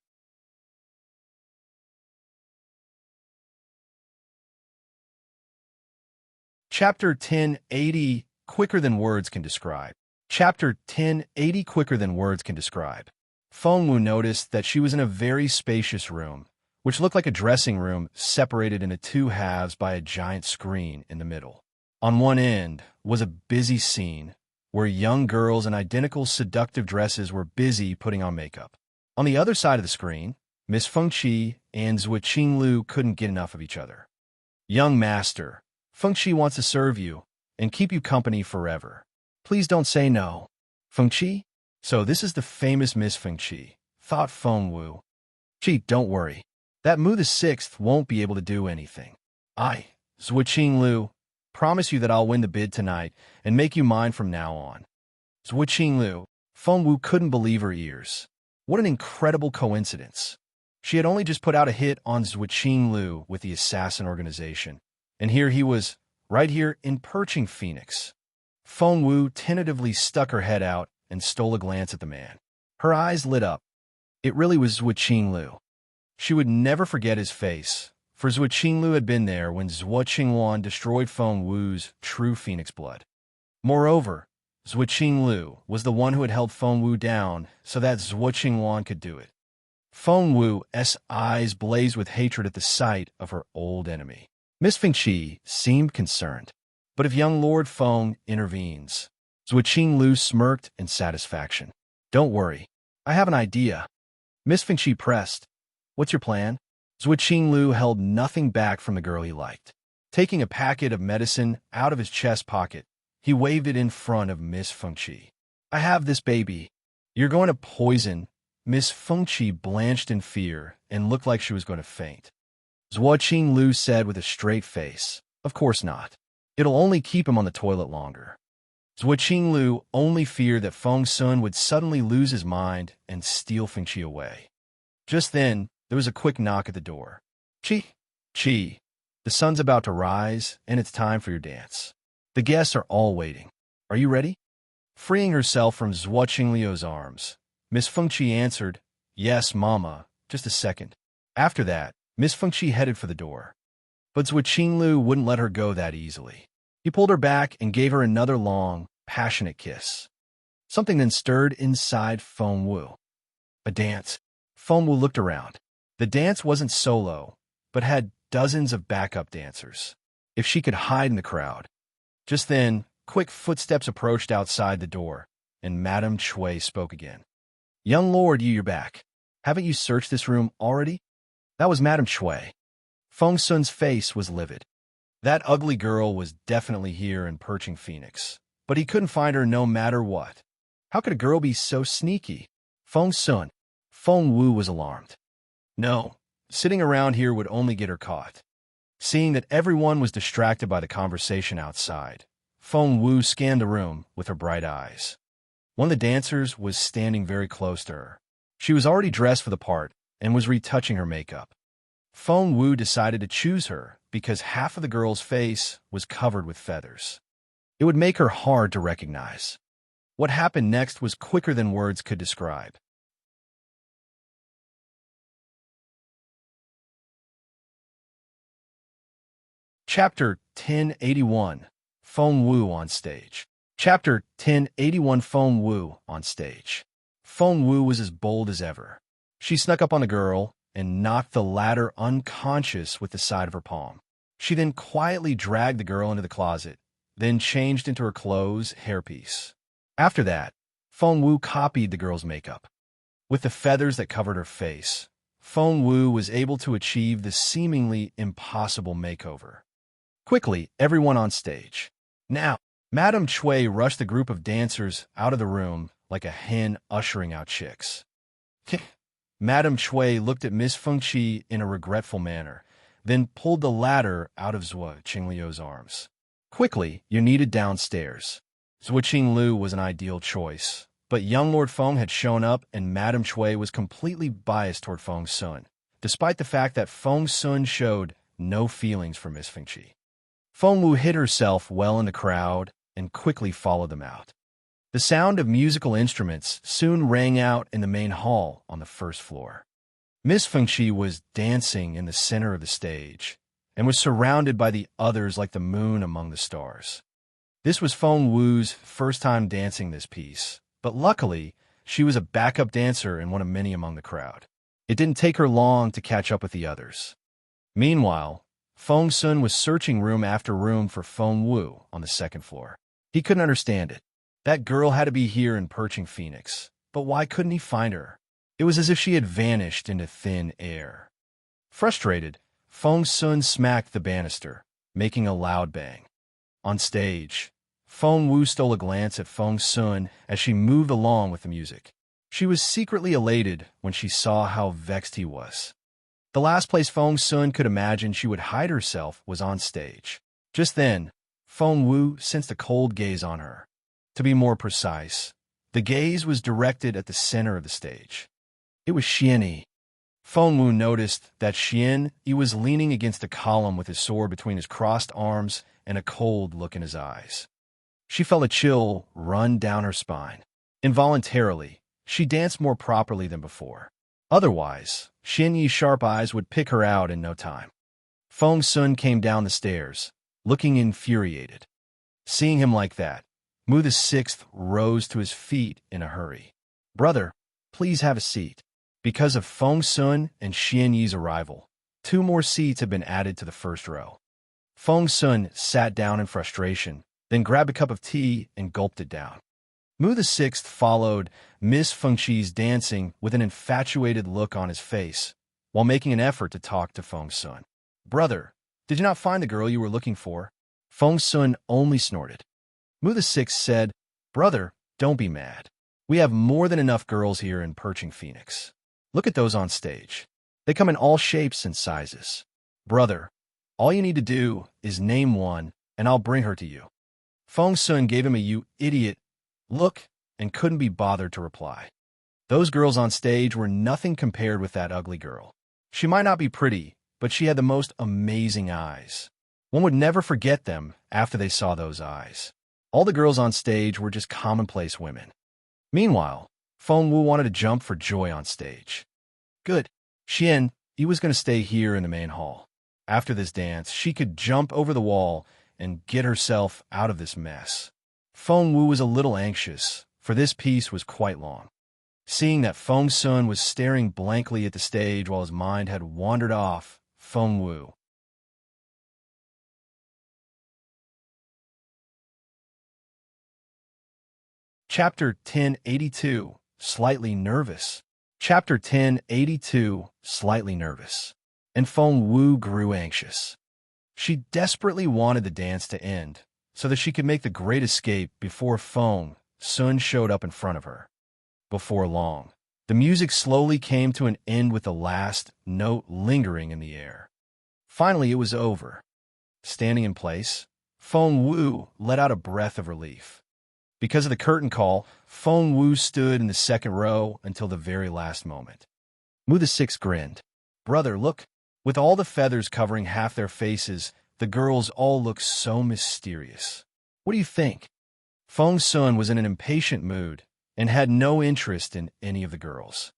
Chapter 1080 Quicker Than Words Can Describe. Chapter 1080 Quicker Than Words Can Describe. Feng Wu noticed that she was in a very spacious room, which looked like a dressing room separated into two halves by a giant screen in the middle. On one end was a busy scene where young girls in identical seductive dresses were busy putting on makeup. On the other side of the screen, Miss Fengqi and Zhuo Qinglu couldn't get enough of each other. Young master, Fengqi wants to serve you and keep you company forever. Please don't say no. Fengqi? So this is the famous Miss Fengqi, thought Feng Wu. Gee, don't worry. That Mu the Sixth won't be able to do anything. I, Zhuo Qinglu, promise you that I'll win the bid tonight and make you mine from now on. Zhuo Qinglu, Feng Wu couldn't believe her ears. What an incredible coincidence. She had only just put out a hit on Zhuo Qinglu with the assassin organization, and here he was, right here in Perching Phoenix. Feng Wu tentatively stuck her head out and stole a glance at the man. Her eyes lit up. It really was Zhuo Qinglu. She would never forget his face, for Zhuo Qinglu had been there when Zhuo Qingwan destroyed Feng Wu's true phoenix blood. Moreover, Zhuo Qinglu was the one who had held Feng Wu down so that Zhuo Qingwan could do it. Feng Wu's eyes blazed with hatred at the sight of her old enemy. Miss Fengqi seemed concerned. But if young Lord Feng intervenes, Zhuo Qinglu smirked in satisfaction. Don't worry, I have an idea. Miss Fengqi pressed. What's your plan? Zhuo Qinglu held nothing back from the girl he liked. Taking a packet of medicine out of his chest pocket, he waved it in front of Miss Fengqi. I have this baby. You're going to poison. Miss Fengqi blanched in fear and looked like she was going to faint. Zhuo Qinglu said with a straight face, Of course not. It'll only keep him on the toilet longer. Zhuo Qinglu only feared that Feng Sun would suddenly lose his mind and steal Fengqi away. Just then, there was a quick knock at the door. Chi, the sun's about to rise, and it's time for your dance. The guests are all waiting. Are you ready? Freeing herself from Zhuo Qingliu's arms, Miss Fengqi answered, Yes, Mama, just a second. After that, Miss Fengqi headed for the door. But Zhuo Qinglu wouldn't let her go that easily. He pulled her back and gave her another long, passionate kiss. Something then stirred inside Feng Wu. A dance. Feng Wu looked around. The dance wasn't solo, but had dozens of backup dancers. If she could hide in the crowd. Just then, quick footsteps approached outside the door, and Madame Chui spoke again. Young Lord, you're back. Haven't you searched this room already? That was Madame Chui. Feng Sun's face was livid. That ugly girl was definitely here in Perching Phoenix, but he couldn't find her no matter what. How could a girl be so sneaky? Feng Sun. Feng Wu was alarmed. No, sitting around here would only get her caught. Seeing that everyone was distracted by the conversation outside, Feng Wu scanned the room with her bright eyes. One of the dancers was standing very close to her. She was already dressed for the part and was retouching her makeup. Feng Wu decided to choose her because half of the girl's face was covered with feathers. It would make her hard to recognize. What happened next was quicker than words could describe. Chapter 1081 Feng Wu on Stage. Chapter 1081 Feng Wu on Stage. Feng Wu was as bold as ever. She snuck up on the girl and knocked the latter unconscious with the side of her palm. She then quietly dragged the girl into the closet, then changed into her clothes hairpiece. After that, Feng Wu copied the girl's makeup. With the feathers that covered her face, Feng Wu was able to achieve the seemingly impossible makeover. Quickly, everyone on stage. Now, Madame Chui rushed the group of dancers out of the room like a hen ushering out chicks. Madame Chui looked at Miss Fengqi in a regretful manner, then pulled the latter out of Zhuo Qingliu's arms. Quickly, you're needed downstairs. Zhuo Qinglu was an ideal choice, but young Lord Feng had shown up and Madame Chui was completely biased toward Feng Sun, despite the fact that Feng Sun showed no feelings for Miss Fengqi. Feng Wu hid herself well in the crowd and quickly followed them out. The sound of musical instruments soon rang out in the main hall on the first floor. Miss Fengqi was dancing in the center of the stage and was surrounded by the others like the moon among the stars. This was Feng Wu's first time dancing this piece, but luckily, she was a backup dancer and one of many among the crowd. It didn't take her long to catch up with the others. Meanwhile, Feng Sun was searching room after room for Feng Wu on the second floor. He couldn't understand it. That girl had to be here in Perching Phoenix, but why couldn't he find her? It was as if she had vanished into thin air. Frustrated, Feng Sun smacked the banister, making a loud bang. On stage, Feng Wu stole a glance at Feng Sun as she moved along with the music. She was secretly elated when she saw how vexed he was. The last place Feng Sun could imagine she would hide herself was on stage. Just then, Feng Wu sensed a cold gaze on her. To be more precise, the gaze was directed at the center of the stage. It was Xian Yi. Feng Wu noticed that Xian Yi was leaning against a column with his sword between his crossed arms and a cold look in his eyes. She felt a chill run down her spine. Involuntarily, she danced more properly than before. Otherwise, Xian Yi's sharp eyes would pick her out in no time. Feng Sun came down the stairs, looking infuriated. Seeing him like that, Mu the Sixth rose to his feet in a hurry. "Brother, please have a seat." Because of Feng Sun and Xian Yi's arrival, 2 more seats had been added to the first row. Feng Sun sat down in frustration, then grabbed a cup of tea and gulped it down. Mu the Sixth followed Miss Fengqi's dancing with an infatuated look on his face, while making an effort to talk to Feng Sun. "Brother, did you not find the girl you were looking for?" Feng Sun only snorted. Mu the Sixth said, "Brother, don't be mad. We have more than enough girls here in Perching Phoenix. Look at those on stage. They come in all shapes and sizes. Brother, all you need to do is name one, and I'll bring her to you." Feng Sun gave him a "you idiot" look and couldn't be bothered to reply. Those girls on stage were nothing compared with that ugly girl. She might not be pretty, but she had the most amazing eyes. One would never forget them after they saw those eyes. All the girls on stage were just commonplace women. Meanwhile, Feng Wu wanted to jump for joy on stage. Good. Xian Yi was going to stay here in the main hall. After this dance, she could jump over the wall and get herself out of this mess. Feng Wu was a little anxious, for this piece was quite long. Seeing that Feng Sun was staring blankly at the stage while his mind had wandered off, Feng Wu. Chapter 1082, Slightly Nervous. Chapter 1082, Slightly Nervous. And Feng Wu grew anxious. She desperately wanted the dance to end, so that she could make the great escape before Feng Sun showed up in front of her. Before long, the music slowly came to an end with the last note lingering in the air. Finally, it was over. Standing in place, Feng Wu let out a breath of relief. Because of the curtain call, Feng Wu stood in the second row until the very last moment. Mu the Sixth grinned. "Brother, look. With all the feathers covering half their faces, the girls all look so mysterious. What do you think?" Feng Sun was in an impatient mood and had no interest in any of the girls.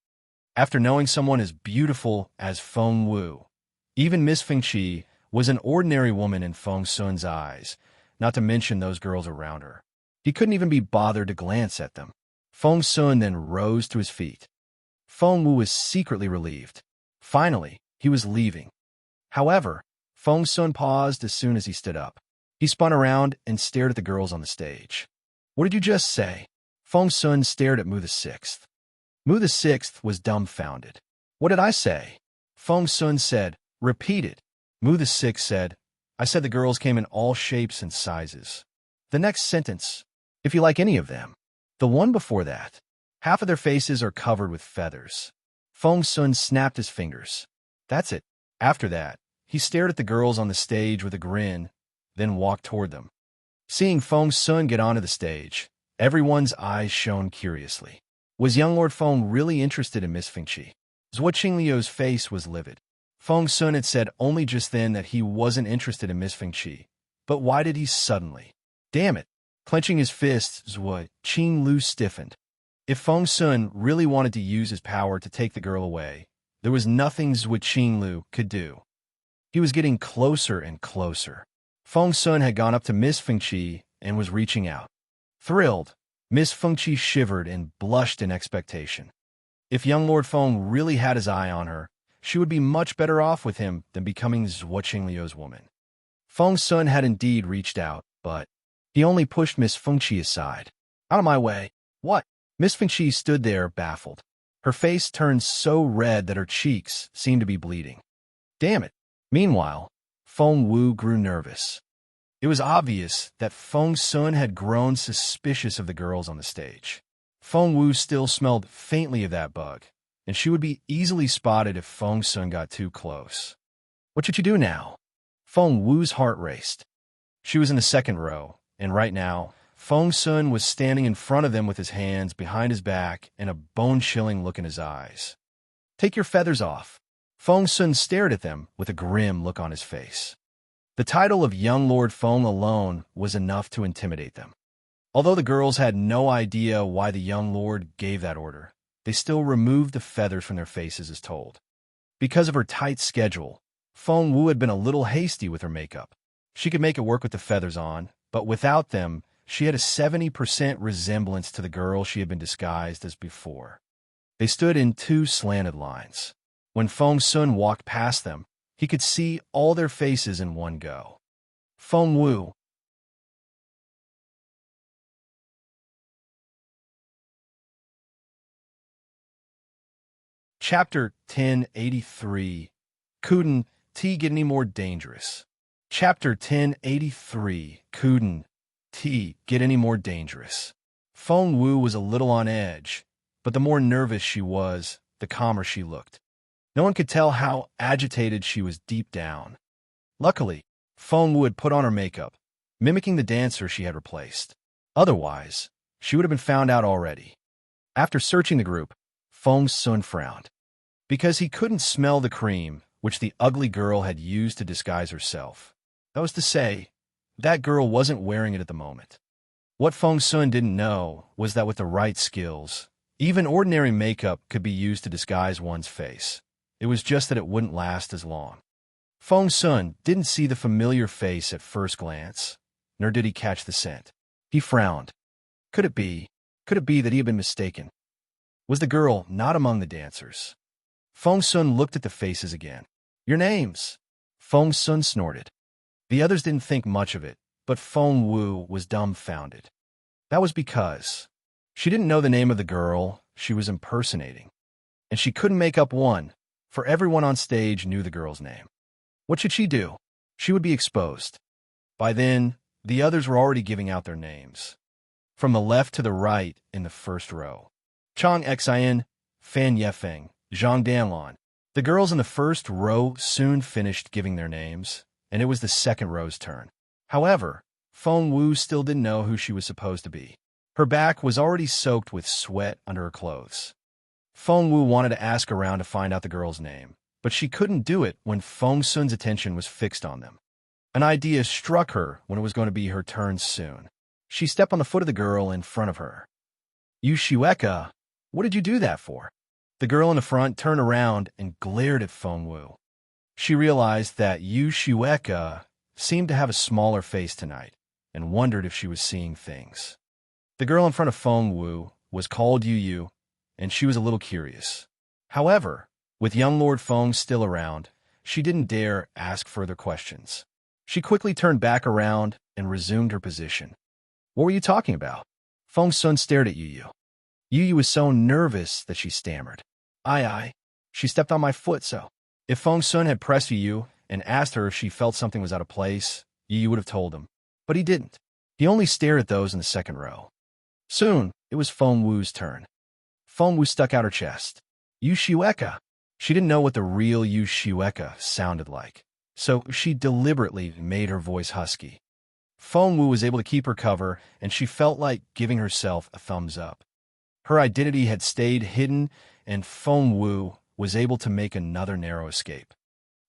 After knowing someone as beautiful as Feng Wu, even Miss Fengqi was an ordinary woman in Feng Sun's eyes, not to mention those girls around her. He couldn't even be bothered to glance at them. Feng Sun then rose to his feet. Feng Wu was secretly relieved. Finally, he was leaving. However, Feng Sun paused as soon as he stood up. He spun around and stared at the girls on the stage. "What did you just say?" Feng Sun stared at Mu the Sixth. Mu the Sixth was dumbfounded. "What did I say?" Feng Sun said, "Repeat it." Mu the Sixth said, "I said the girls came in all shapes and sizes." The next sentence, "If you like any of them." The one before that, "Half of their faces are covered with feathers." Feng Sun snapped his fingers. "That's it." After that, he stared at the girls on the stage with a grin, then walked toward them. Seeing Feng Sun get onto the stage, everyone's eyes shone curiously. Was young Lord Feng really interested in Miss Fengqi? Zhuo Qingliu's face was livid. Feng Sun had said only just then that he wasn't interested in Miss Fengqi, But why did he suddenly? Damn it! Clenching his fists, Qing Lu stiffened. If Feng Sun really wanted to use his power to take the girl away, there was nothing Qing Lu could do. He was getting closer and closer. Feng Sun had gone up to Miss Fengqi and was reaching out. Thrilled, Miss Fengqi shivered and blushed in expectation. If young Lord Feng really had his eye on her, she would be much better off with him than becoming Zhuo Qingliu's woman. Feng Sun had indeed reached out, but he only pushed Miss Fengqi aside. Out of my way. What? Miss Fengqi stood there, baffled. Her face turned so red that her cheeks seemed to be bleeding. Damn it. Meanwhile, Feng Wu grew nervous. It was obvious that Feng Sun had grown suspicious of the girls on the stage. Feng Wu still smelled faintly of that bug, and she would be easily spotted if Feng Sun got too close. What should you do now? Feng Wu's heart raced. She was in the second row, and right now, Feng Sun was standing in front of them with his hands behind his back and a bone-chilling look in his eyes. Take your feathers off. Feng Sun stared at them with a grim look on his face. The title of young Lord Feng alone was enough to intimidate them. Although the girls had no idea why the young lord gave that order, they still removed the feathers from their faces as told. Because of her tight schedule, Feng Wu had been a little hasty with her makeup. She could make it work with the feathers on, but without them, she had a 70% resemblance to the girl she had been disguised as before. They stood in two slanted lines. When Feng Sun walked past them, he could see all their faces in one go. Feng Wu. Chapter 1083. Couldn't T get any more dangerous? Chapter 1083. Couldn't T get any more dangerous? Feng Wu was a little on edge, but the more nervous she was, the calmer she looked. No one could tell how agitated she was deep down. Luckily, Feng Wu had put on her makeup, mimicking the dancer she had replaced. Otherwise, she would have been found out already. After searching the group, Feng Sun frowned. Because he couldn't smell the cream which the ugly girl had used to disguise herself. That was to say, that girl wasn't wearing it at the moment. What Feng Sun didn't know was that with the right skills, even ordinary makeup could be used to disguise one's face. It was just that it wouldn't last as long. Feng Sun didn't see the familiar face at first glance, nor did he catch the scent. He frowned. Could it be that he had been mistaken? Was the girl not among the dancers? Feng Sun looked at the faces again. Your names? Feng Sun snorted. The others didn't think much of it, but Feng Wu was dumbfounded. That was because she didn't know the name of the girl she was impersonating, and she couldn't make up one, for everyone on stage knew the girl's name. What should she do? She would be exposed. By then, the others were already giving out their names. From the left to the right in the first row. Chang Xin, Fan Yefeng, Zhang Danlon. The girls in the first row soon finished giving their names, and it was the second row's turn. However, Feng Wu still didn't know who she was supposed to be. Her back was already soaked with sweat under her clothes. Feng Wu wanted to ask around to find out the girl's name, but she couldn't do it when Feng Sun's attention was fixed on them. An idea struck her when it was going to be her turn soon. She stepped on the foot of the girl in front of her. You Shueka, what did you do that for? The girl in the front turned around and glared at Feng Wu. She realized that Yu Shueka seemed to have a smaller face tonight and wondered if she was seeing things. The girl in front of Feng Wu was called Yu Yu, and she was a little curious. However, with young Lord Feng still around, she didn't dare ask further questions. She quickly turned back around and resumed her position. What were you talking about? Feng Sun stared at Yu Yu. Yu Yu was so nervous that she stammered. I. She stepped on my foot, so. If Feng Sun had pressed Yu Yu and asked her if she felt something was out of place, Yu Yu would have told him. But he didn't. He only stared at those in the second row. Soon, it was Feng Wu's turn. Feng Wu stuck out her chest. Yu Shueka. She didn't know what the real Yu Shueka sounded like, so she deliberately made her voice husky. Feng Wu was able to keep her cover, and she felt like giving herself a thumbs up. Her identity had stayed hidden, and Feng Wu was able to make another narrow escape.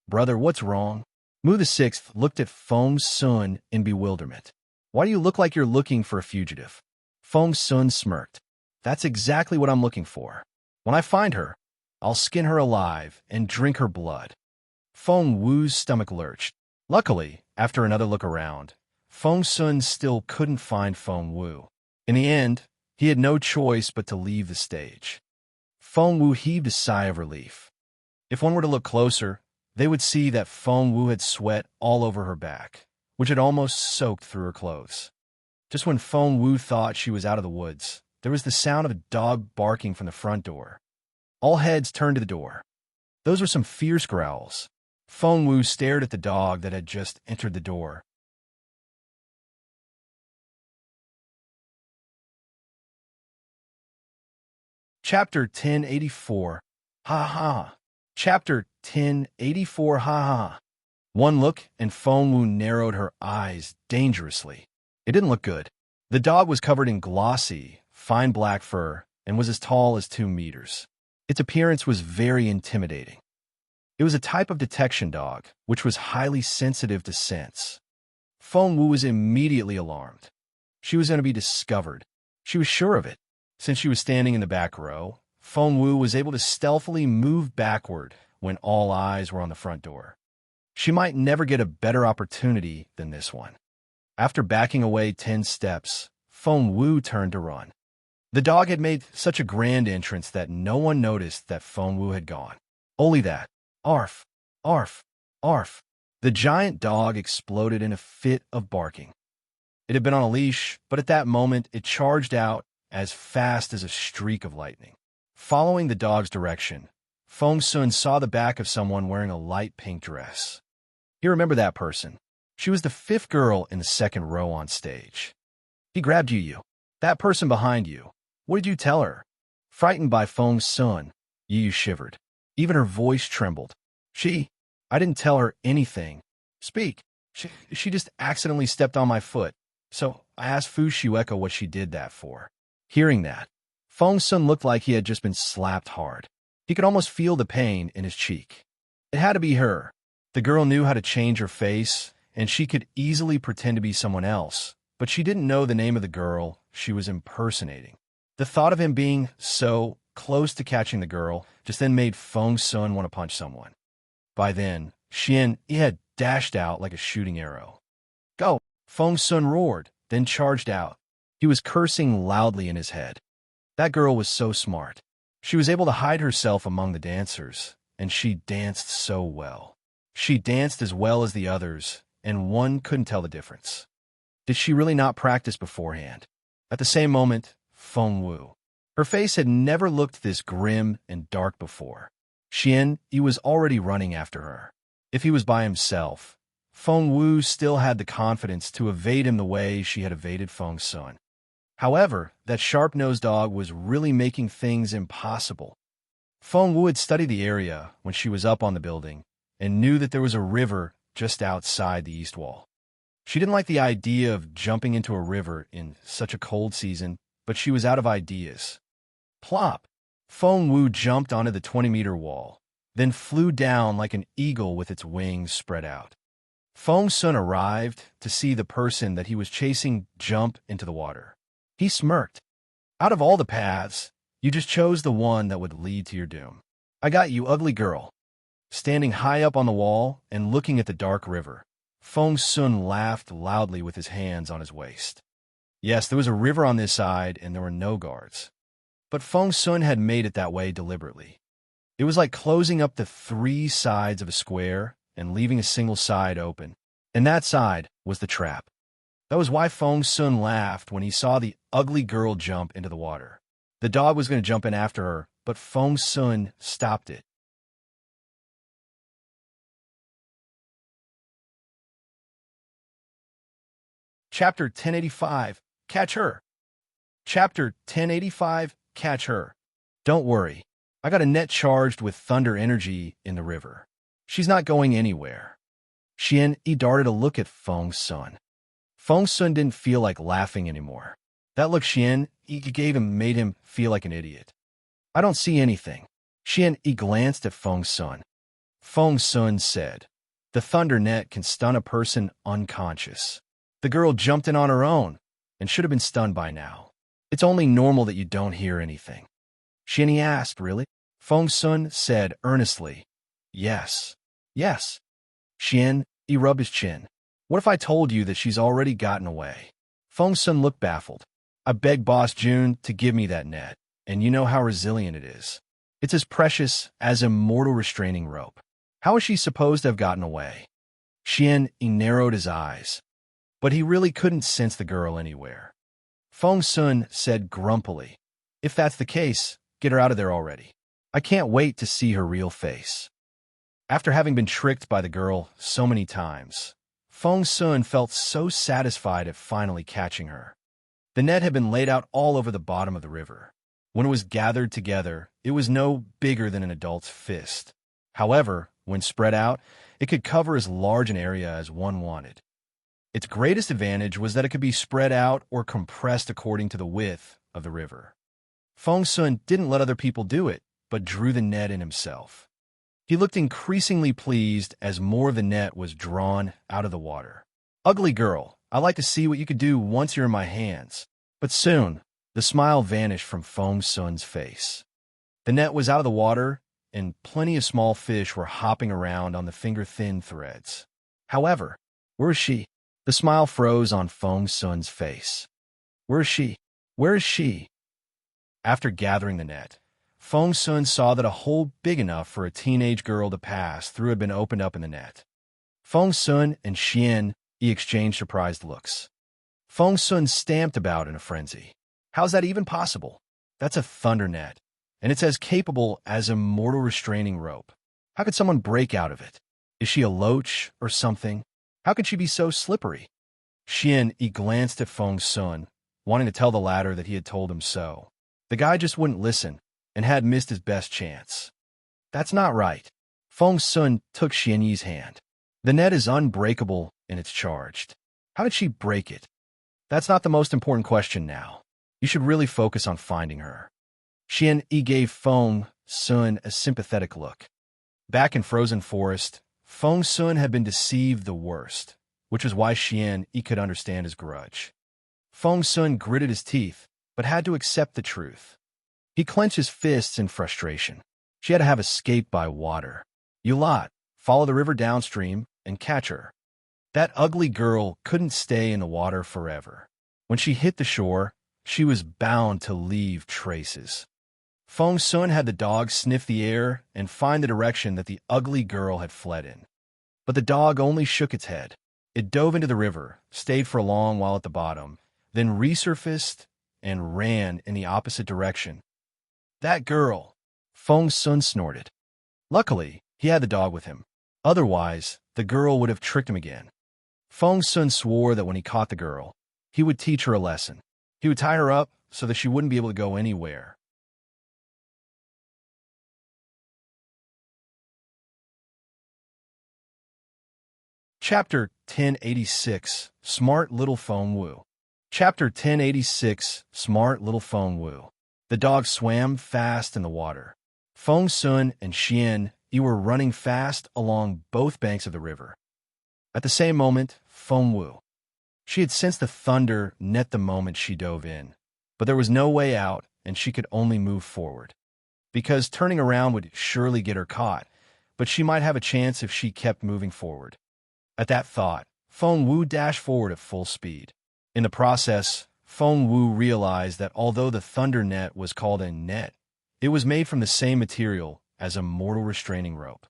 Brother, what's wrong? Mu the Sixth looked at Feng Sun in bewilderment. Why do you look like you're looking for a fugitive? Feng Sun smirked. That's exactly what I'm looking for. When I find her, I'll skin her alive and drink her blood. Feng Wu's stomach lurched. Luckily, after another look around, Feng Sun still couldn't find Feng Wu. In the end, he had no choice but to leave the stage. Feng Wu heaved a sigh of relief. If one were to look closer, they would see that Feng Wu had sweat all over her back, which had almost soaked through her clothes. Just when Feng Wu thought she was out of the woods, there was the sound of a dog barking from the front door. All heads turned to the door. Those were some fierce growls. Feng Wu stared at the dog that had just entered the door. Chapter 1084. Ha ha. Chapter 1084. Ha ha. One look, and Feng Wu narrowed her eyes dangerously. It didn't look good. The dog was covered in glossy, fine black fur and was as tall as 2 meters. Its appearance was very intimidating. It was a type of detection dog, which was highly sensitive to scents. Feng Wu was immediately alarmed. She was going to be discovered. She was sure of it. Since she was standing in the back row, Feng Wu was able to stealthily move backward when all eyes were on the front door. She might never get a better opportunity than this one. After backing away 10 steps, Feng Wu turned to run. The dog had made such a grand entrance that no one noticed that Feng Wu had gone. Only that. Arf! Arf! Arf! The giant dog exploded in a fit of barking. It had been on a leash, but at that moment it charged out as fast as a streak of lightning. Following the dog's direction, Feng Sun saw the back of someone wearing a light pink dress. He remembered that person. She was the 5th girl in the 2nd row on stage. He grabbed Yu. That person behind you. What did you tell her? Frightened by Feng Sun, Yu shivered. Even her voice trembled. I didn't tell her anything. Speak. She just accidentally stepped on my foot. So I asked Fu Shueko what she did that for. Hearing that, Feng Sun looked like he had just been slapped hard. He could almost feel the pain in his cheek. It had to be her. The girl knew how to change her face, and she could easily pretend to be someone else, but she didn't know the name of the girl she was impersonating. The thought of him being so close to catching the girl just then made Feng Sun want to punch someone. By then, he had dashed out like a shooting arrow. Go! Feng Sun roared, then charged out. He was cursing loudly in his head. That girl was so smart. She was able to hide herself among the dancers, and she danced so well. She danced as well as the others, and one couldn't tell the difference. Did she really not practice beforehand? At the same moment, Feng Wu. Her face had never looked this grim and dark before. He was already running after her. If he was by himself, Feng Wu still had the confidence to evade him the way she had evaded Feng Sun. However, that sharp-nosed dog was really making things impossible. Feng Wu had studied the area when she was up on the building and knew that there was a river just outside the east wall. She didn't like the idea of jumping into a river in such a cold season, but she was out of ideas. Plop! Feng Wu jumped onto the 20-meter wall, then flew down like an eagle with its wings spread out. Feng Sun arrived to see the person that he was chasing jump into the water. He smirked. Out of all the paths, you just chose the one that would lead to your doom. I got you, ugly girl. Standing high up on the wall and looking at the dark river, Feng Sun laughed loudly with his hands on his waist. Yes, there was a river on this side and there were no guards. But Feng Sun had made it that way deliberately. It was like closing up the 3 sides of a square and leaving a single side open. And that side was the trap. That was why Feng Sun laughed when he saw the ugly girl jump into the water. The dog was going to jump in after her, but Feng Sun stopped it. Chapter 1085, Catch Her. Chapter 1085, Catch Her. Don't worry. I got a net charged with thunder energy in the river. She's not going anywhere. He darted a look at Feng Sun. Feng Sun didn't feel like laughing anymore. That look he gave him made him feel like an idiot. I don't see anything. He glanced at Feng Sun. Feng Sun said, The thunder net can stun a person unconscious. The girl jumped in on her own and should have been stunned by now. It's only normal that you don't hear anything. Xian asked, really? Feng Sun said earnestly, yes. Yes. Xian, he rubbed his chin. What if I told you that she's already gotten away? Feng Sun looked baffled. I begged Boss June to give me that net, and you know how resilient it is. It's as precious as a mortal restraining rope. How is she supposed to have gotten away? Xian, he narrowed his eyes. But he really couldn't sense the girl anywhere. Feng Sun said grumpily, if that's the case, get her out of there already. I can't wait to see her real face. After having been tricked by the girl so many times, Feng Sun felt so satisfied at finally catching her. The net had been laid out all over the bottom of the river. When it was gathered together, it was no bigger than an adult's fist. However, when spread out, it could cover as large an area as one wanted. Its greatest advantage was that it could be spread out or compressed according to the width of the river. Feng Sun didn't let other people do it, but drew the net in himself. He looked increasingly pleased as more of the net was drawn out of the water. Ugly girl, I'd like to see what you could do once you're in my hands. But soon, the smile vanished from Feng Sun's face. The net was out of the water, and plenty of small fish were hopping around on the finger-thin threads. However, where is she? The smile froze on Feng Sun's face. Where is she? Where is she? After gathering the net, Feng Sun saw that a hole big enough for a teenage girl to pass through had been opened up in the net. Feng Sun and Xian exchanged surprised looks. Feng Sun stamped about in a frenzy. How's that even possible? That's a thunder net, and it's as capable as a mortal restraining rope. How could someone break out of it? Is she a loach or something? How could she be so slippery? Xian glanced at Feng Sun, wanting to tell the latter that he had told him so. The guy just wouldn't listen, and had missed his best chance. That's not right. Feng Sun took Xian Yi's hand. The net is unbreakable and it's charged. How did she break it? That's not the most important question now. You should really focus on finding her. Xian Yi gave Feng Sun a sympathetic look. Back in Frozen Forest, Feng Sun had been deceived the worst, which was why Xian Yi could understand his grudge. Feng Sun gritted his teeth, but had to accept the truth. He clenched his fists in frustration. She had to have escaped by water. You lot, follow the river downstream and catch her. That ugly girl couldn't stay in the water forever. When she hit the shore, she was bound to leave traces. Feng Sun had the dog sniff the air and find the direction that the ugly girl had fled in. But the dog only shook its head. It dove into the river, stayed for a long while at the bottom, then resurfaced and ran in the opposite direction. That girl! Feng Sun snorted. Luckily, he had the dog with him. Otherwise, the girl would have tricked him again. Feng Sun swore that when he caught the girl, he would teach her a lesson. He would tie her up so that she wouldn't be able to go anywhere. Chapter 1086, Smart Little Feng Wu. Chapter 1086, Smart Little Feng Wu. The dog swam fast in the water. Feng Sun and Xian Yi were running fast along both banks of the river. At the same moment, Feng Wu. She had sensed the thunder net the moment she dove in, but there was no way out and she could only move forward. Because turning around would surely get her caught, but she might have a chance if she kept moving forward. At that thought, Feng Wu dashed forward at full speed. In the process, Feng Wu realized that although the thunder net was called a net, it was made from the same material as a mortal restraining rope.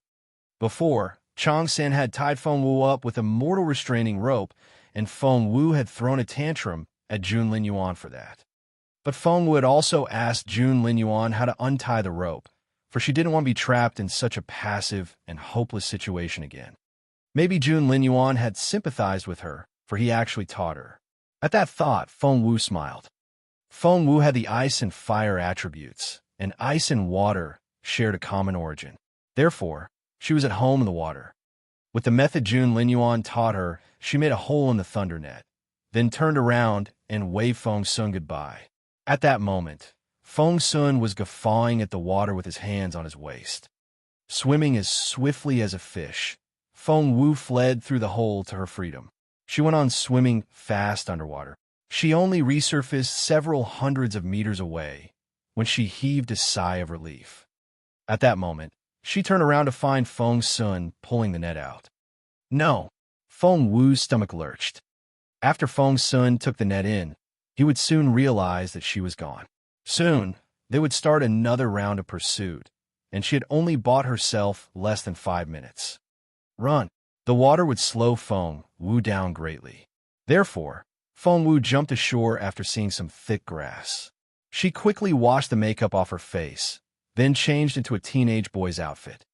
Before, Chang San had tied Feng Wu up with a mortal restraining rope, and Feng Wu had thrown a tantrum at Jun Lin Yuan for that. But Feng Wu had also asked Jun Lin Yuan how to untie the rope, for she didn't want to be trapped in such a passive and hopeless situation again. Maybe Jun Lin Yuan had sympathized with her, for he actually taught her. At that thought, Feng Wu smiled. Feng Wu had the ice and fire attributes, and ice and water shared a common origin. Therefore, she was at home in the water. With the method Jun Lin Yuan taught her, she made a hole in the thunder net, then turned around and waved Feng Sun goodbye. At that moment, Feng Sun was guffawing at the water with his hands on his waist. Swimming as swiftly as a fish, Feng Wu fled through the hole to her freedom. She went on swimming fast underwater. She only resurfaced several hundreds of meters away when she heaved a sigh of relief. At that moment, she turned around to find Feng Sun pulling the net out. No! Feng Wu's stomach lurched. After Feng Sun took the net in, he would soon realize that she was gone. Soon, they would start another round of pursuit, and she had only bought herself less than 5 minutes. Run! The water would slow Feng Wu down greatly. Therefore, Feng Wu jumped ashore after seeing some thick grass. She quickly washed the makeup off her face, then changed into a teenage boy's outfit.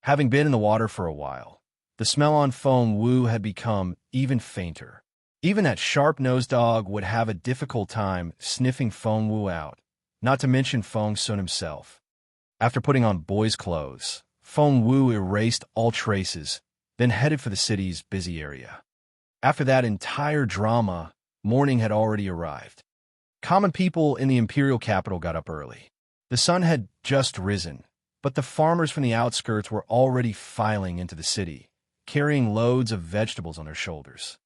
Having been in the water for a while, the smell on Feng Wu had become even fainter. Even that sharp-nosed dog would have a difficult time sniffing Feng Wu out, not to mention Feng Sun himself. After putting on boy's clothes, Feng Wu erased all traces, then headed for the city's busy area. After that entire drama, morning had already arrived. Common people in the Imperial capital got up early. The sun had just risen, but the farmers from the outskirts were already filing into the city, carrying loads of vegetables on their shoulders.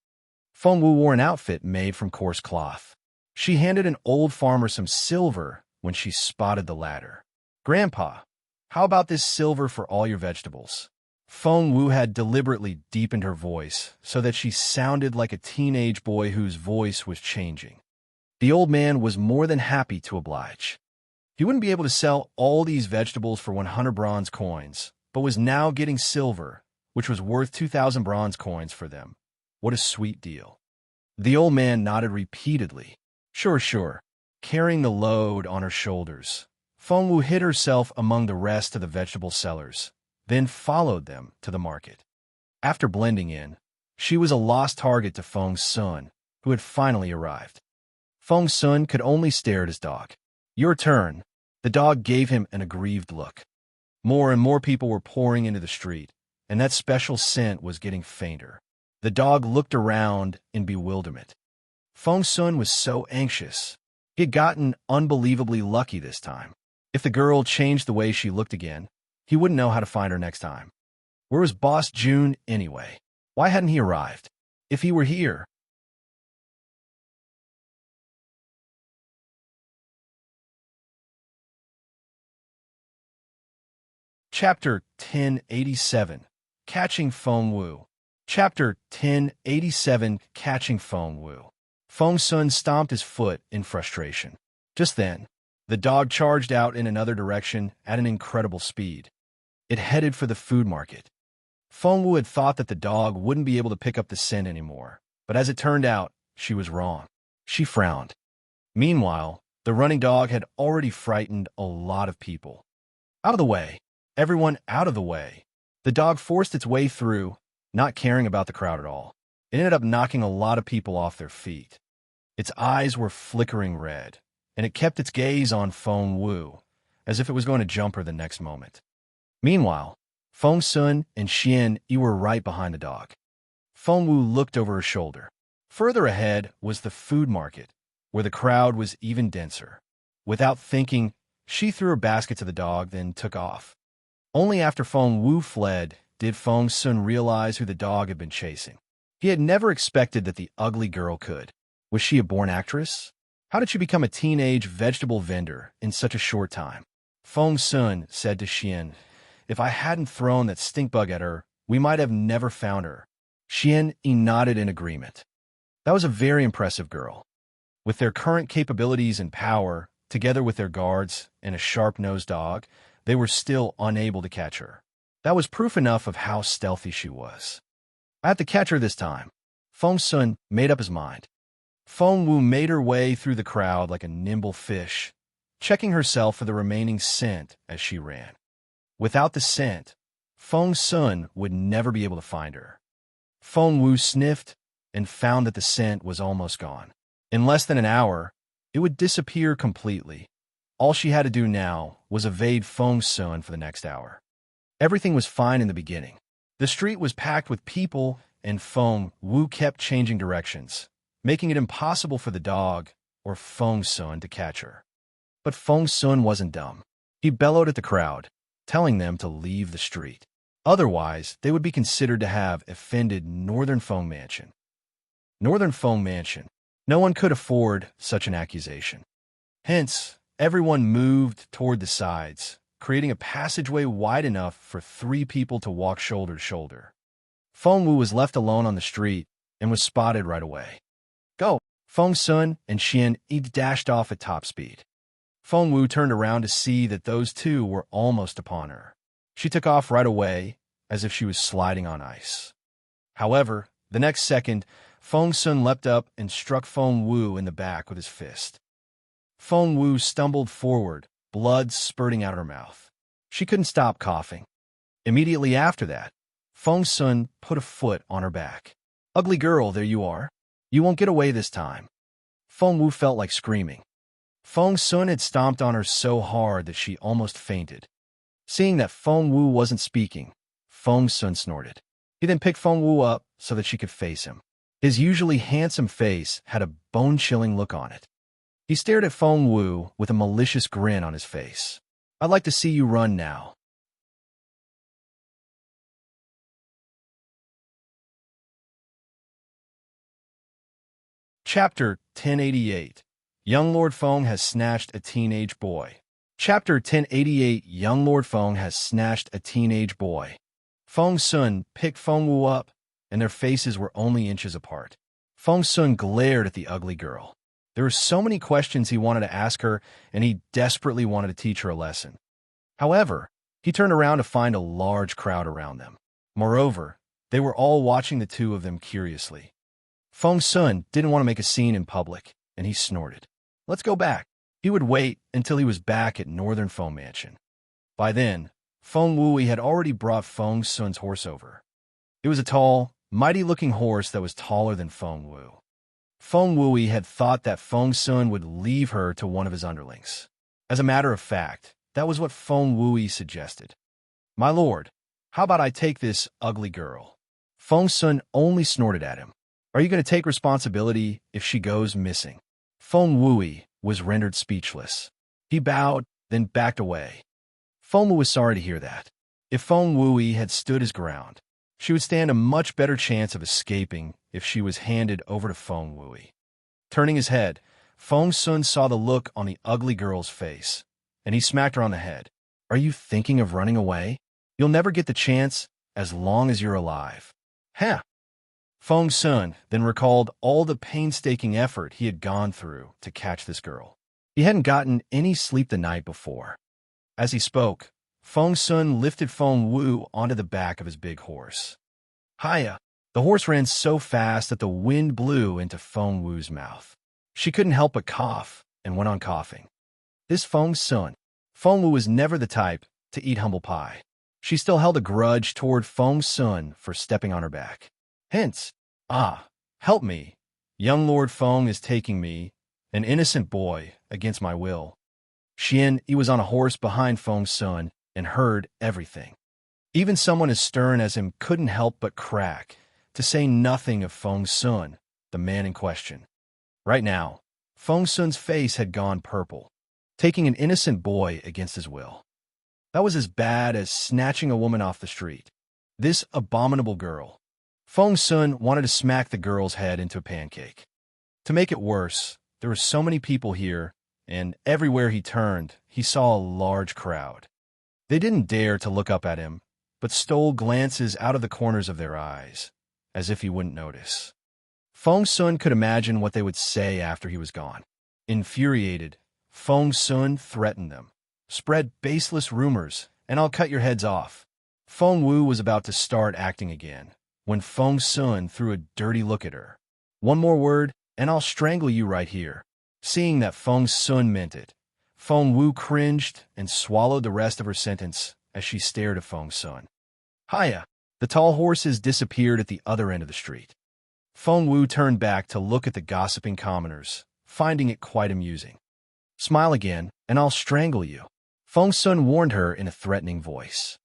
Feng Wu wore an outfit made from coarse cloth. She handed an old farmer some silver when she spotted the latter. "Grandpa, how about this silver for all your vegetables?" Feng Wu had deliberately deepened her voice so that she sounded like a teenage boy whose voice was changing. The old man was more than happy to oblige. He wouldn't be able to sell all these vegetables for 100 bronze coins, but was now getting silver, which was worth 2,000 bronze coins for them. What a sweet deal. The old man nodded repeatedly. Sure. Carrying the load on her shoulders, Feng Wu hid herself among the rest of the vegetable sellers, then followed them to the market. After blending in, she was a lost target to Feng Sun, who had finally arrived. Feng Sun could only stare at his dog. "Your turn." The dog gave him an aggrieved look. More and more people were pouring into the street, and that special scent was getting fainter. The dog looked around in bewilderment. Feng Sun was so anxious. He had gotten unbelievably lucky this time. If the girl changed the way she looked again, he wouldn't know how to find her next time. Where was Boss June anyway? Why hadn't he arrived? If he were here... Chapter 1087, Catching Feng Wu. Chapter 1087, Catching Feng Wu. Feng Sun stomped his foot in frustration. Just then, the dog charged out in another direction at an incredible speed. It headed for the food market. Feng Wu had thought that the dog wouldn't be able to pick up the scent anymore, but as it turned out, she was wrong. She frowned. Meanwhile, the running dog had already frightened a lot of people. Out of the way! Everyone out of the way! The dog forced its way through, not caring about the crowd at all. It ended up knocking a lot of people off their feet. Its eyes were flickering red, and it kept its gaze on Feng Wu, as if it was going to jump her the next moment. Meanwhile, Feng Sun and Xian Yi were right behind the dog. Feng Wu looked over her shoulder. Further ahead was the food market, where the crowd was even denser. Without thinking, she threw her basket to the dog, then took off. Only after Feng Wu fled did Feng Sun realize who the dog had been chasing. He had never expected that the ugly girl could. Was she a born actress? How did she become a teenage vegetable vendor in such a short time? Feng Sun said to Xian, "If I hadn't thrown that stink bug at her, we might have never found her." Xian Yi nodded in agreement. That was a very impressive girl. With their current capabilities and power, together with their guards and a sharp-nosed dog, they were still unable to catch her. That was proof enough of how stealthy she was. I had to catch her this time. Feng Sun made up his mind. Feng Wu made her way through the crowd like a nimble fish, checking herself for the remaining scent as she ran. Without the scent, Feng Sun would never be able to find her. Feng Wu sniffed and found that the scent was almost gone. In less than an hour, it would disappear completely. All she had to do now was evade Feng Sun for the next hour. Everything was fine in the beginning. The street was packed with people, and Feng Wu kept changing directions, making it impossible for the dog or Feng Sun to catch her. But Feng Sun wasn't dumb. He bellowed at the crowd, telling them to leave the street. Otherwise, they would be considered to have offended Northern Feng Mansion. Northern Feng Mansion. No one could afford such an accusation. Hence, everyone moved toward the sides, creating a passageway wide enough for 3 people to walk shoulder to shoulder. Feng Wu was left alone on the street and was spotted right away. Go! Feng Sun and Xian each dashed off at top speed. Feng Wu turned around to see that those two were almost upon her. She took off right away, as if she was sliding on ice. However, the next second, Feng Sun leapt up and struck Feng Wu in the back with his fist. Feng Wu stumbled forward, blood spurting out her mouth. She couldn't stop coughing. Immediately after that, Feng Sun put a foot on her back. Ugly girl, there you are. You won't get away this time. Feng Wu felt like screaming. Feng Sun had stomped on her so hard that she almost fainted. Seeing that Feng Wu wasn't speaking, Feng Sun snorted. He then picked Feng Wu up so that she could face him. His usually handsome face had a bone-chilling look on it. He stared at Feng Wu with a malicious grin on his face. I'd like to see you run now. Chapter 1088. Young Lord Feng has snatched a teenage boy. Chapter 1088. Young Lord Feng has snatched a teenage boy. Feng Sun picked Feng Wu up, and their faces were only inches apart. Feng Sun glared at the ugly girl. There were so many questions he wanted to ask her, and he desperately wanted to teach her a lesson. However, he turned around to find a large crowd around them. Moreover, they were all watching the two of them curiously. Feng Sun didn't want to make a scene in public, and he snorted. Let's go back. He would wait until he was back at Northern Feng Mansion. By then, Feng Wui had already brought Feng Sun's horse over. It was a tall, mighty-looking horse that was taller than Feng Wu. Feng Wui had thought that Feng Sun would leave her to one of his underlings. As a matter of fact, that was what Feng Wui suggested. My lord, how about I take this ugly girl? Feng Sun only snorted at him. Are you going to take responsibility if she goes missing? Feng Wui was rendered speechless. He bowed, then backed away. Feng Wu was sorry to hear that. If Feng Wui had stood his ground, she would stand a much better chance of escaping if she was handed over to Feng Wui. Turning his head, Feng Sun saw the look on the ugly girl's face, and he smacked her on the head. Are you thinking of running away? You'll never get the chance as long as you're alive. Huh. Feng Sun then recalled all the painstaking effort he had gone through to catch this girl. He hadn't gotten any sleep the night before. As he spoke, Feng Sun lifted Feng Wu onto the back of his big horse. Hiya! The horse ran so fast that the wind blew into Feng Wu's mouth. She couldn't help but cough and went on coughing. This Feng Sun. Feng Wu was never the type to eat humble pie. She still held a grudge toward Feng Sun for stepping on her back. Hence, help me. Young Lord Feng is taking me, an innocent boy, against my will. Xian, he was on a horse behind Feng Sun and heard everything. Even someone as stern as him couldn't help but crack, to say nothing of Feng Sun, the man in question. Right now, Feng Sun's face had gone purple, taking an innocent boy against his will. That was as bad as snatching a woman off the street. This abominable girl. Feng Sun wanted to smack the girl's head into a pancake. To make it worse, there were so many people here, and everywhere he turned, he saw a large crowd. They didn't dare to look up at him, but stole glances out of the corners of their eyes, as if he wouldn't notice. Feng Sun could imagine what they would say after he was gone. Infuriated, Feng Sun threatened them. Spread baseless rumors, and I'll cut your heads off. Feng Wu was about to start acting again, when Feng Sun threw a dirty look at her. One more word, and I'll strangle you right here. Seeing that Feng Sun meant it, Feng Wu cringed and swallowed the rest of her sentence as she stared at Feng Sun. Hiya! The tall horses disappeared at the other end of the street. Feng Wu turned back to look at the gossiping commoners, finding it quite amusing. Smile again, and I'll strangle you. Feng Sun warned her in a threatening voice.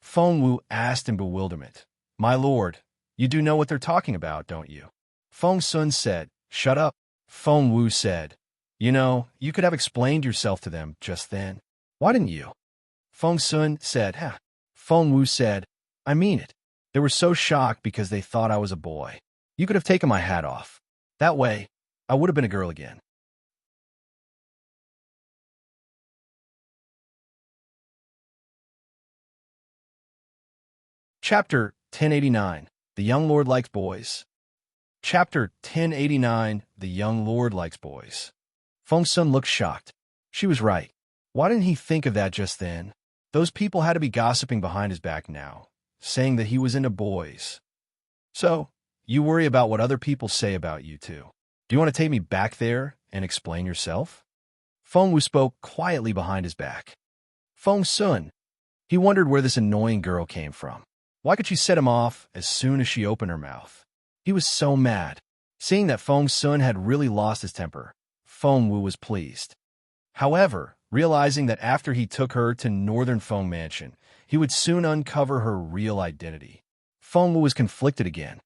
Feng Wu asked in bewilderment, My lord, you do know what they're talking about, don't you? Feng Sun said, Shut up. Feng Wu said, You know, you could have explained yourself to them just then. Why didn't you? Feng Sun said, Feng Wu said, I mean it. They were so shocked because they thought I was a boy. You could have taken my hat off. That way, I would have been a girl again. Chapter 1089. The Young Lord Likes Boys. Chapter 1089. The Young Lord Likes Boys. Feng Sun looked shocked. She was right. Why didn't he think of that just then? Those people had to be gossiping behind his back now, saying that he was into boys. So, you worry about what other people say about you two. Do you want to take me back there and explain yourself? Feng Wu spoke quietly behind his back. Feng Sun. He wondered where this annoying girl came from. Why could she set him off as soon as she opened her mouth? He was so mad. Seeing that Feng Sun had really lost his temper, Feng Wu was pleased. However, realizing that after he took her to Northern Feng Mansion, he would soon uncover her real identity, Feng Wu was conflicted again.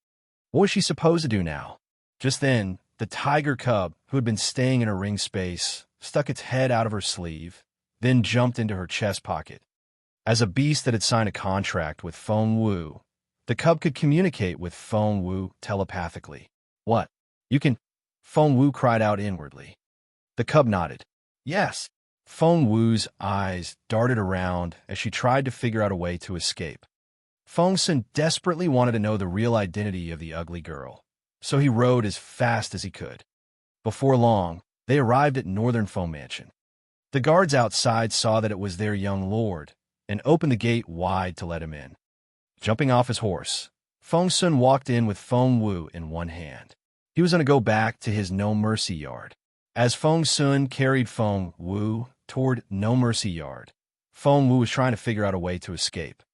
What was she supposed to do now? Just then, the tiger cub, who had been staying in her ring space, stuck its head out of her sleeve, then jumped into her chest pocket. As a beast that had signed a contract with Feng Wu, the cub could communicate with Feng Wu telepathically. What? You can? Feng Wu cried out inwardly. The cub nodded. Yes. Feng Wu's eyes darted around as she tried to figure out a way to escape. Feng Sun desperately wanted to know the real identity of the ugly girl, so he rode as fast as he could. Before long, they arrived at Northern Feng Mansion. The guards outside saw that it was their young lord, and opened the gate wide to let him in. Jumping off his horse, Feng Sun walked in with Feng Wu in one hand. He was going to go back to his No Mercy Yard. As Feng Sun carried Feng Wu toward No Mercy Yard, Feng Wu was trying to figure out a way to escape.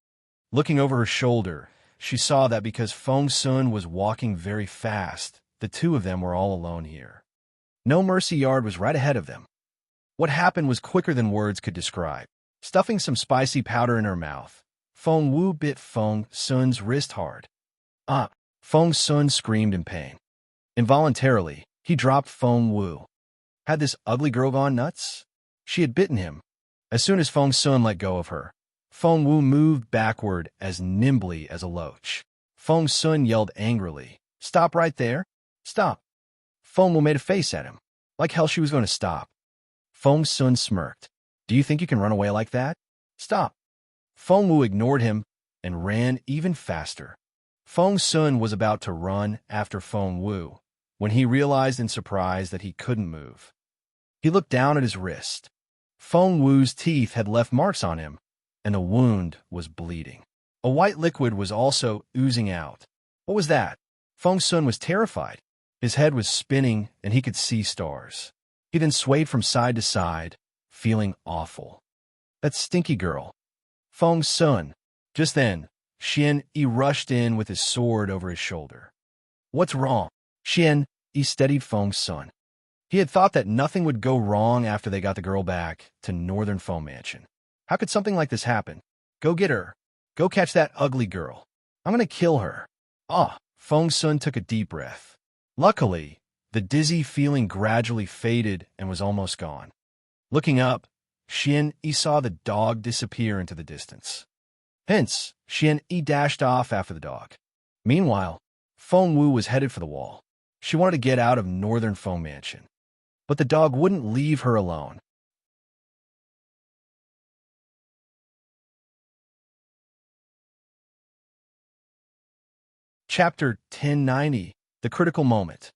Looking over her shoulder, she saw that because Feng Sun was walking very fast, the two of them were all alone here. No Mercy Yard was right ahead of them. What happened was quicker than words could describe. Stuffing some spicy powder in her mouth, Feng Wu bit Feng Sun's wrist hard. Ah! Feng Sun screamed in pain. Involuntarily, he dropped Feng Wu. Had this ugly girl gone nuts? She had bitten him. As soon as Feng Sun let go of her, Feng Wu moved backward as nimbly as a loach. Feng Sun yelled angrily, "Stop right there! Stop!" Feng Wu made a face at him, like hell she was going to stop. Feng Sun smirked. Do you think you can run away like that? Stop. Feng Wu ignored him and ran even faster. Feng Sun was about to run after Feng Wu when he realized in surprise that he couldn't move. He looked down at his wrist. Feng Wu's teeth had left marks on him, and the wound was bleeding. A white liquid was also oozing out. What was that? Feng Sun was terrified. His head was spinning, and he could see stars. He then swayed from side to side, feeling awful. That stinky girl. Feng Sun. Just then, Xian Yi rushed in with his sword over his shoulder. What's wrong? Xian Yi steadied Feng Sun. He had thought that nothing would go wrong after they got the girl back to Northern Feng Mansion. How could something like this happen? Go get her. Go catch that ugly girl. I'm going to kill her. Ah! Feng Sun took a deep breath. Luckily, the dizzy feeling gradually faded and was almost gone. Looking up, Xian Yi saw the dog disappear into the distance. Hence, Xian Yi dashed off after the dog. Meanwhile, Feng Wu was headed for the wall. She wanted to get out of Northern Feng Mansion. But the dog wouldn't leave her alone. Chapter 1090. The Critical Moment.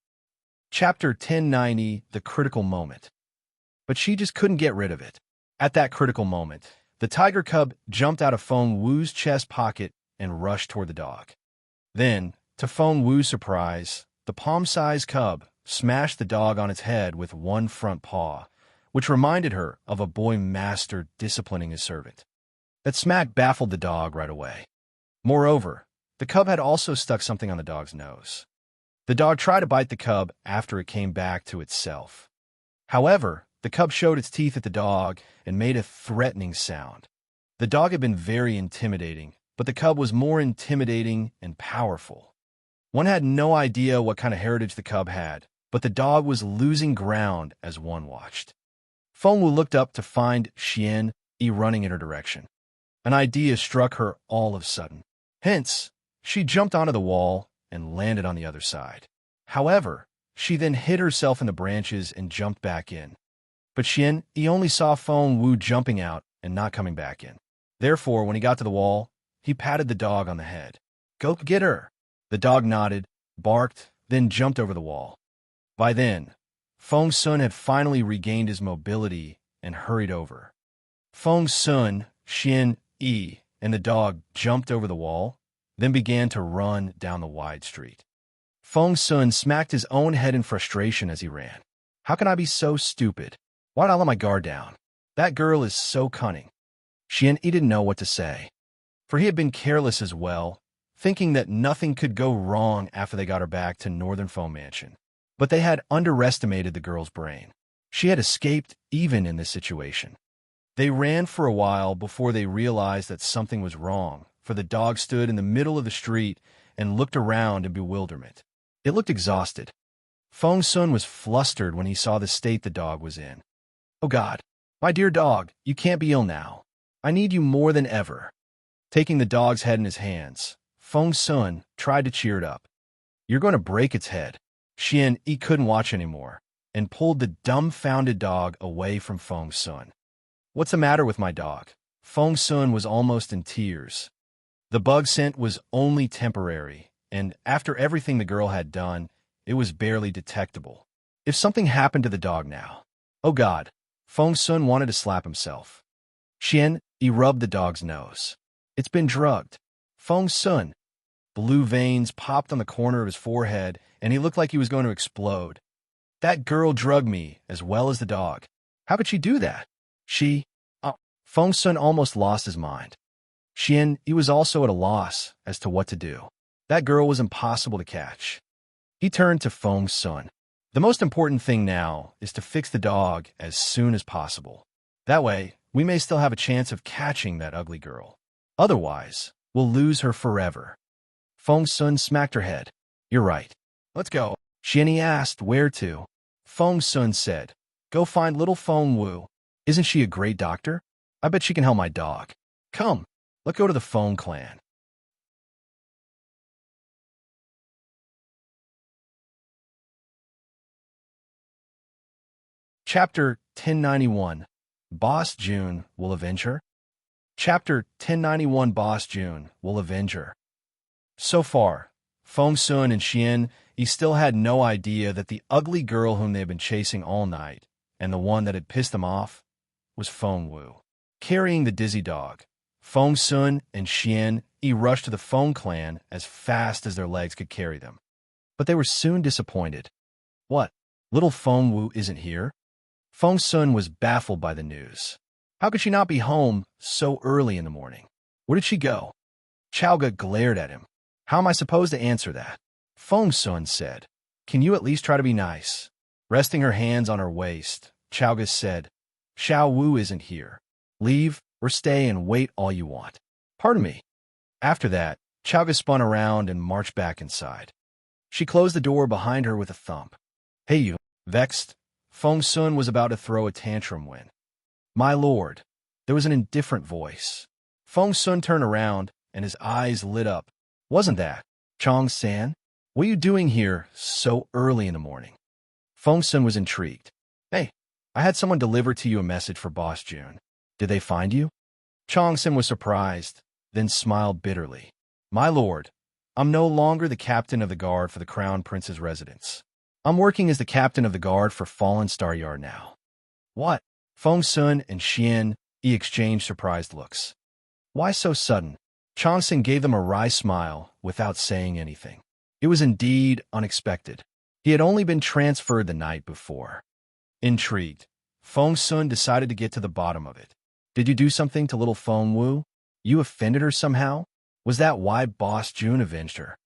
Chapter 1090. The Critical Moment. But she just couldn't get rid of it. At that critical moment, the tiger cub jumped out of Feng Wu's chest pocket and rushed toward the dog. Then, to Feng Wu's surprise, the palm-sized cub smashed the dog on its head with one front paw, which reminded her of a boy master disciplining his servant. That smack baffled the dog right away. Moreover, the cub had also stuck something on the dog's nose. The dog tried to bite the cub after it came back to itself. However, the cub showed its teeth at the dog and made a threatening sound. The dog had been very intimidating, but the cub was more intimidating and powerful. One had no idea what kind of heritage the cub had, but the dog was losing ground as one watched. Feng Wu looked up to find Xian Yi running in her direction. An idea struck her all of a sudden. Hence, she jumped onto the wall and landed on the other side. However, she then hid herself in the branches and jumped back in. But he only saw Feng Wu jumping out and not coming back in. Therefore, when he got to the wall, he patted the dog on the head. "Go get her." The dog nodded, barked, then jumped over the wall. By then, Feng Sun had finally regained his mobility and hurried over. Feng Sun, Yi, and the dog jumped over the wall, then began to run down the wide street. Feng Sun smacked his own head in frustration as he ran. How can I be so stupid? Why did I let my guard down? That girl is so cunning. He didn't know what to say, for he had been careless as well, thinking that nothing could go wrong after they got her back to Northern Foam Mansion. But they had underestimated the girl's brain. She had escaped even in this situation. They ran for a while before they realized that something was wrong, for the dog stood in the middle of the street and looked around in bewilderment. It looked exhausted. Feng Sun was flustered when he saw the state the dog was in. "Oh God, my dear dog, you can't be ill now. I need you more than ever." Taking the dog's head in his hands, Feng Sun tried to cheer it up. "You're going to break its head." He couldn't watch anymore and pulled the dumbfounded dog away from Feng Sun. "What's the matter with my dog?" Feng Sun was almost in tears. The bug scent was only temporary, and after everything the girl had done, it was barely detectable. If something happened to the dog now... Oh God, Feng Sun wanted to slap himself. He rubbed the dog's nose. "It's been drugged." Feng Sun. Blue veins popped on the corner of his forehead, and he looked like he was going to explode. "That girl drugged me, as well as the dog. How could she do that?" Feng Sun almost lost his mind. He was also at a loss as to what to do. That girl was impossible to catch. He turned to Feng Sun. "The most important thing now is to fix the dog as soon as possible. That way, we may still have a chance of catching that ugly girl. Otherwise, we'll lose her forever." Feng Sun smacked her head. "You're right. Let's go." He asked where to. Feng Sun said, "Go find little Feng Wu. Isn't she a great doctor? I bet she can help my dog. Come, let's go to the Feng clan." Chapter 1091. Boss June will avenge her? Chapter 1091. Boss June will avenge her. So far, Feng Sun and he still had no idea that the ugly girl whom they had been chasing all night, and the one that had pissed them off, was Feng Wu. Carrying the dizzy dog, Feng Sun and rushed to the Feng clan as fast as their legs could carry them. But they were soon disappointed. What? Little Feng Wu isn't here? Feng Sun was baffled by the news. How could she not be home so early in the morning? Where did she go? Chowga glared at him. How am I supposed to answer that? Feng Sun said, "Can you at least try to be nice?" Resting her hands on her waist, Chowga said, "Xiao Wu isn't here. Leave or stay and wait all you want." "Pardon me." After that, Chowga spun around and marched back inside. She closed the door behind her with a thump. "Hey you." Vexed, Feng Sun was about to throw a tantrum when, "My lord." There was an indifferent voice. Feng Sun turned around, and his eyes lit up. "Wasn't that Chong-san? What are you doing here so early in the morning?" Feng Sun was intrigued. "Hey, I had someone deliver to you a message for Boss June. Did they find you?" Chong-san was surprised, then smiled bitterly. "My lord, I'm no longer the captain of the guard for the Crown Prince's residence. I'm working as the captain of the guard for Fallen Star Yard now." "What?" Feng Sun and exchanged surprised looks. "Why so sudden?" Chong-san gave them a wry smile without saying anything. It was indeed unexpected. He had only been transferred the night before. Intrigued, Feng Sun decided to get to the bottom of it. "Did you do something to little Feng Wu? You offended her somehow? Was that why Boss June avenged her?"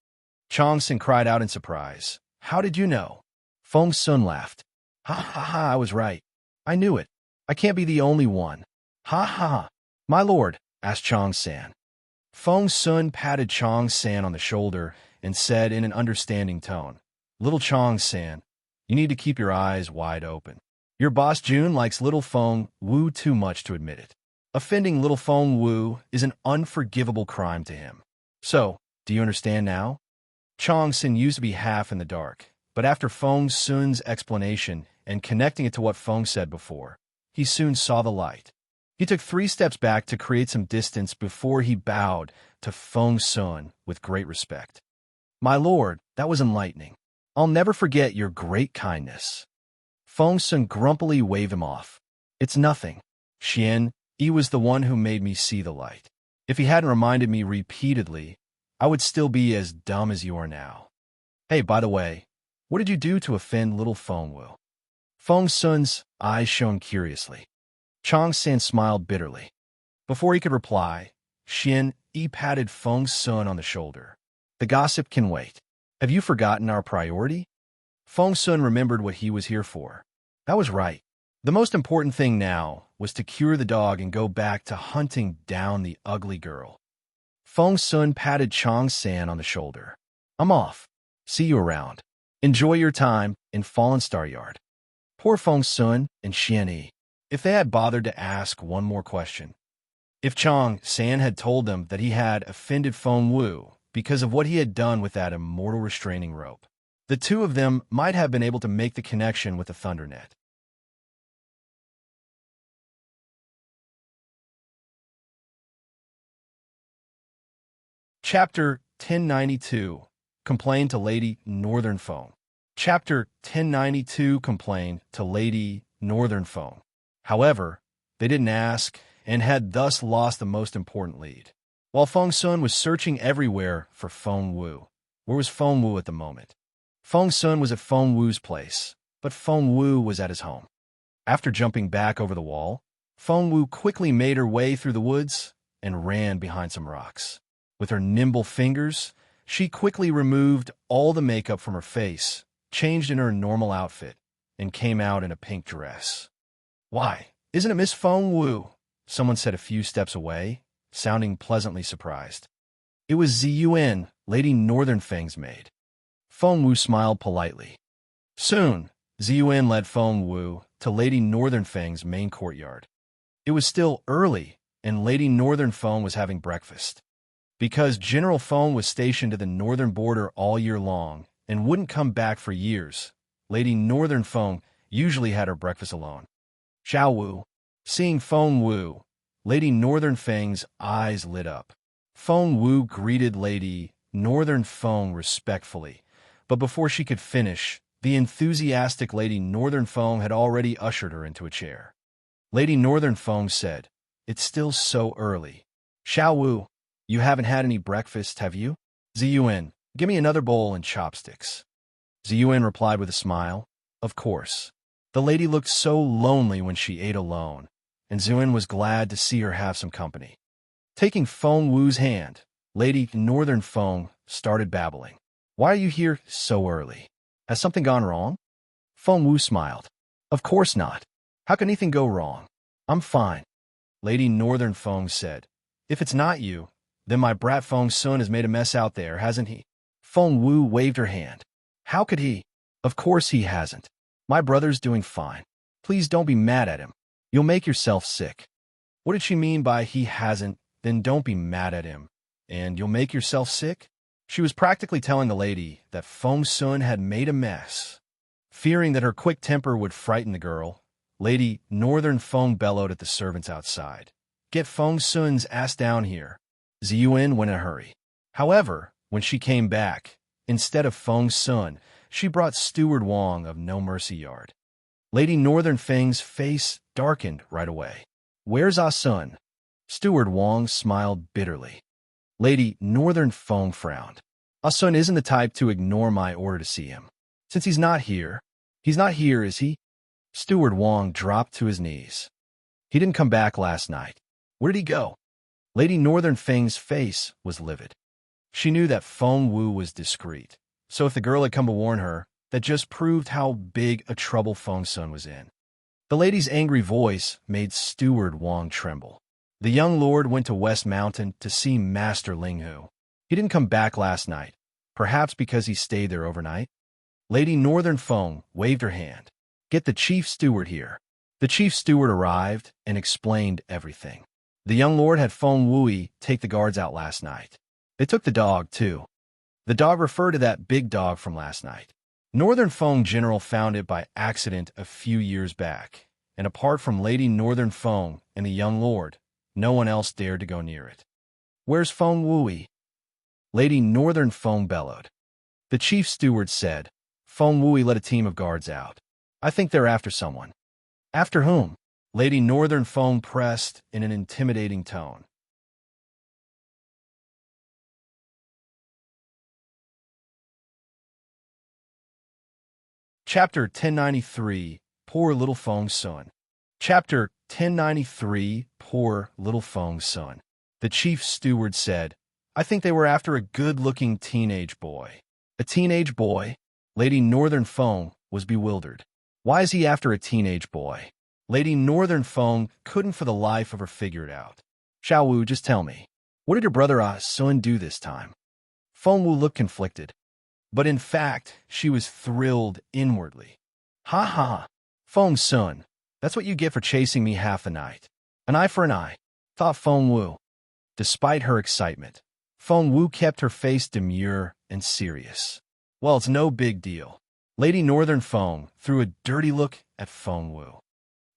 Chong-san cried out in surprise. "How did you know?" Feng Sun laughed. "Ha ha ha, I was right. I knew it. I can't be the only one." "Ha ha ha." "My lord," asked Chong-san. Feng Sun patted Chong-san on the shoulder and said in an understanding tone, "Little Chong-san, you need to keep your eyes wide open. Your boss June likes little Feng Wu too much to admit it. Offending little Feng Wu is an unforgivable crime to him. So, do you understand now? Chong Sin used to be half in the dark, but after Feng Sun's explanation and connecting it to what Feng said before, he soon saw the light. He took 3 steps back to create some distance before he bowed to Feng Sun with great respect. My lord, that was enlightening. I'll never forget your great kindness. Feng Sun grumpily waved him off. It's nothing. Xian, he was the one who made me see the light. If he hadn't reminded me repeatedly, I would still be as dumb as you are now. Hey, by the way, what did you do to offend little Feng Wu? Feng Sun's eyes shone curiously. Chong San smiled bitterly. Before he could reply, Xian Yi patted Feng Sun on the shoulder. The gossip can wait. Have you forgotten our priority? Feng Sun remembered what he was here for. That was right. The most important thing now was to cure the dog and go back to hunting down the ugly girl. Feng Sun patted Chong San on the shoulder. I'm off. See you around. Enjoy your time in Fallen Star Yard. Poor Feng Sun and Xian Yi. If they had bothered to ask one more question. If Chong San had told them that he had offended Feng Wu because of what he had done with that immortal restraining rope, the two of them might have been able to make the connection with the Thundernet. Chapter 1092, Complain to Lady Northern Feng. Chapter 1092, Complain to Lady Northern Feng. However, they didn't ask and had thus lost the most important lead. While Feng Sun was searching everywhere for Feng Wu, where was Feng Wu at the moment? Feng Sun was at Feng Wu's place, but Feng Wu was at his home. After jumping back over the wall, Feng Wu quickly made her way through the woods and ran behind some rocks. With her nimble fingers, she quickly removed all the makeup from her face, changed in her normal outfit, and came out in a pink dress. Why, isn't it Miss Feng Wu? Someone said a few steps away, sounding pleasantly surprised. It was Ziyuan, Lady Northern Feng's maid. Feng Wu smiled politely. Soon, Ziyuan led Feng Wu to Lady Northern Feng's main courtyard. It was still early, and Lady Northern Feng was having breakfast. Because General Feng was stationed at the northern border all year long and wouldn't come back for years, Lady Northern Feng usually had her breakfast alone. Xiao Wu. Seeing Feng Wu, Lady Northern Feng's eyes lit up. Feng Wu greeted Lady Northern Feng respectfully, but before she could finish, the enthusiastic Lady Northern Feng had already ushered her into a chair. Lady Northern Feng said, It's still so early. Xiao Wu, you haven't had any breakfast, have you? Ziyuan, give me another bowl and chopsticks. Ziyuan replied with a smile, Of course. The lady looked so lonely when she ate alone, and Ziyuan was glad to see her have some company. Taking Feng Wu's hand, Lady Northern Feng started babbling. Why are you here so early? Has something gone wrong? Feng Wu smiled. Of course not. How can anything go wrong? I'm fine. Lady Northern Feng said. If it's not you, then my brat Feng Sun has made a mess out there, hasn't he? Feng Wu waved her hand. How could he? Of course he hasn't. My brother's doing fine. Please don't be mad at him. You'll make yourself sick. What did she mean by he hasn't, then don't be mad at him, and you'll make yourself sick? She was practically telling the lady that Feng Sun had made a mess. Fearing that her quick temper would frighten the girl, Lady Northern Feng bellowed at the servants outside. Get Feng Sun's ass down here. Ziyuan went in a hurry. However, when she came back, instead of Feng Sun, she brought Steward Wang of No Mercy Yard. Lady Northern Feng's face darkened right away. Where's Ah Sun? Steward Wang smiled bitterly. Lady Northern Feng frowned. Ah Sun isn't the type to ignore my order to see him. Since he's not here, is he? Steward Wang dropped to his knees. He didn't come back last night. Where did he go? Lady Northern Feng's face was livid. She knew that Feng Wu was discreet, so if the girl had come to warn her, that just proved how big a trouble Feng Sun was in. The lady's angry voice made Steward Wang tremble. The young lord went to West Mountain to see Master Linghu. He didn't come back last night, perhaps because he stayed there overnight. Lady Northern Feng waved her hand. Get the chief steward here. The chief steward arrived and explained everything. The young lord had Feng Wui take the guards out last night. They took the dog, too. The dog referred to that big dog from last night. Northern Fong General found it by accident a few years back, and apart from Lady Northern Fong and the young lord, no one else dared to go near it. Where's Fong Wui? Lady Northern Fong bellowed. The chief steward said, Fong Wui let a team of guards out. I think they're after someone. After whom? Lady Northern Fong pressed in an intimidating tone. Chapter 1093, Poor Little Fong's Son. Chapter 1093, Poor Little Fong's Son. The chief steward said, I think they were after a good-looking teenage boy. A teenage boy? Lady Northern Fong was bewildered. Why is he after a teenage boy? Lady Northern Fong couldn't for the life of her figure it out. Xiao Wu, just tell me, what did your brother Sun do this time? Fong Wu looked conflicted, but in fact, she was thrilled inwardly. Ha ha, Fong Sun, that's what you get for chasing me half the night. An eye for an eye, thought Fong Wu. Despite her excitement, Fong Wu kept her face demure and serious. Well, it's no big deal. Lady Northern Fong threw a dirty look at Fong Wu.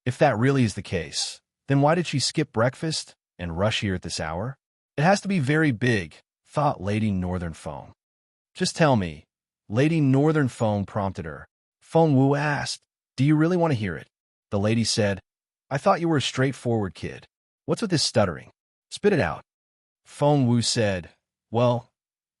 If that really is the case, then why did she skip breakfast and rush here at this hour? It has to be very big, thought Lady Northern Fong. Just tell me, Lady Northern Fong prompted her. Fong Wu asked, do you really want to hear it? The lady said, I thought you were a straightforward kid. What's with this stuttering? Spit it out. Fong Wu said, well,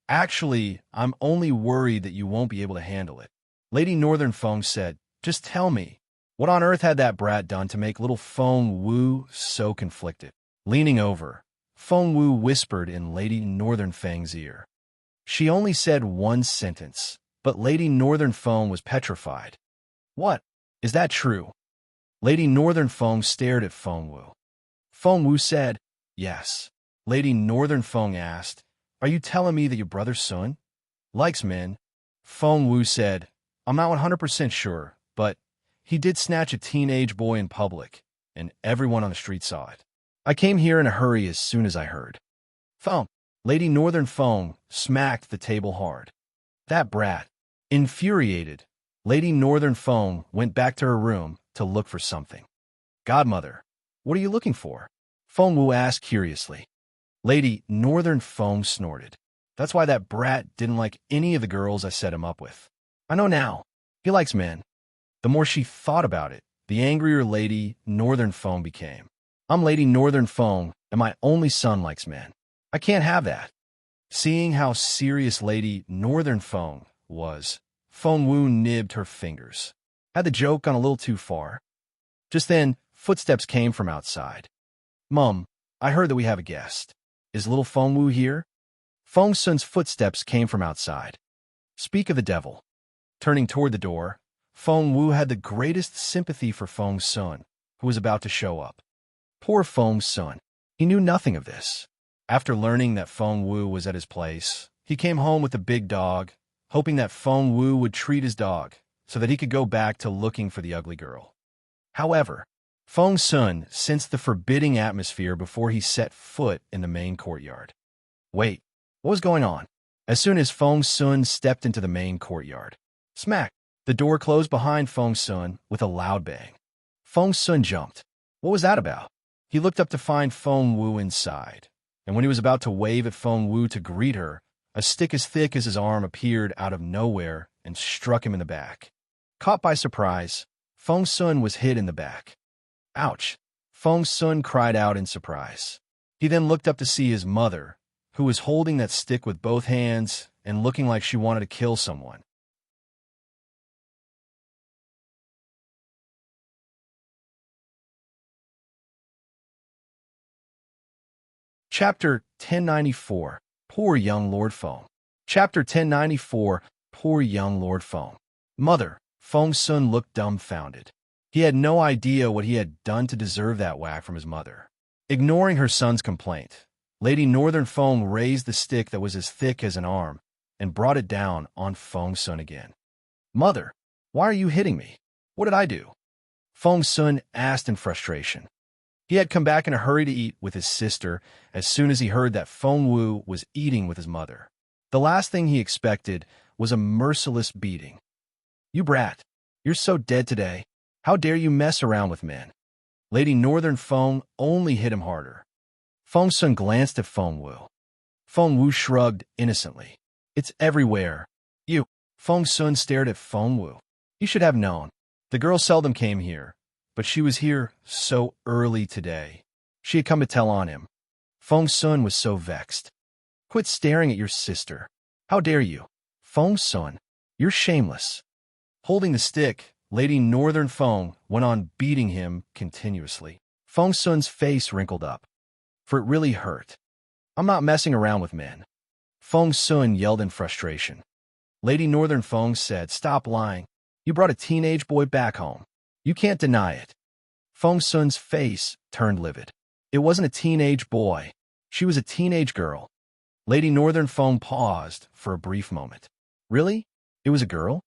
actually, I'm only worried that you won't be able to handle it. Lady Northern Fong said, just tell me, what on earth had that brat done to make little Fong Wu so conflicted? Leaning over, Fong Wu whispered in Lady Northern Fang's ear. She only said one sentence, but Lady Northern Fong was petrified. What? Is that true? Lady Northern Fong stared at Fong Wu. Fong Wu said, yes. Lady Northern Fong asked, are you telling me that your brother's son likes men? Fong Wu said, I'm not 100% sure, but he did snatch a teenage boy in public, and everyone on the street saw it. I came here in a hurry as soon as I heard. Thump! Lady Northern Fong smacked the table hard. That brat. Infuriated, Lady Northern Fong went back to her room to look for something. Godmother, what are you looking for? Fong Wu asked curiously. Lady Northern Fong snorted. That's why that brat didn't like any of the girls I set him up with. I know now. He likes men. The more she thought about it, the angrier Lady Northern Fong became. I'm Lady Northern Fong, and my only son likes men. I can't have that. Seeing how serious Lady Northern Fong was, Fong Wu nibbed her fingers. Had the joke gone a little too far? Just then, footsteps came from outside. Mum, I heard that we have a guest. Is little Fong Wu here? Fong Sun's footsteps came from outside. Speak of the devil. Turning toward the door, Fong Wu had the greatest sympathy for Fong Sun, who was about to show up. Poor Fong Sun. He knew nothing of this. After learning that Fong Wu was at his place, he came home with the big dog, hoping that Fong Wu would treat his dog so that he could go back to looking for the ugly girl. However, Fong Sun sensed the forbidding atmosphere before he set foot in the main courtyard. Wait, what was going on? As soon as Fong Sun stepped into the main courtyard, smack! The door closed behind Fong Sun with a loud bang. Fong Sun jumped. What was that about? He looked up to find Fong Wu inside, and when he was about to wave at Fong Wu to greet her, a stick as thick as his arm appeared out of nowhere and struck him in the back. Caught by surprise, Fong Sun was hit in the back. Ouch! Fong Sun cried out in surprise. He then looked up to see his mother, who was holding that stick with both hands and looking like she wanted to kill someone. Chapter 1094, Poor Young Lord Fong. Chapter 1094, Poor Young Lord Fong. Mother, Fong Sun looked dumbfounded. He had no idea what he had done to deserve that whack from his mother. Ignoring her son's complaint, Lady Northern Fong raised the stick that was as thick as an arm and brought it down on Fong Sun again. Mother, why are you hitting me? What did I do? Fong Sun asked in frustration. He had come back in a hurry to eat with his sister as soon as he heard that Feng Wu was eating with his mother. The last thing he expected was a merciless beating. "You brat! You're so dead today. How dare you mess around with men?" Lady Northern Feng only hit him harder. Feng Sun glanced at Feng Wu. Feng Wu shrugged innocently. "It's everywhere. You." Feng Sun stared at Feng Wu. "You should have known. The girl seldom came here, but she was here so early today. She had come to tell on him." Feng Sun was so vexed. "Quit staring at your sister. How dare you? Feng Sun, you're shameless." Holding the stick, Lady Northern Feng went on beating him continuously. Feng Sun's face wrinkled up, for it really hurt. "I'm not messing around with men." Feng Sun yelled in frustration. Lady Northern Feng said, "Stop lying. You brought a teenage boy back home. You can't deny it." Feng Sun's face turned livid. "It wasn't a teenage boy. She was a teenage girl." Lady Northern Feng paused for a brief moment. "Really? It was a girl?"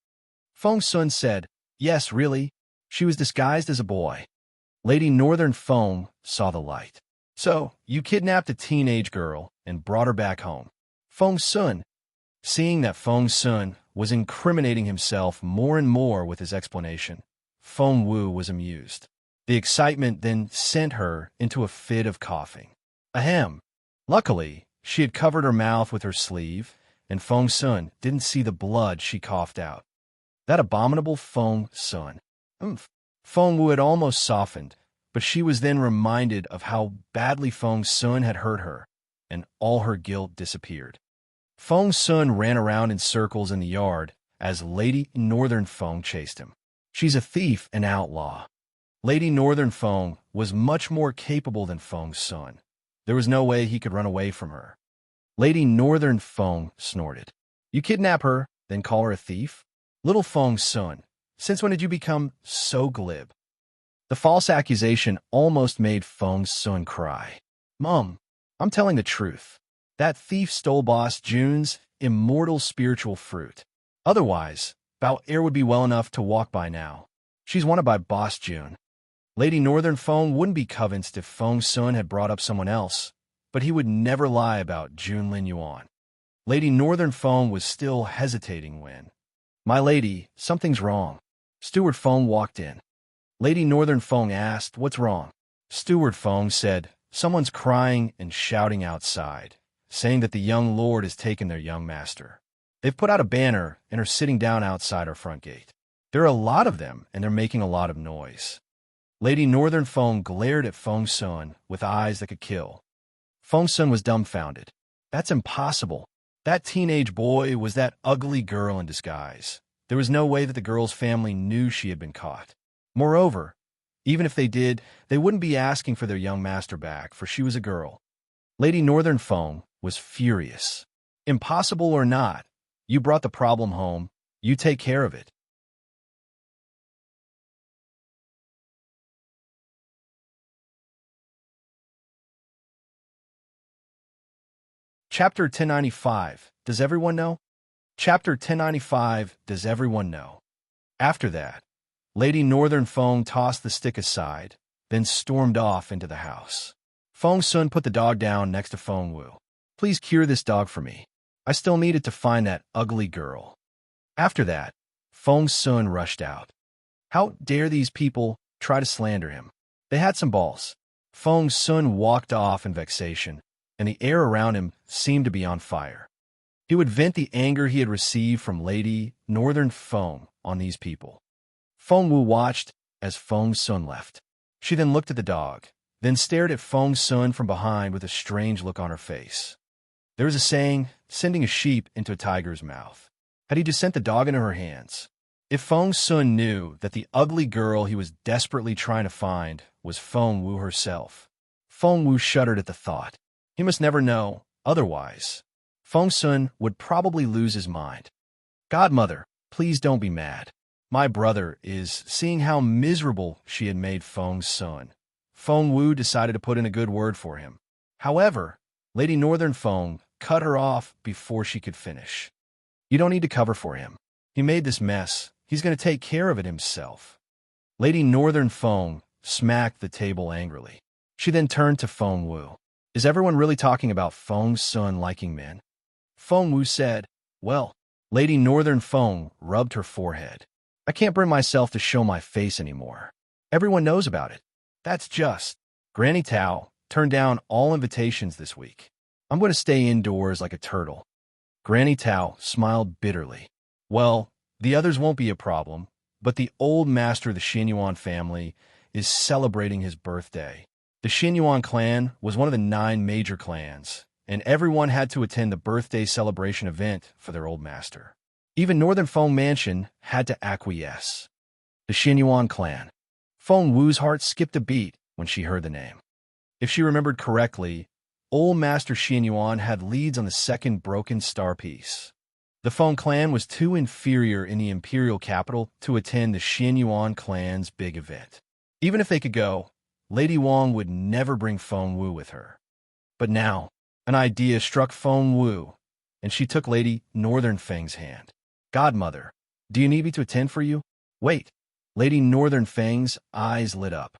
Feng Sun said, "Yes, really. She was disguised as a boy." Lady Northern Feng saw the light. "So, you kidnapped a teenage girl and brought her back home." Feng Sun, seeing that Feng Sun was incriminating himself more and more with his explanation, Feng Wu was amused. The excitement then sent her into a fit of coughing. Ahem. Luckily, she had covered her mouth with her sleeve, and Feng Sun didn't see the blood she coughed out. That abominable Feng Sun. Feng Wu had almost softened, but she was then reminded of how badly Feng Sun had hurt her, and all her guilt disappeared. Feng Sun ran around in circles in the yard as Lady Northern Feng chased him. "She's a thief and outlaw." Lady Northern Feng was much more capable than Feng Sun. There was no way he could run away from her. Lady Northern Feng snorted. "You kidnap her, then call her a thief? Little Feng Sun, since when did you become so glib?" The false accusation almost made Feng Sun cry. "Mum, I'm telling the truth. That thief stole Boss June's immortal spiritual fruit. Otherwise, Bao Air would be well enough to walk by now. She's wanted by Boss June." Lady Northern Feng wouldn't be convinced if Feng Sun had brought up someone else, but he would never lie about June Lin Yuan. Lady Northern Feng was still hesitating when, "My lady, something's wrong." Steward Feng walked in. Lady Northern Feng asked, "What's wrong?" Steward Feng said, "Someone's crying and shouting outside, saying that the young lord has taken their young master. They've put out a banner and are sitting down outside our front gate. There are a lot of them, and they're making a lot of noise." Lady Northern Feng glared at Feng Sun with eyes that could kill. Feng Sun was dumbfounded. "That's impossible. That teenage boy was that ugly girl in disguise. There was no way that the girl's family knew she had been caught. Moreover, even if they did, they wouldn't be asking for their young master back, for she was a girl." Lady Northern Feng was furious. "Impossible or not, you brought the problem home. You take care of it." Chapter 1095, Does Everyone Know? Chapter 1095, Does Everyone Know? After that, Lady Northern Feng tossed the stick aside, then stormed off into the house. Feng Sun put the dog down next to Feng Wu. "Please cure this dog for me. I still needed to find that ugly girl." After that, Feng Sun rushed out. How dare these people try to slander him? They had some balls. Feng Sun walked off in vexation, and the air around him seemed to be on fire. He would vent the anger he had received from Lady Northern Feng on these people. Feng Wu watched as Feng Sun left. She then looked at the dog, then stared at Feng Sun from behind with a strange look on her face. There was a saying, sending a sheep into a tiger's mouth. Had he just sent the dog into her hands? If Feng Sun knew that the ugly girl he was desperately trying to find was Feng Wu herself, Feng Wu shuddered at the thought. He must never know, otherwise Feng Sun would probably lose his mind. "Godmother, please don't be mad. My brother is," seeing how miserable she had made Feng Sun. Feng Wu decided to put in a good word for him. However, Lady Northern Feng cut her off before she could finish. "You don't need to cover for him. He made this mess. He's going to take care of it himself." Lady Northern Feng smacked the table angrily. She then turned to Feng Wu. Is everyone really talking about Feng Sun liking men? Feng Wu said, well, Lady Northern Feng rubbed her forehead. I can't bring myself to show my face anymore. Everyone knows about it. That's just. Granny Tao turned down all invitations this week. I'm going to stay indoors like a turtle. Granny Tao smiled bitterly. Well, the others won't be a problem, but the old master of the Xinyuan family is celebrating his birthday. The Xinyuan clan was one of the 9 major clans, and everyone had to attend the birthday celebration event for their old master. Even Northern Feng Mansion had to acquiesce. The Xinyuan clan. Feng Wu's heart skipped a beat when she heard the name. If she remembered correctly, old Master Xinyuan had leads on the second broken star piece. The Feng clan was too inferior in the Imperial capital to attend the Xinyuan clan's big event. Even if they could go, Lady Wang would never bring Feng Wu with her. But now, an idea struck Feng Wu, and she took Lady Northern Feng's hand. Godmother, do you need me to attend for you? Wait. Lady Northern Feng's eyes lit up.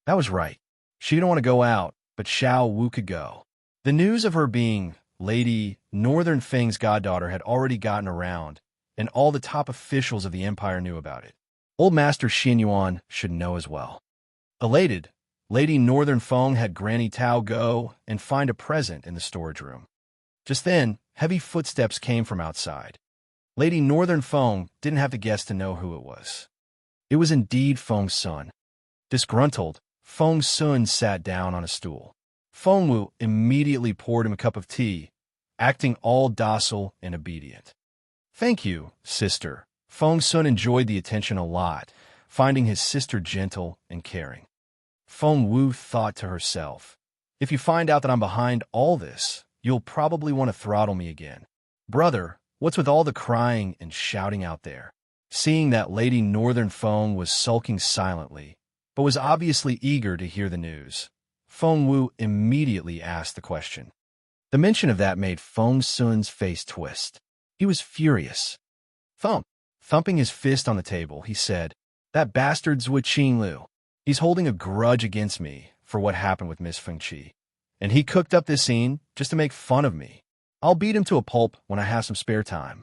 That was right. She didn't want to go out, but Xiao Wu could go. The news of her being Lady Northern Feng's goddaughter had already gotten around, and all the top officials of the empire knew about it. Old Master Xinyuan should know as well. Elated, Lady Northern Feng had Granny Tao go and find a present in the storage room. Just then, heavy footsteps came from outside. Lady Northern Feng didn't have to guess to know who it was. It was indeed Feng Sun. Disgruntled, Feng Sun sat down on a stool. Feng Wu immediately poured him a cup of tea, acting all docile and obedient. Thank you, sister. Feng Sun enjoyed the attention a lot, finding his sister gentle and caring. Feng Wu thought to herself, if you find out that I'm behind all this, you'll probably want to throttle me again. Brother, what's with all the crying and shouting out there? Seeing that Lady Northern Feng was sulking silently, but was obviously eager to hear the news, Feng Wu immediately asked the question. The mention of that made Feng Sun's face twist. He was furious. Thumping his fist on the table, he said, that bastard Zhu Qinglu. He's holding a grudge against me for what happened with Miss Fengqi, and he cooked up this scene just to make fun of me. I'll beat him to a pulp when I have some spare time.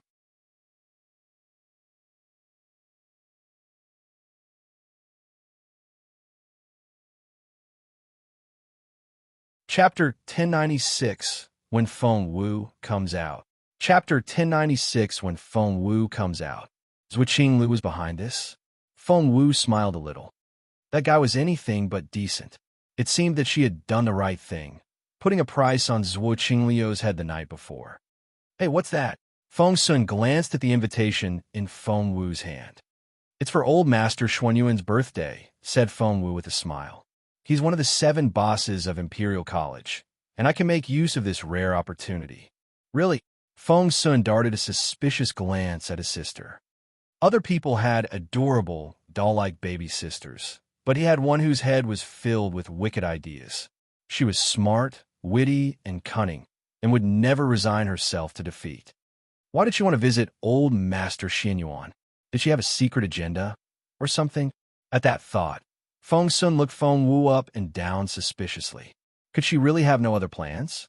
Chapter 1096, When Feng Wu Comes Out. Chapter 1096, When Feng Wu Comes Out. Zhu Qinglu was behind this? Feng Wu smiled a little. That guy was anything but decent. It seemed that she had done the right thing, putting a price on Zhu Qingliu's head the night before. Hey, what's that? Feng Sun glanced at the invitation in Feng Wu's hand. It's for old Master Xuanyuan's birthday, said Feng Wu with a smile. He's one of the 7 bosses of Imperial College, and I can make use of this rare opportunity. Really? Feng Sun darted a suspicious glance at his sister. Other people had adorable, doll-like baby sisters, but he had one whose head was filled with wicked ideas. She was smart, witty, and cunning, and would never resign herself to defeat. Why did she want to visit old Master Xinyuan? Did she have a secret agenda? Or something? At that thought, Feng Sun looked Feng Wu up and down suspiciously. Could she really have no other plans?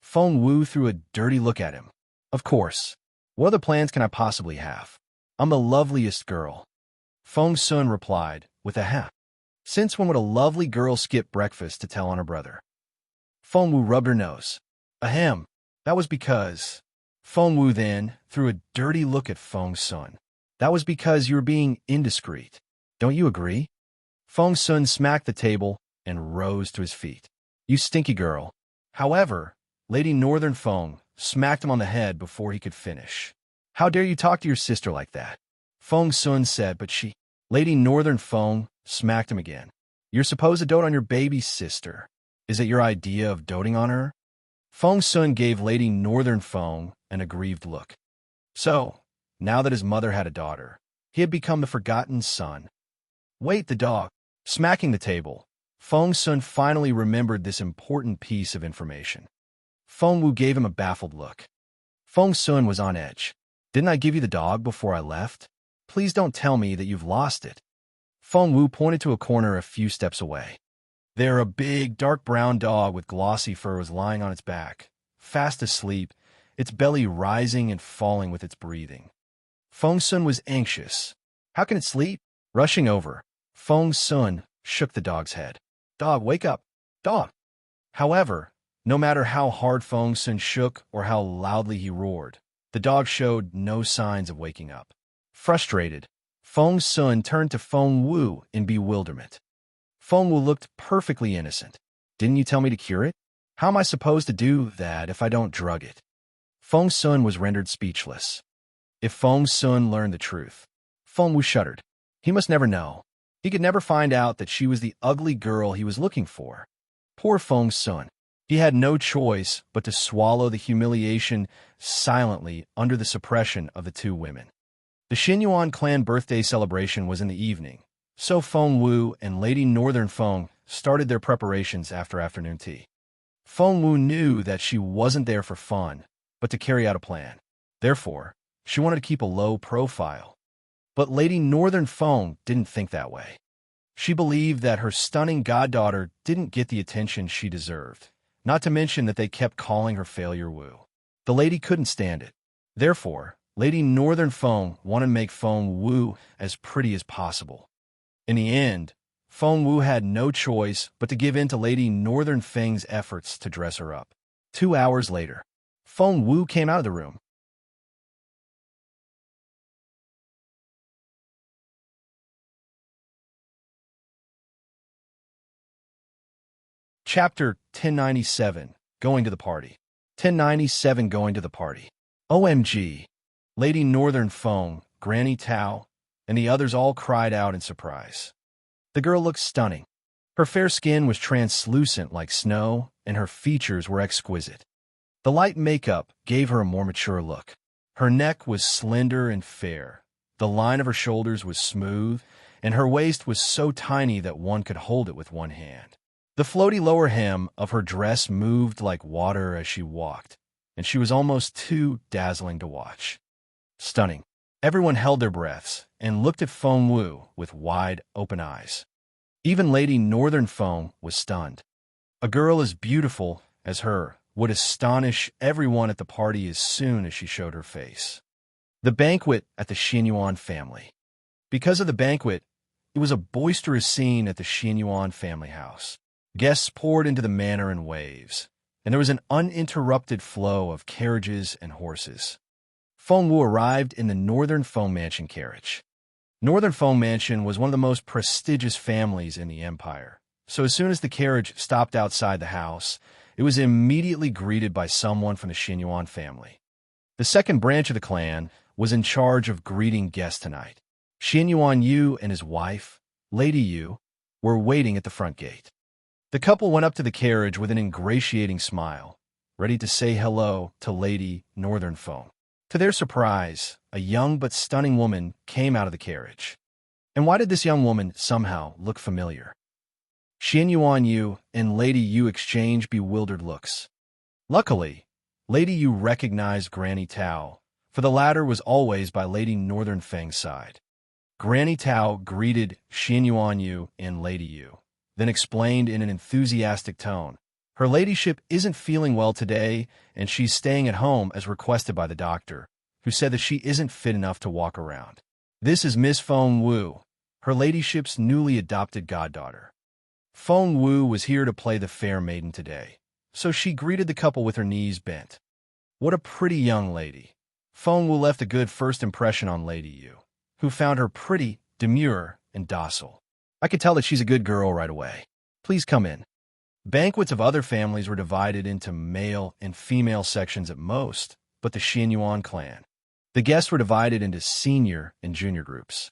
Feng Wu threw a dirty look at him. Of course. What other plans can I possibly have? I'm the loveliest girl. Feng Sun replied with a "Huh." Since when would a lovely girl skip breakfast to tell on her brother? Feng Wu rubbed her nose. Ahem. That was because... Feng Wu then threw a dirty look at Feng Sun. That was because you were being indiscreet. Don't you agree? Feng Sun smacked the table and rose to his feet. You stinky girl. However, Lady Northern Feng smacked him on the head before he could finish. How dare you talk to your sister like that? Feng Sun said, but she... Lady Northern Feng smacked him again. You're supposed to dote on your baby sister. Is it your idea of doting on her? Feng Sun gave Lady Northern Feng an aggrieved look. So, now that his mother had a daughter, he had become the forgotten son. Wait, the dog. Smacking the table, Feng Sun finally remembered this important piece of information. Feng Wu gave him a baffled look. Feng Sun was on edge. Didn't I give you the dog before I left? Please don't tell me that you've lost it. Feng Wu pointed to a corner a few steps away. There, a big, dark brown dog with glossy fur was lying on its back, fast asleep, its belly rising and falling with its breathing. Feng Sun was anxious. How can it sleep? Rushing over, Feng Sun shook the dog's head. Dog, wake up! Dog! However, no matter how hard Feng Sun shook or how loudly he roared, the dog showed no signs of waking up. Frustrated, Feng Sun turned to Feng Wu in bewilderment. Feng Wu looked perfectly innocent. Didn't you tell me to cure it? How am I supposed to do that if I don't drug it? Feng Sun was rendered speechless. If Feng Sun learned the truth, Feng Wu shuddered. He must never know. He could never find out that she was the ugly girl he was looking for. Poor Feng Sun. He had no choice but to swallow the humiliation silently under the suppression of the two women. The Xinyuan clan birthday celebration was in the evening, so Feng Wu and Lady Northern Feng started their preparations after afternoon tea. Feng Wu knew that she wasn't there for fun, but to carry out a plan. Therefore, she wanted to keep a low profile. But Lady Northern Feng didn't think that way. She believed that her stunning goddaughter didn't get the attention she deserved, not to mention that they kept calling her Failure Wu. The lady couldn't stand it. Therefore, Lady Northern Feng wanted to make Feng Wu as pretty as possible. In the end, Feng Wu had no choice but to give in to Lady Northern Feng's efforts to dress her up. 2 hours later, Feng Wu came out of the room. Chapter 1097, Going to the Party. 1097, Going to the Party. OMG! Lady Northern Feng, Granny Tao, and the others all cried out in surprise. The girl looked stunning. Her fair skin was translucent like snow, and her features were exquisite. The light makeup gave her a more mature look. Her neck was slender and fair. The line of her shoulders was smooth, and her waist was so tiny that one could hold it with one hand. The floaty lower hem of her dress moved like water as she walked, and she was almost too dazzling to watch. Stunning. Everyone held their breaths and looked at Feng Wu with wide, open eyes. Even Lady Northern Feng was stunned. A girl as beautiful as her would astonish everyone at the party as soon as she showed her face. The banquet at the Xinyuan family. Because of the banquet, it was a boisterous scene at the Xinyuan family house. Guests poured into the manor in waves, and there was an uninterrupted flow of carriages and horses. Feng Wu arrived in the Northern Feng Mansion carriage. Northern Feng Mansion was one of the most prestigious families in the empire, so as soon as the carriage stopped outside the house, it was immediately greeted by someone from the Xinyuan family. The second branch of the clan was in charge of greeting guests tonight. Xinyuan Yu and his wife, Lady Yu, were waiting at the front gate. The couple went up to the carriage with an ingratiating smile, ready to say hello to Lady Northern Feng. To their surprise, a young but stunning woman came out of the carriage. And why did this young woman somehow look familiar? Xinyuan Yu and Lady Yu exchanged bewildered looks. Luckily, Lady Yu recognized Granny Tao, for the latter was always by Lady Northern Feng's side. Granny Tao greeted Xinyuan Yu and Lady Yu, then explained in an enthusiastic tone, "Her ladyship isn't feeling well today, and she's staying at home as requested by the doctor, who said that she isn't fit enough to walk around. This is Miss Feng Wu, her ladyship's newly adopted goddaughter." Feng Wu was here to play the fair maiden today, so she greeted the couple with her knees bent. What a pretty young lady. Feng Wu left a good first impression on Lady Yu, who found her pretty, demure, and docile. "I could tell that she's a good girl right away. Please come in." Banquets of other families were divided into male and female sections at most, but the Xinyuan clan. The guests were divided into senior and junior groups.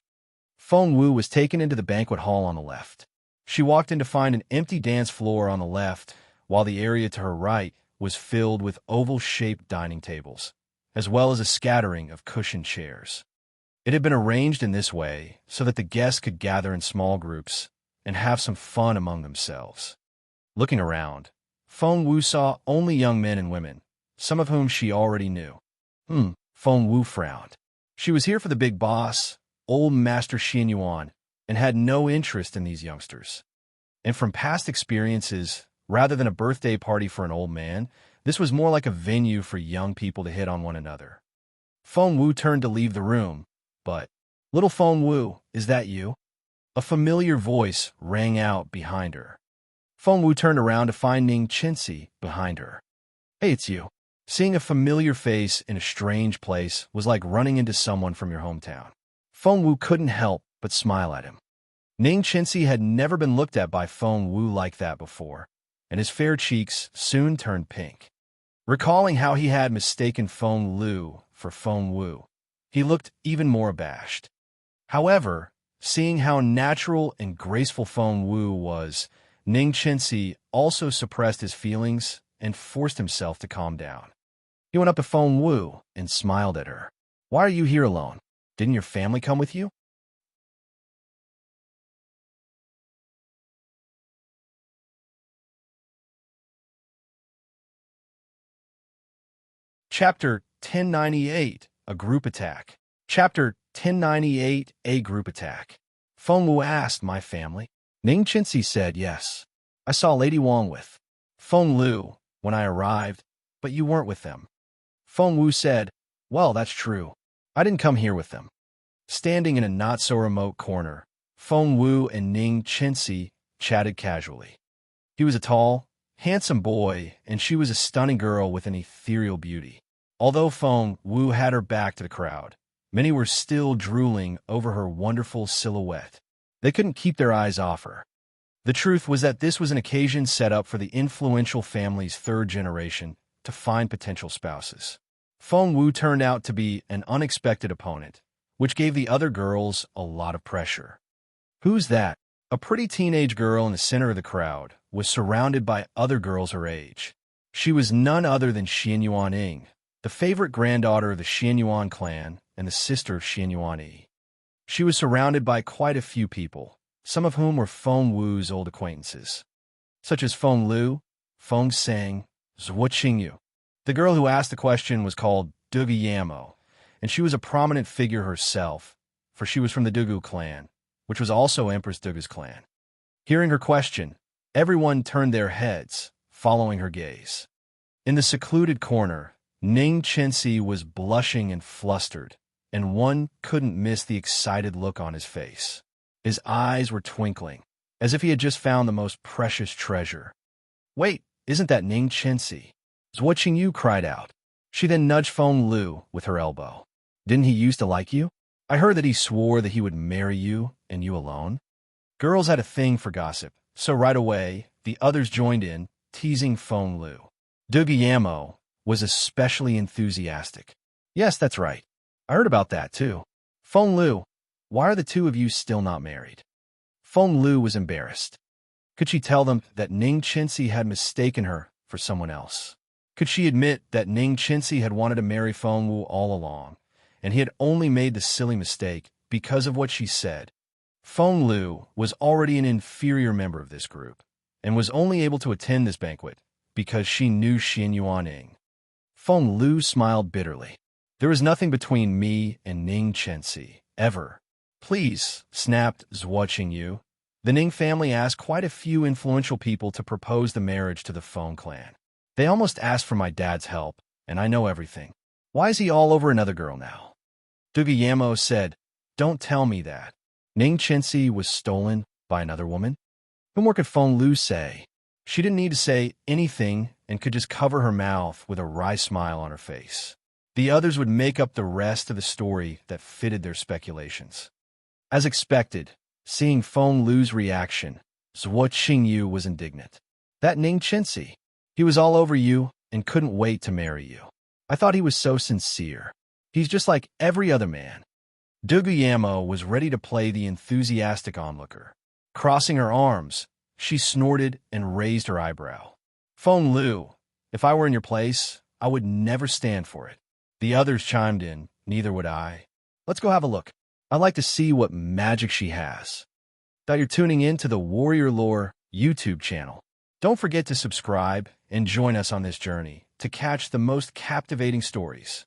Feng Wu was taken into the banquet hall on the left. She walked in to find an empty dance floor on the left, while the area to her right was filled with oval-shaped dining tables, as well as a scattering of cushioned chairs. It had been arranged in this way so that the guests could gather in small groups and have some fun among themselves. Looking around, Feng Wu saw only young men and women, some of whom she already knew. Feng Wu frowned. She was here for the big boss, old Master Xinyuan, and had no interest in these youngsters. And from past experiences, rather than a birthday party for an old man, this was more like a venue for young people to hit on one another. Feng Wu turned to leave the room, but, "Little Feng Wu, is that you?" A familiar voice rang out behind her. Feng Wu turned around to find Ning Chenxi behind her. "Hey, it's you." Seeing a familiar face in a strange place was like running into someone from your hometown. Feng Wu couldn't help but smile at him. Ning Chenxi had never been looked at by Feng Wu like that before, and his fair cheeks soon turned pink. Recalling how he had mistaken Feng Lu for Feng Wu, he looked even more abashed. However, seeing how natural and graceful Feng Wu was, Ning Chenxi also suppressed his feelings and forced himself to calm down. He went up to Feng Wu and smiled at her. "Why are you here alone? Didn't your family come with you?" Chapter 1098, A Group Attack. Chapter 1098, A Group Attack. Feng Wu asked, "My family?" Ning Chenxi said, "Yes. I saw Lady Wang with Feng Lu when I arrived, but you weren't with them." Feng Wu said, "Well, that's true. I didn't come here with them." Standing in a not-so-remote corner, Feng Wu and Ning Chenxi chatted casually. He was a tall, handsome boy, and she was a stunning girl with an ethereal beauty. Although Feng Wu had her back to the crowd, many were still drooling over her wonderful silhouette. They couldn't keep their eyes off her. The truth was that this was an occasion set up for the influential family's third generation to find potential spouses. Feng Wu turned out to be an unexpected opponent, which gave the other girls a lot of pressure. "Who's that?" A pretty teenage girl in the center of the crowd was surrounded by other girls her age. She was none other than Xian Yuanying, the favorite granddaughter of the Xian Yuan clan and the sister of Xian Yuanyi. She was surrounded by quite a few people, some of whom were Feng Wu's old acquaintances, such as Feng Lu, Feng Seng, Zhuo Qingyu. The girl who asked the question was called Dugu Yamo, and she was a prominent figure herself, for she was from the Dugu clan, which was also Empress Dugu's clan. Hearing her question, everyone turned their heads, following her gaze. In the secluded corner, Ning Chenxi was blushing and flustered, and one couldn't miss the excited look on his face. His eyes were twinkling, as if he had just found the most precious treasure. "Wait, isn't that Ning Chenxi?" Zhuo Qingyu cried out. She then nudged Feng Lu with her elbow. "Didn't he used to like you? I heard that he swore that he would marry you, and you alone." Girls had a thing for gossip, so right away, the others joined in, teasing Feng Lu. Dugu Yamo was especially enthusiastic. "Yes, that's right. I heard about that, too. Feng Lu, why are the two of you still not married?" Feng Lu was embarrassed. Could she tell them that Ning Chenxi had mistaken her for someone else? Could she admit that Ning Chenxi had wanted to marry Feng Wu all along, and he had only made the silly mistake because of what she said? Feng Lu was already an inferior member of this group, and was only able to attend this banquet because she knew Xian Yuanying. Feng Lu smiled bitterly. "There is nothing between me and Ning Chenxi, ever." "Please," snapped Zhuo Qingyu. The Ning family asked quite a few influential people to propose the marriage to the Feng clan. "They almost asked for my dad's help, and I know everything. Why is he all over another girl now?" Dugu Yamo said, "Don't tell me that. Ning Chenxi was stolen by another woman?" What more could Feng Lu say? She didn't need to say anything and could just cover her mouth with a wry smile on her face. The others would make up the rest of the story that fitted their speculations. As expected, seeing Feng Lu's reaction, Zhuo Qingyu was indignant. "That Ning Chenxi, he was all over you and couldn't wait to marry you. I thought he was so sincere. He's just like every other man." Dugu Yamo was ready to play the enthusiastic onlooker. Crossing her arms, she snorted and raised her eyebrow. "Feng Lu, if I were in your place, I would never stand for it." The others chimed in, "Neither would I. Let's go have a look. I'd like to see what magic she has." That you're tuning in to the Warrior Lore YouTube channel. Don't forget to subscribe and join us on this journey to catch the most captivating stories.